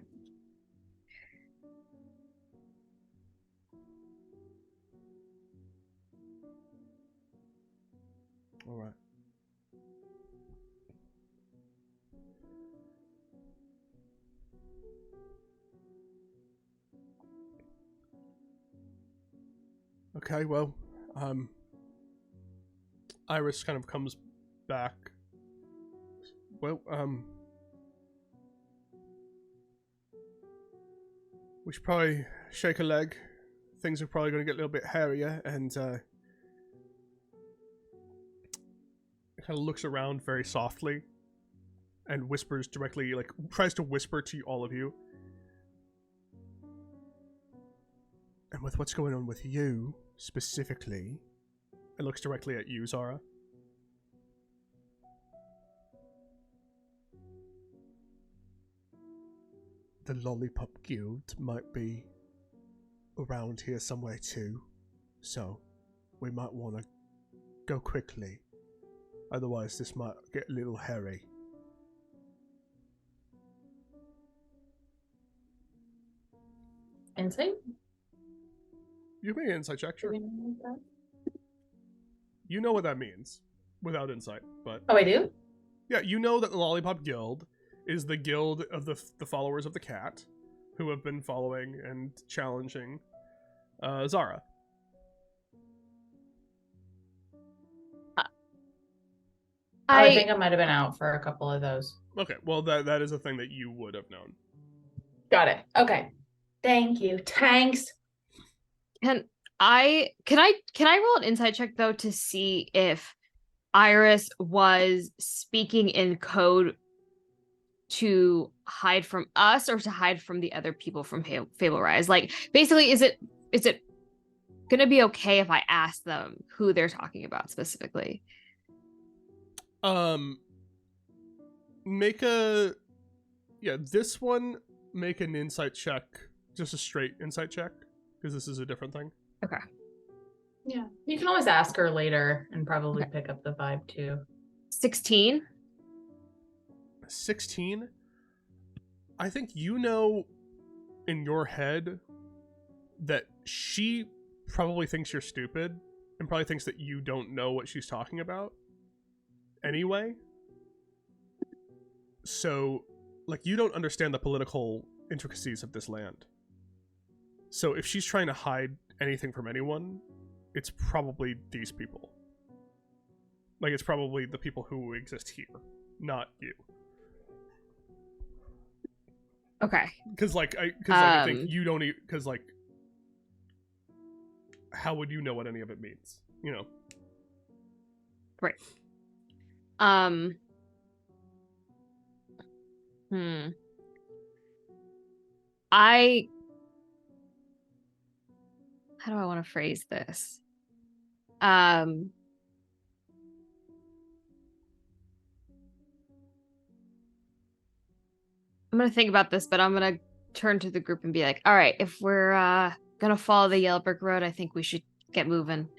All right. Okay, well, Iris kind of comes back. Well, we should probably shake a leg. Things are probably going to get a little bit hairier, and kind of looks around very softly and whispers directly, like tries to whisper to all of you. And with what's going on with you specifically, it looks directly at you, Zara. The Lollipop Guild might be around here somewhere too, so we might want to go quickly. Otherwise, this might get a little hairy. Insight? You make an insight check, sure. Do we know what that? You know what that means. without insight, but Oh, I do? yeah, you know that the Lollipop Guild is the guild of the followers of the cat, who have been following and challenging Zara. I think I might have been out for a couple of those. Okay, well that is a thing that you would have known. Got it. Okay. Thank you. Thanks. Can I roll an insight check though to see if Iris was speaking in code to hide from us or to hide from the other people from Fable Rise? Like, basically, is it gonna be okay if I ask them who they're talking about specifically? Make an insight check, just a straight insight check, because this is a different thing. Okay. Yeah. You can always ask her later and probably pick up the vibe too. 16. 16? I think you know in your head that she probably thinks you're stupid and probably thinks that you don't know what she's talking about anyway. So, like, you don't understand the political intricacies of this land. So if she's trying to hide anything from anyone, it's probably these people. Like, it's probably the people who exist here, not you. Okay. Because I think you don't. Because like, how would you know what any of it means? You know. Right. How do I want to phrase this? I'm gonna think about this, but I'm gonna turn to the group and be like, all right, if we're gonna follow the Yellow Brick Road, I think we should get moving.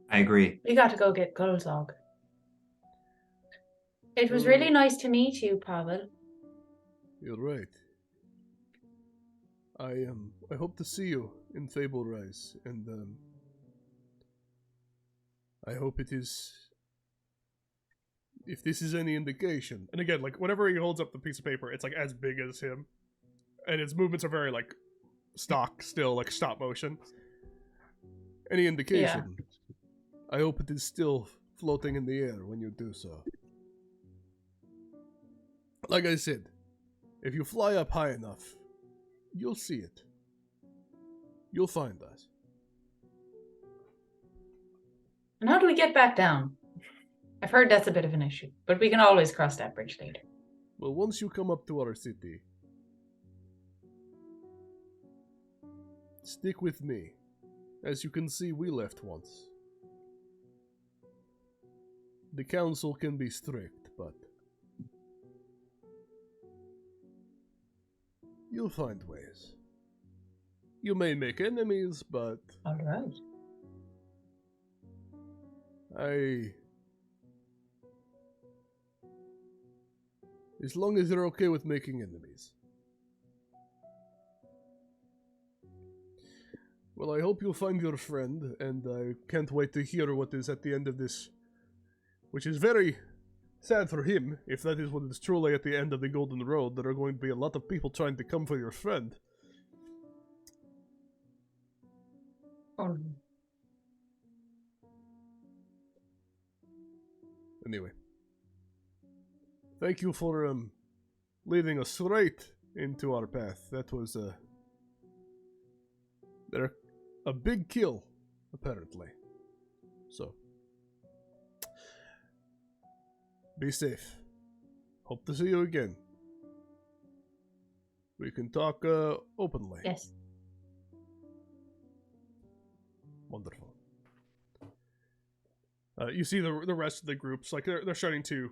I agree. We got to go get Golzog. It was really nice to meet you, Pavel. You're right. I hope to see you in Fable Rise, and I hope it is. If this is any indication. And again, like, whenever he holds up the piece of paper, it's like as big as him, and his movements are very like stock still, like stop motion. Any indication? I hope it is still floating in the air when you do so. Like I said, if you fly up high enough, you'll see it. You'll find us. And how do we get back down? I've heard that's a bit of an issue, but we can always cross that bridge later. Well, once you come up to our city, stick with me. As you can see, we left once. The council can be strict, but you'll find ways. You may make enemies, but All right. as long as you're okay with making enemies. Well, I hope you'll find your friend, and I can't wait to hear what is at the end of this, which is very sad for him, if that is what is truly at the end of the Golden Road. There are going to be a lot of people trying to come for your friend. Oh. Anyway. Thank you for leading us straight into our path. That was a big kill, apparently. So be safe. Hope to see you again. We can talk openly. Yes. Wonderful. You see the rest of the groups, like they're starting to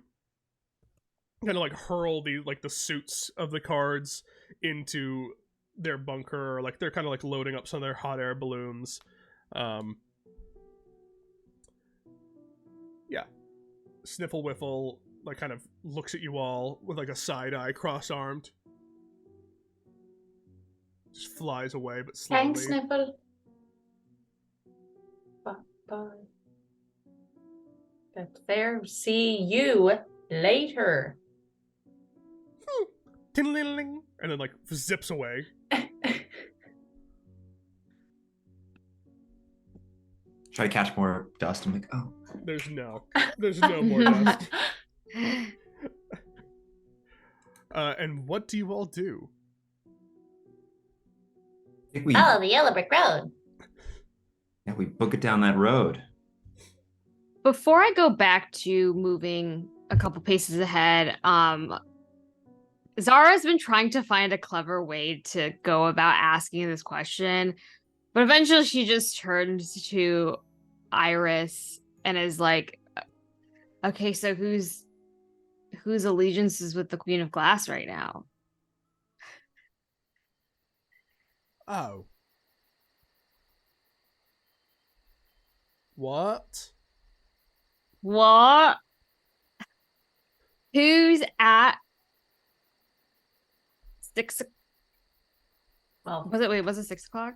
kind of like hurl the suits of the cards into their bunker, or like they're kind of like loading up some of their hot air balloons. Yeah. Sniffle Whiffle like kind of looks at you all with like a side eye, cross-armed. Just flies away, but slowly. Thanks, Sniffle. Bye. That's fair. See you later. Ting-ling-ling, and then like zips away. Try to catch more dust. I'm like, oh. There's no more dust. And what do you all do? I think we, Oh, the yellow brick road. yeah, we book it down that road. Before I go back to moving a couple paces ahead, Zara's been trying to find a clever way to go about asking this question, but eventually she just turns to Iris and is like, okay, so whose allegiance is with the Queen of Glass right now? Oh. What? What? Who's at 6 Well, was it 6 o'clock?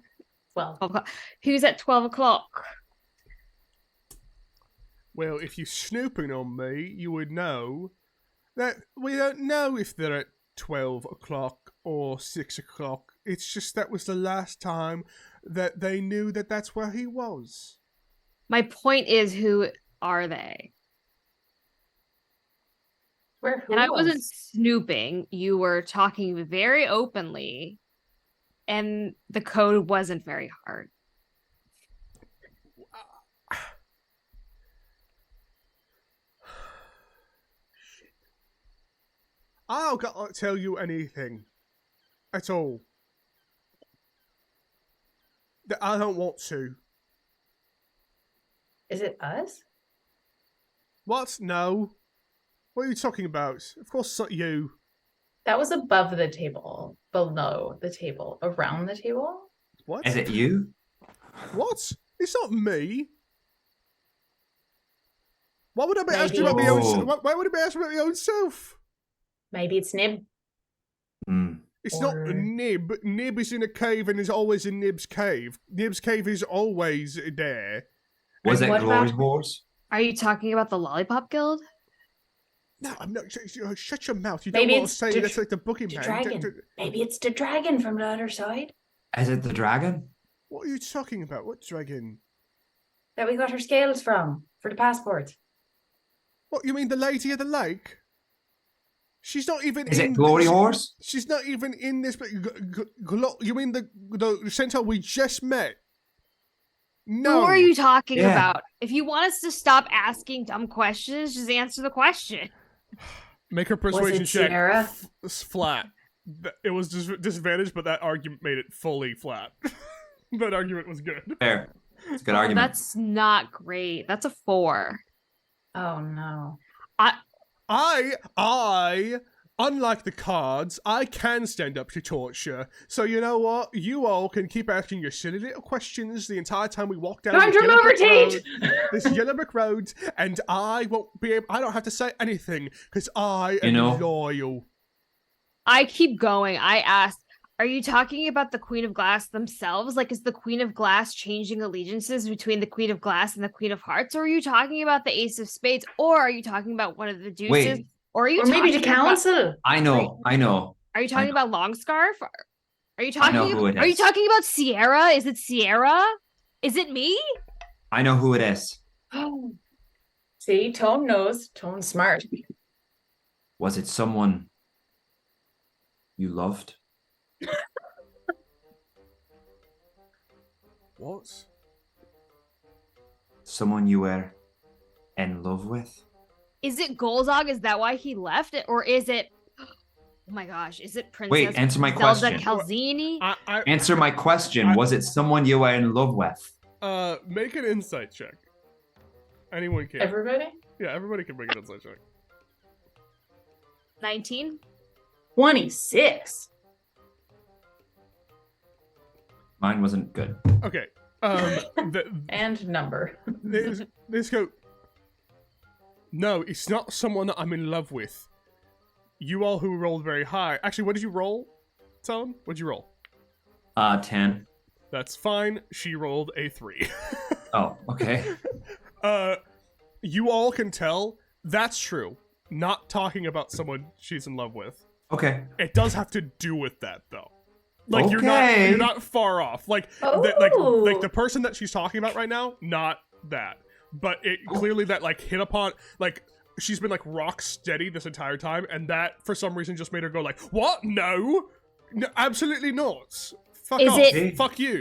12. 12 o'clock. Who's at 12 o'clock? Well, if you're snooping on me, you would know that we don't know if they're at 12 o'clock or 6 o'clock. It's just that was the last time that they knew that that's where he was. My point is, who are they? Where? Who And I was? wasn't snooping. You were talking very openly, and the code wasn't very hard. I can't tell you anything. At all. That I don't want to. Is it us? What? No. What are you talking about? Of course it's not you. That was above the table, below the table, around the table. What? Is it you? What? It's not me. Why would I be Maybe asking about my it's- own? Why would I be asking about my own self? Maybe it's Nib. Hmm. It's not Or- Nib. Nib is in a cave and is always in Nib's cave. Nib's cave is always there. Was And it what Glory about- Horse? Are you talking about the Lollipop Guild? No, I'm not. Shut your mouth. You Maybe don't want to it's say the that's like the boogeyman. dragon. Maybe it's the dragon from the other side Is it the dragon? What are you talking about? What dragon? that we got our scales from for the passport. What, you mean the Lady of the Lake? She's not even Is in... it Glory Horse? She's not even in this... You mean the centaur we just met? No. Who are you talking Yeah. about? If you want us to stop asking dumb questions, just answer the question. Make her Was persuasion it check Sierra? flat. It was disadvantaged, but that argument made it fully flat. That argument was good. Fair. It's a good Oh, argument. that's not great. That's a 4. Oh no. I, unlike the cards, I can stand up to torture. So you know what? You all can keep asking your silly little questions the entire time we walk down Time this to yellow brick remember, road. Tate! This yellow brick road, and I won't be able. I don't have to say anything because I am You know- loyal. I keep going. I asked, are you talking about the Queen of Glass themselves? Like, is the Queen of Glass changing allegiances between the Queen of Glass and the Queen of Hearts? Or are you talking about the Ace of Spades? Or are you talking about one of the deuces? Wait. Or are you Or maybe the talking about- council. I know. Are you talking know. about Longscarf? Are you I talking? know who it Are you is. talking about Sierra? Is it Sierra? Is it me? I know who it is. See, Tone knows. Tone's smart. Was it someone you loved? What? Someone you were in love with? Is it Golzog? Is that why he left it? Or is it? Oh my gosh! Is it Princess answer my Zelda question. Calzini? Answer my question. Was it someone you were in love with? Make an insight check. Anyone can. Everybody? Yeah, everybody can make an insight check. 19. 26. Mine wasn't good. Okay. And number. Let's go. No, it's not someone that I'm in love with. You all who rolled very high. Actually, what did you roll, Tone? What'd you roll? 10. That's fine. She rolled a 3. Oh, okay. you all can tell that's true. Not talking about someone she's in love with. Okay. It does have to do with that though. Like you're Okay. not far off. Like Oh. like the person that she's talking about right now, not that. But it clearly that like hit upon like she's been like rock steady this entire time, and that for some reason just made her go like, "What? No, absolutely not. Fuck Is off. it- Fuck you."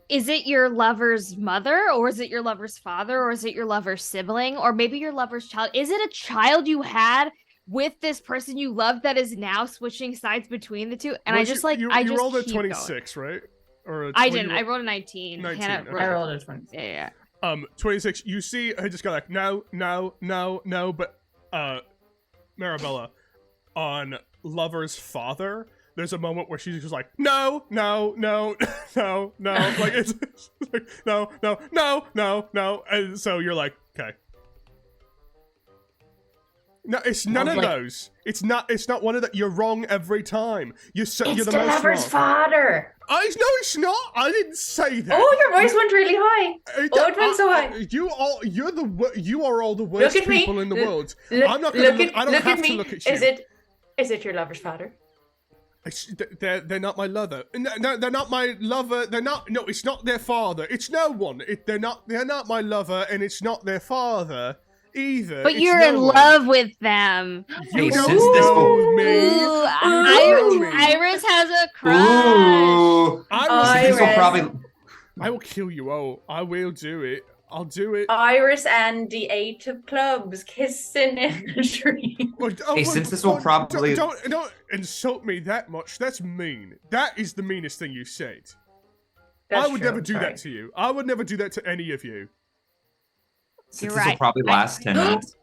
Is it your lover's mother, or is it your lover's father, or is it your lover's sibling, or maybe your lover's child? Is it a child you had with this person you love that is now switching sides between the two? And Well, I just like I you just rolled a keep 26, right? Or I didn't. I rolled a 19. 19, Hannah okay. rolled I rolled a 20. Yeah. 26. You see, I just got like no, but Marabella on lover's father. There's a moment where she's just like, no, like it's like, no, and so you're like, okay. No, it's none of Like- those. It's not one of that. You're wrong every time. You're It's the the most lover's wrong. father. No, it's not. I didn't say that. Oh, your voice went really high. Oh, it went so high. You are all the worst Look at me. people in the world. Look, I'm not gonna look I don't look have at me. to look at you. Is it your lover's father? They're not my lover. No, they're not my lover. They're not. No, it's not their father. It's no one. They're not my lover, and it's not their father either. But It's you're no in one. love with them. You Hey, don't since this know will- me. Ooh, know me. Iris has a crush. Ooh. I This will Iris. probably. I will kill you. Oh, I will do it. I'll do it. Iris and the 8 of clubs kissing in the tree. Hey, since this will probably- don't insult me that much. That's mean. That is the meanest thing you said. I would never do that to you. I would never do that to any of you. Since You're this will right. probably last 10 minutes.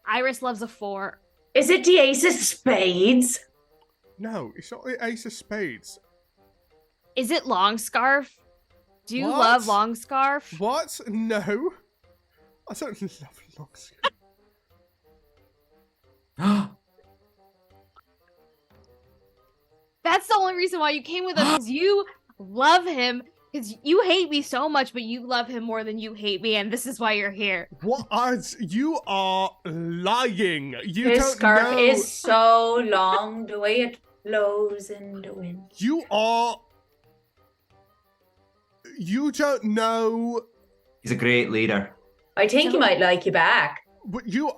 Iris loves a 4. Is it the Ace of Spades? No, it's not the Ace of Spades. Is it long scarf? Do you What? love long scarf? What? No. I don't love long scarf. That's the only reason why you came with us, because you love him. Because you hate me so much, but you love him more than you hate me, and this is why you're here. What? You are lying. You His don't scarf know. is so long, the way it blows in the wind. You are. You don't know. He's a great leader. I think he might like you back. But you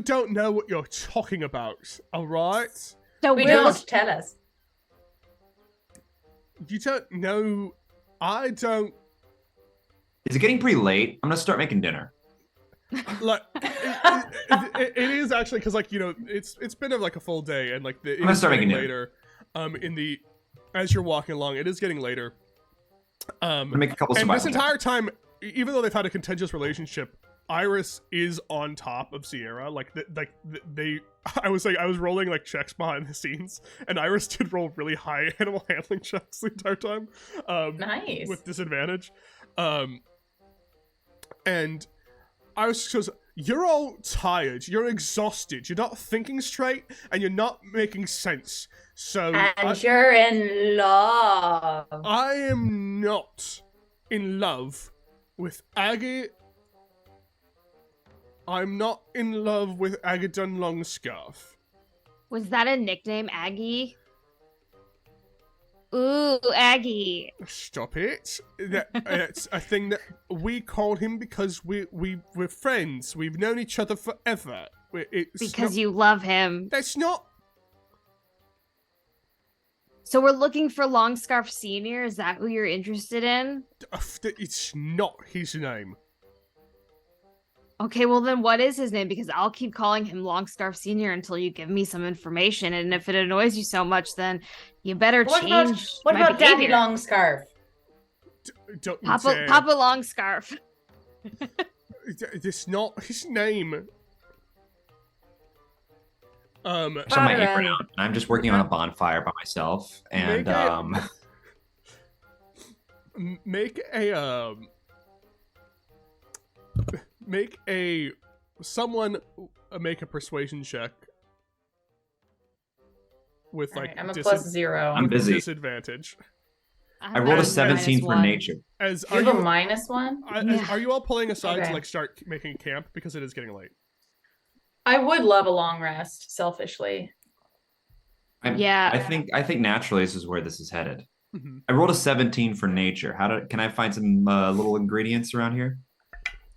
don't know what you're talking about. All right. So We we're don't tell us. You don't know. I don't. Is it getting pretty late? I'm gonna start making dinner. Like it is actually because like it's been like a full day and like I'm gonna start making dinner. later. As you're walking along, it is getting later. I'm gonna make a couple And survival this entire time, even though they've had a contentious relationship, Iris is on top of Sierra. I was rolling like checks behind the scenes, and Iris did roll really high animal handling checks the entire time. Nice. With disadvantage. And Iris goes, "You're all tired. You're exhausted. You're not thinking straight, and you're not making sense. So And you're in love. I am not in love with Aggie. I'm not in love with Agadon Longscarf. Was that a nickname, Aggie? Ooh, Aggie. Stop it. It's a thing that we call him because we're friends. We've known each other forever. Because you love him. That's not... So we're looking for Longscarf Senior. Is that who you're interested in? It's not his name. Okay, well then what is his name? Because I'll keep calling him Longscarf Senior until you give me some information. And if it annoys you so much, then you better change What my about Daddy behavior. Longscarf? Don't Papa, dare. Papa Longscarf. It's not his name. So my Father, apron out. I'm just working on a bonfire by myself, and Make a persuasion check with like Alright, I'm a +0. I'm busy. disadvantage. I rolled a 17 for nature. As You have a -1? Are you all pulling aside to Okay. like start making camp because it is getting late? I would love a long rest, selfishly. Yeah. I think naturally this is where this is headed. Mm-hmm. I rolled a 17 for nature. Can I find some little ingredients around here?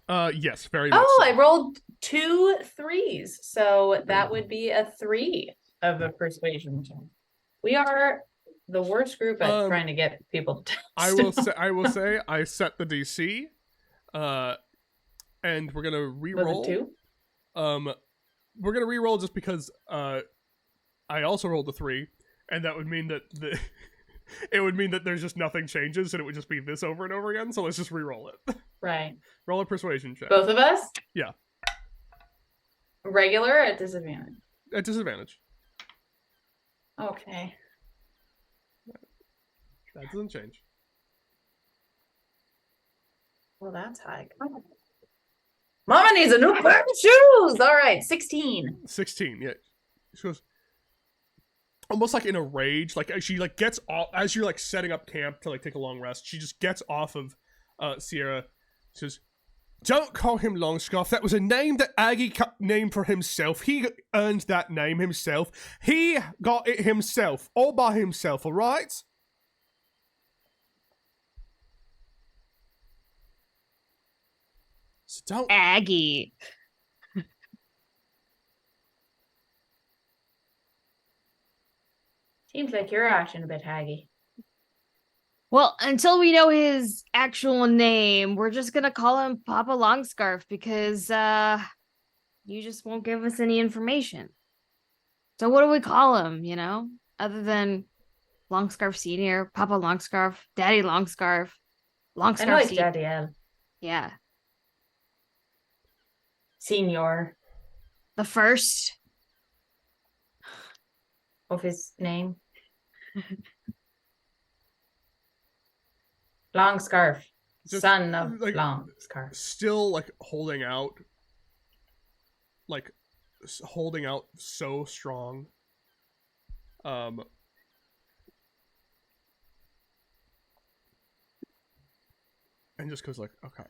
Yes, very much. Oh, so. I rolled 2 3s, so that would be a 3 of a persuasion check. We are the worst group at trying to get people to text. I will say I set the DC, and we're gonna re-roll. Was it 2? We're gonna re-roll just because I also rolled a 3, and that would mean that it would mean that there's just nothing changes, and it would just be this over and over again. So let's just re-roll it. Right. Roll a persuasion check. Both of us? Yeah. Regular or at disadvantage? At disadvantage. Okay. That doesn't change. Well, that's high. Mama needs a new pair of shoes. All right, 16. 16. Yeah. She goes almost like in a rage. Like she like gets off as you're like setting up camp to like take a long rest. She just gets off of Sierra. She says, "Don't call him Longscarf. That was a name that Aggie named for himself. He earned that name himself. He got it himself, all by himself. All right." So don't. Aggie. Seems like you're acting a bit haggy. Well, until we know his actual name, we're just gonna call him Papa Longscarf because you just won't give us any information. So what do we call him, other than Longscarf Senior, Papa Longscarf, Daddy Longscarf, Longscarf I like Senior? Daddy L. Yeah. Senior The first. of his name. Long Scarf. Just, Son of like, Long Scarf. Still like holding out so strong. And just goes like, okay.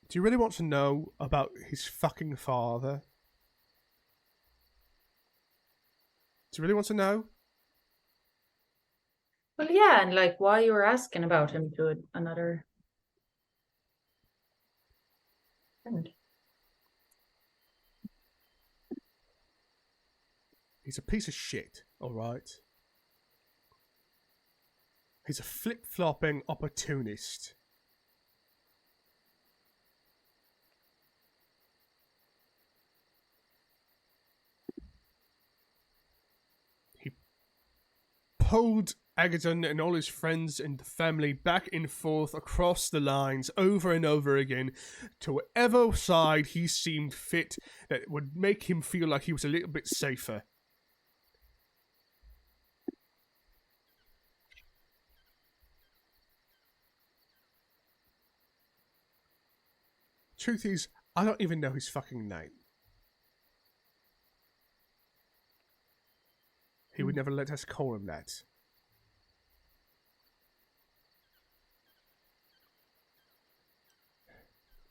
Do you really want to know about his fucking father? Do you really want to know? Well, yeah, and like why you were asking about him to another friend. He's a piece of shit, alright? He's a flip-flopping opportunist. He pulled Agaton and all his friends and the family back and forth across the lines over and over again to whatever side he seemed fit that would make him feel like he was a little bit safer. Truth is, I don't even know his fucking name. He would never let us call him that.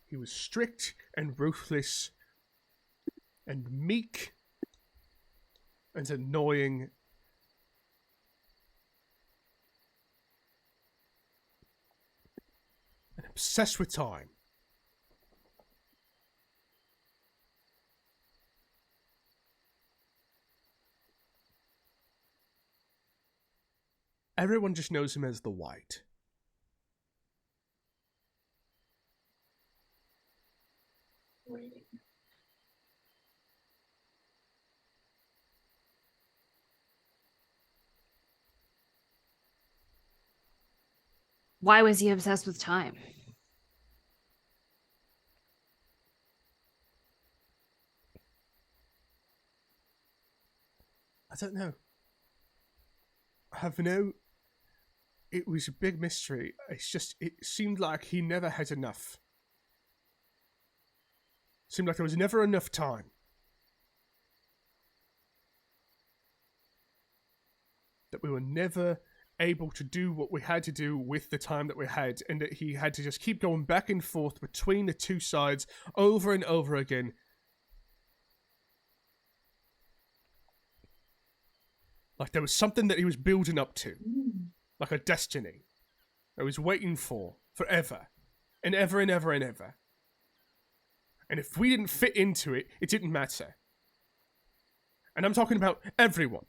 He was strict and ruthless and meek and annoying and obsessed with time. Everyone just knows him as the White. Why was he obsessed with time? I don't know. I have no... It was a big mystery. It's just, it seemed like he never had enough. Seemed like there was never enough time. that we were never able to do what we had to do with the time that we had, and that he had to just keep going back and forth between the two sides over and over again. Like there was something that he was building up to, like a destiny that he was waiting for forever and ever and ever and ever. And if we didn't fit into it, it didn't matter. And I'm talking about everyone.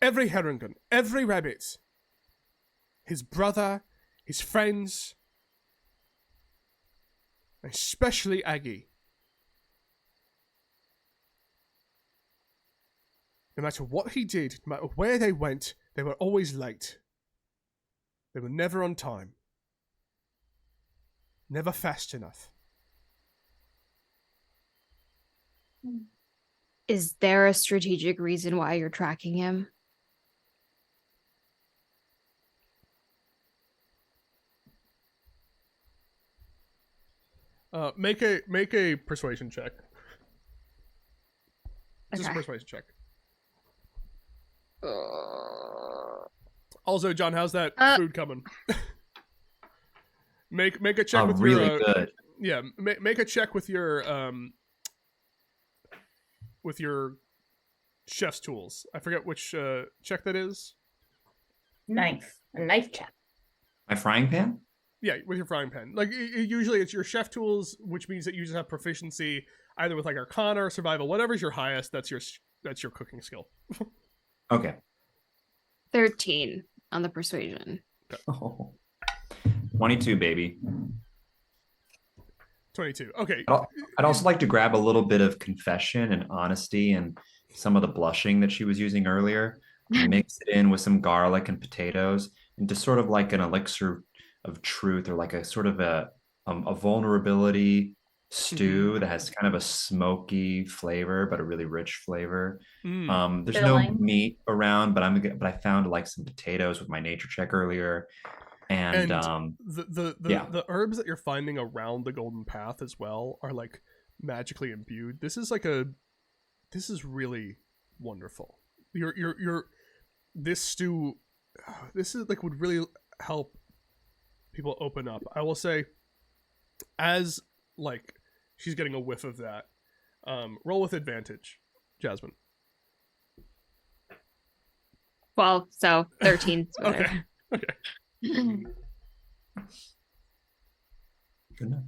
Every Herringon, every rabbit. His brother, his friends, especially Aggie. No matter what he did, no matter where they went, they were always late. They were never on time. Never fast enough. Is there a strategic reason why you're tracking him? Make a persuasion check. Just a Okay. persuasion check. Also, John, how's that food coming? make a check with really your good. yeah. Make a check with your chef's tools. I forget which check that is. A knife check. My frying pan? Yeah, with your frying pan. Like usually it's your chef tools, which means that you just have proficiency either with like Arcana or Survival, whatever's your highest. That's your cooking skill. Okay. 13 on the persuasion. Oh. 22, baby. 22. Okay. I'd also like to grab a little bit of confession and honesty and some of the blushing that she was using earlier. Mix it in with some garlic and potatoes into sort of like an elixir of truth, or like a sort of a vulnerability stew that has kind of a smoky flavor but a really rich flavor. There's Filling. no meat around, but I found like some potatoes with my nature check earlier, and the herbs that you're finding around the Golden Path as well are like magically imbued. This is really wonderful. This stew, this is like would really help people open up. I will say, as like she's getting a whiff of that, roll with advantage, Jasmine. Well, so 13. Okay. Okay. good enough.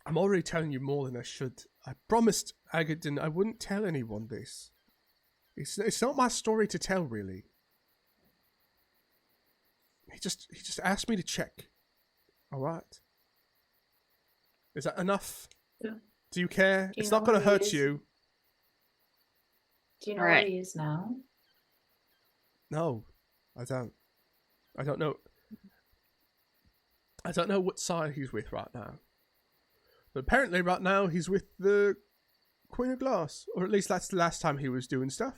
I'm already telling you more than I should. I promised Agadin I wouldn't tell anyone this. It's not my story to tell, really. He just asked me to check. All right. Is that enough? Yeah. Do you care? Do you It's know not going where to he hurt is? you. Do you know All right. where he is now? No, I don't. I don't know. I don't know what side he's with right now. But apparently right now he's with the Queen of Glass. Or at least that's the last time he was doing stuff.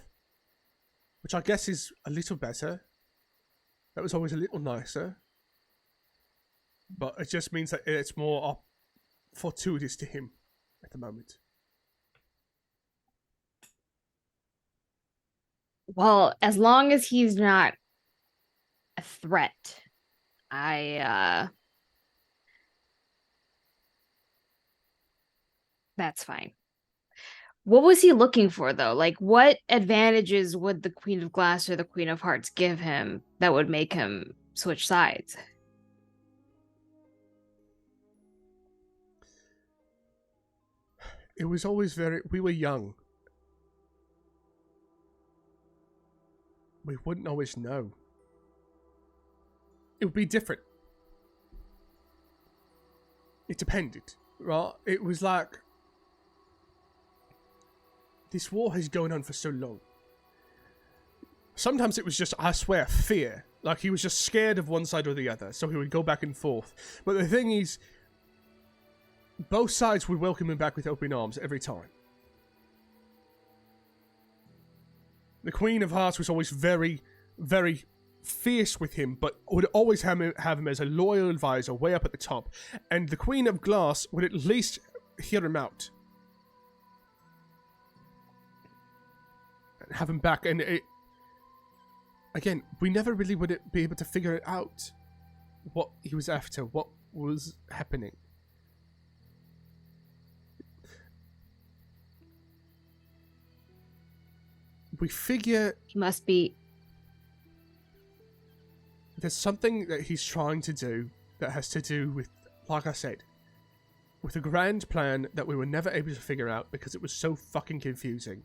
Which I guess is a little better. That was always a little nicer. But it just means that it's more fortuitous to him at the moment. Well, as long as he's not a threat, that's fine. What was he looking for, though? Like, what advantages would the Queen of Glass or the Queen of Hearts give him that would make him switch sides? It was always we were young. We wouldn't always know. It would be different. It depended, right? It was like, this war has gone on for so long. Sometimes it was just, I swear, fear. Like he was just scared of one side or the other, so he would go back and forth. But the thing is, both sides would welcome him back with open arms every time. The Queen of Hearts was always very, very fierce with him, but would always have him as a loyal advisor way up at the top. And the Queen of Glass would at least hear him out. have him back. And again, we never really would be able to figure it out what he was after, what was happening. We figure He must be. there's something that he's trying to do that has to do with, like I said, with a grand plan that we were never able to figure out because it was so fucking confusing.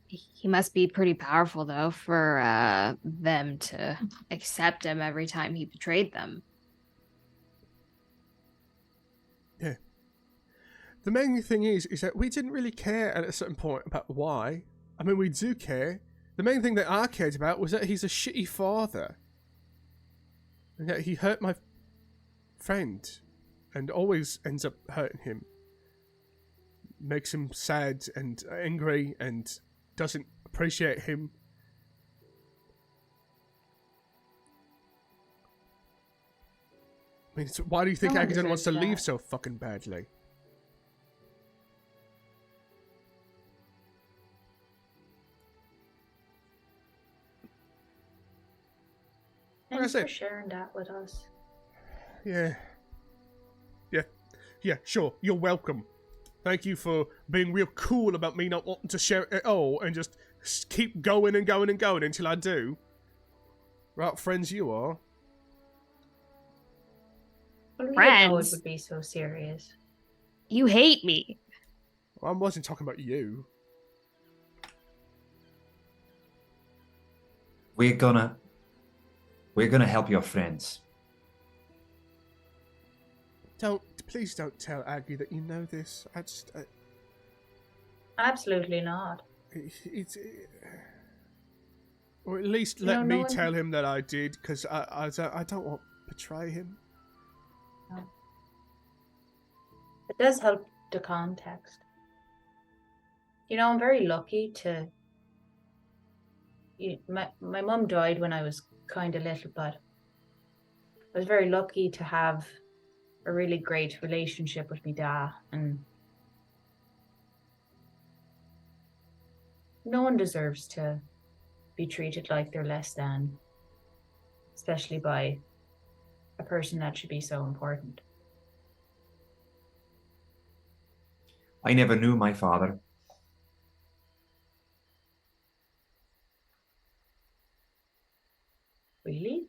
He must be pretty powerful, though, for them to accept him every time he betrayed them. Yeah. The main thing is that we didn't really care at a certain point about why. I mean, we do care. The main thing that I cared about was that he's a shitty father. And that he hurt my friend. And always ends up hurting him. Makes him sad and angry and doesn't appreciate him. I mean, why do you think No one Agaton wants to deserves leave that. so fucking badly? Like I Thanks said. for sharing that with us. Yeah. Yeah, sure. You're welcome. Thank you for being real cool about me not wanting to share it at all and just keep going and going and going until I do. Right, friends you are. Well, we didn't know it Friends. would be so serious. You hate me. Well, I wasn't talking about you. We're gonna help your friends. Please don't tell Aggie that you know this. Absolutely not. Or at least You let know, me no one- tell him that I did, because I don't want to betray him. It does help the context. You know, I'm very lucky to. My mum died when I was kind of little, but I was very lucky to have a really great relationship with my dad, and no one deserves to be treated like they're less than, especially by a person that should be so important. I never knew my father. Really?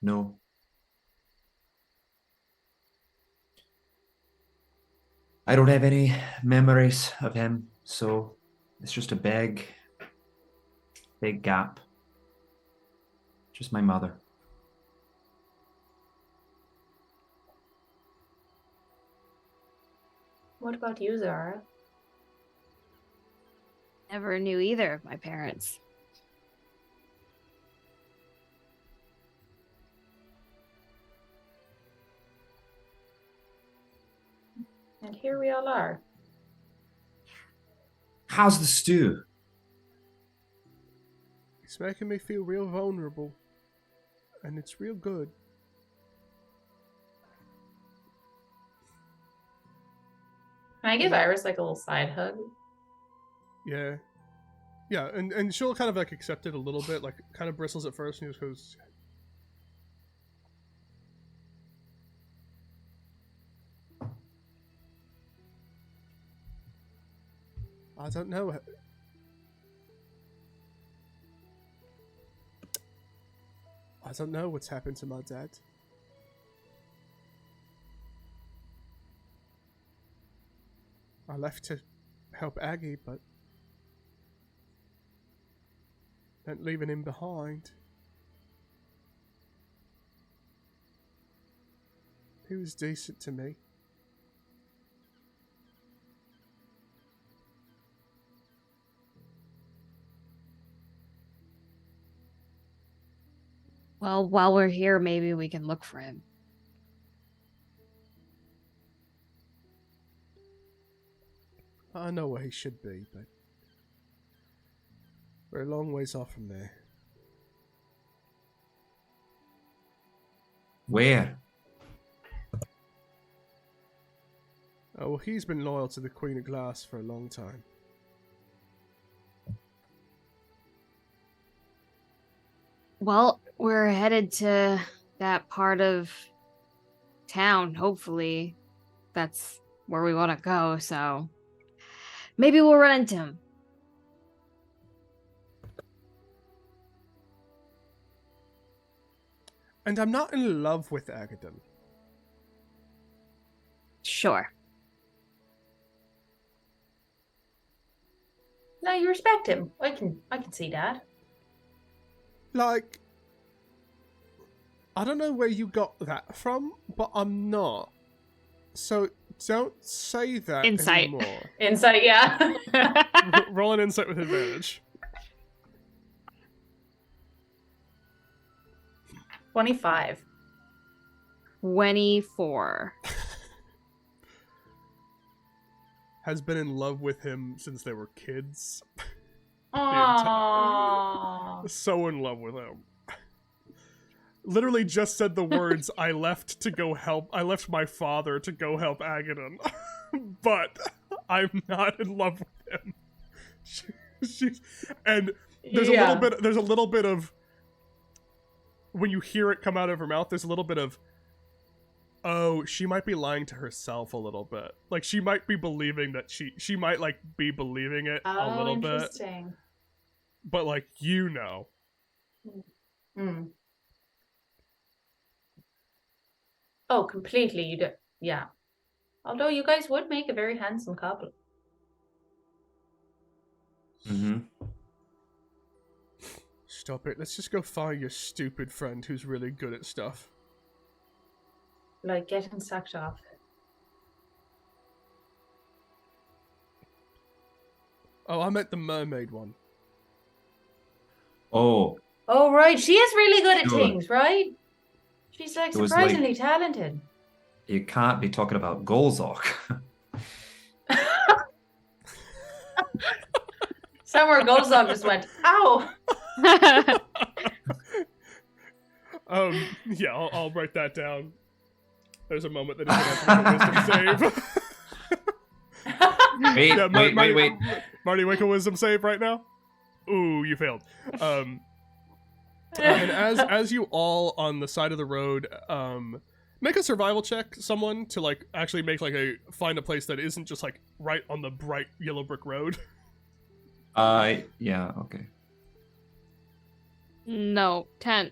No. I don't have any memories of him, so it's just a big gap. Just my mother. What about you, Zara? Never knew either of my parents. And here we all are. How's the stew? It's making me feel real vulnerable. And it's real good. Can I give Iris like a little side hug? Yeah. Yeah, and she'll kind of like accept it a little bit, like kind of bristles at first and just goes, I don't know. I don't know what's happened to my dad. I left to help Aggie, but meant leaving him behind. He was decent to me. Well, while we're here, maybe we can look for him. I know where he should be, but we're a long ways off from there. Where? Oh, well, he's been loyal to the Queen of Glass for a long time. Well, we're headed to that part of town, hopefully. That's where we want to go, so maybe we'll run into him. And I'm not in love with Agadan. Sure. No, you respect him. I can see that. Like, I don't know where you got that from, but I'm not. So don't say that Insight. anymore. Insight, yeah. Roll an insight with advantage. 25. 24. Has been in love with him since they were kids. Aww. So in love with him. Literally just said the words, I left my father to go help Agadan. But I'm not in love with him. And there's a little bit of, when you hear it come out of her mouth, there's a little bit of, oh, she might be lying to herself a little bit. Like, she might be believing that she might, like, be believing it a little bit. Interesting. But, like, you know. Mm. Oh, completely. You do. Yeah. Although you guys would make a very handsome couple. Mm-hmm. Stop it. Let's just go find your stupid friend who's really good at stuff. Like getting sucked off. Oh, I meant the mermaid one. Oh, Oh, right. She is really good at Sure. things, right? She's like It was surprisingly talented. you can't be talking about Golzok. Somewhere Golzog just went, ow. Yeah, I'll write that down. There's a moment that he's gonna have to make a wisdom save. Wait, Yeah, wait. Marty, make a wisdom save right now. Ooh, you failed. And as you all on the side of the road, make a survival check, someone, to like actually make like find a place that isn't just like right on the bright yellow brick road. Yeah, okay. No, 10.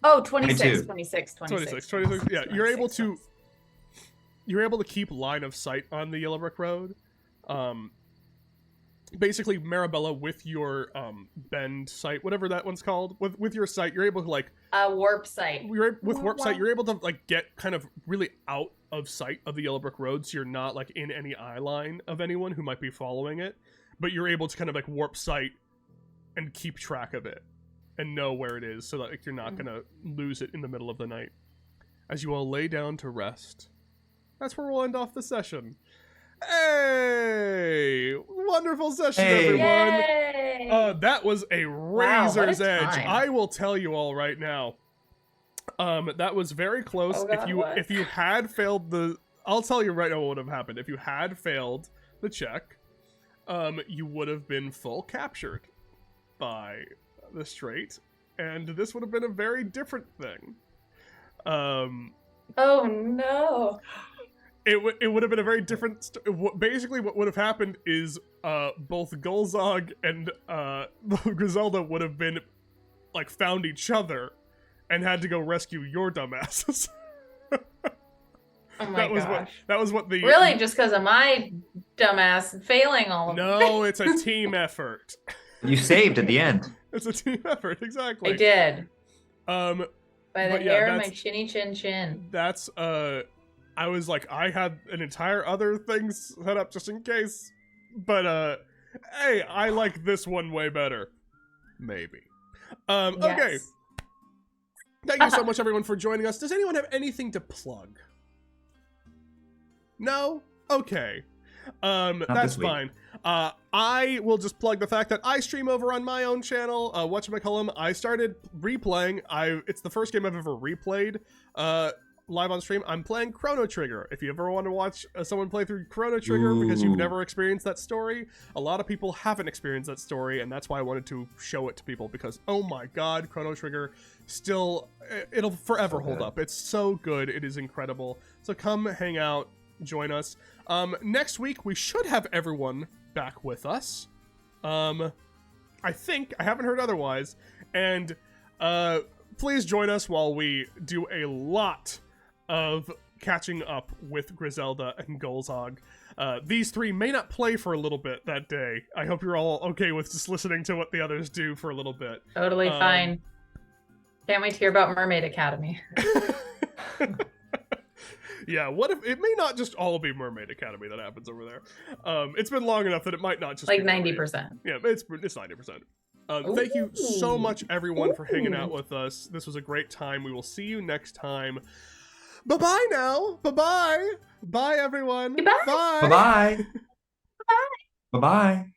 Oh, 26, 22. 26. Yeah, you're able to keep line of sight on the yellow brick road. Basically, Marabella, with your bend sight, whatever that one's called, with your sight, you're able to like Warp sight. warp sight, you're able to like get kind of really out of sight of the yellow brick road, so you're not like in any eye line of anyone who might be following it, but you're able to kind of like warp sight and keep track of it and know where it is, so that like, you're not gonna lose it in the middle of the night. As you all lay down to rest, that's where we'll end off the session. Hey, wonderful session, everyone. Yay! That was a Wow, what a razor's edge. time. I will tell you all right now. That was very close. Oh, God, what? If you had failed I'll tell you right now what would have happened. If you had failed the check, you would have been full captured by the straight, and this would have been a very different thing. Oh no. It would have been a very different. Basically, what would have happened is both Golzog and Griselda would have been like found each other and had to go rescue your dumbasses. Oh my gosh. That was what the Really, just because of my dumbass failing all of them. No, it's a team effort. You saved at the end. It's a team effort, exactly. I did. By By the hair of my chinny chin chin. That's I was like, I had an entire other thing set up just in case, but hey, I like this one way better. Maybe. Okay. Yes. Thank you so much, everyone, for joining us. Does anyone have anything to plug? No? Okay. That's this week. fine. I will just plug the fact that I stream over on my own channel, whatchamacallum. I started replaying. It's the first game I've ever replayed. live on stream, I'm playing Chrono Trigger. If you ever want to watch someone play through Chrono Trigger because you've never experienced that story, a lot of people haven't experienced that story, and that's why I wanted to show it to people, because oh my god, Chrono Trigger still, it'll forever hold up. It's so good. It is incredible. So come hang out, join us. Next week we should have everyone back with us. I think, I haven't heard otherwise, and please join us while we do a lot of catching up with Griselda and Golzog. These three may not play for a little bit that day. I hope you're all okay with just listening to what the others do for a little bit. Totally fine. Can't wait to hear about Mermaid Academy. Yeah, what if it may not just all be Mermaid Academy that happens over there? It's been long enough that it might not just Like be Mermaid. 90%. Yeah, it's 90%. Thank you so much, everyone, for hanging out with us. This was a great time. We will see you next time. Bye-bye now. Bye-bye. Bye, everyone. Goodbye. Bye. Bye-bye. Bye-bye.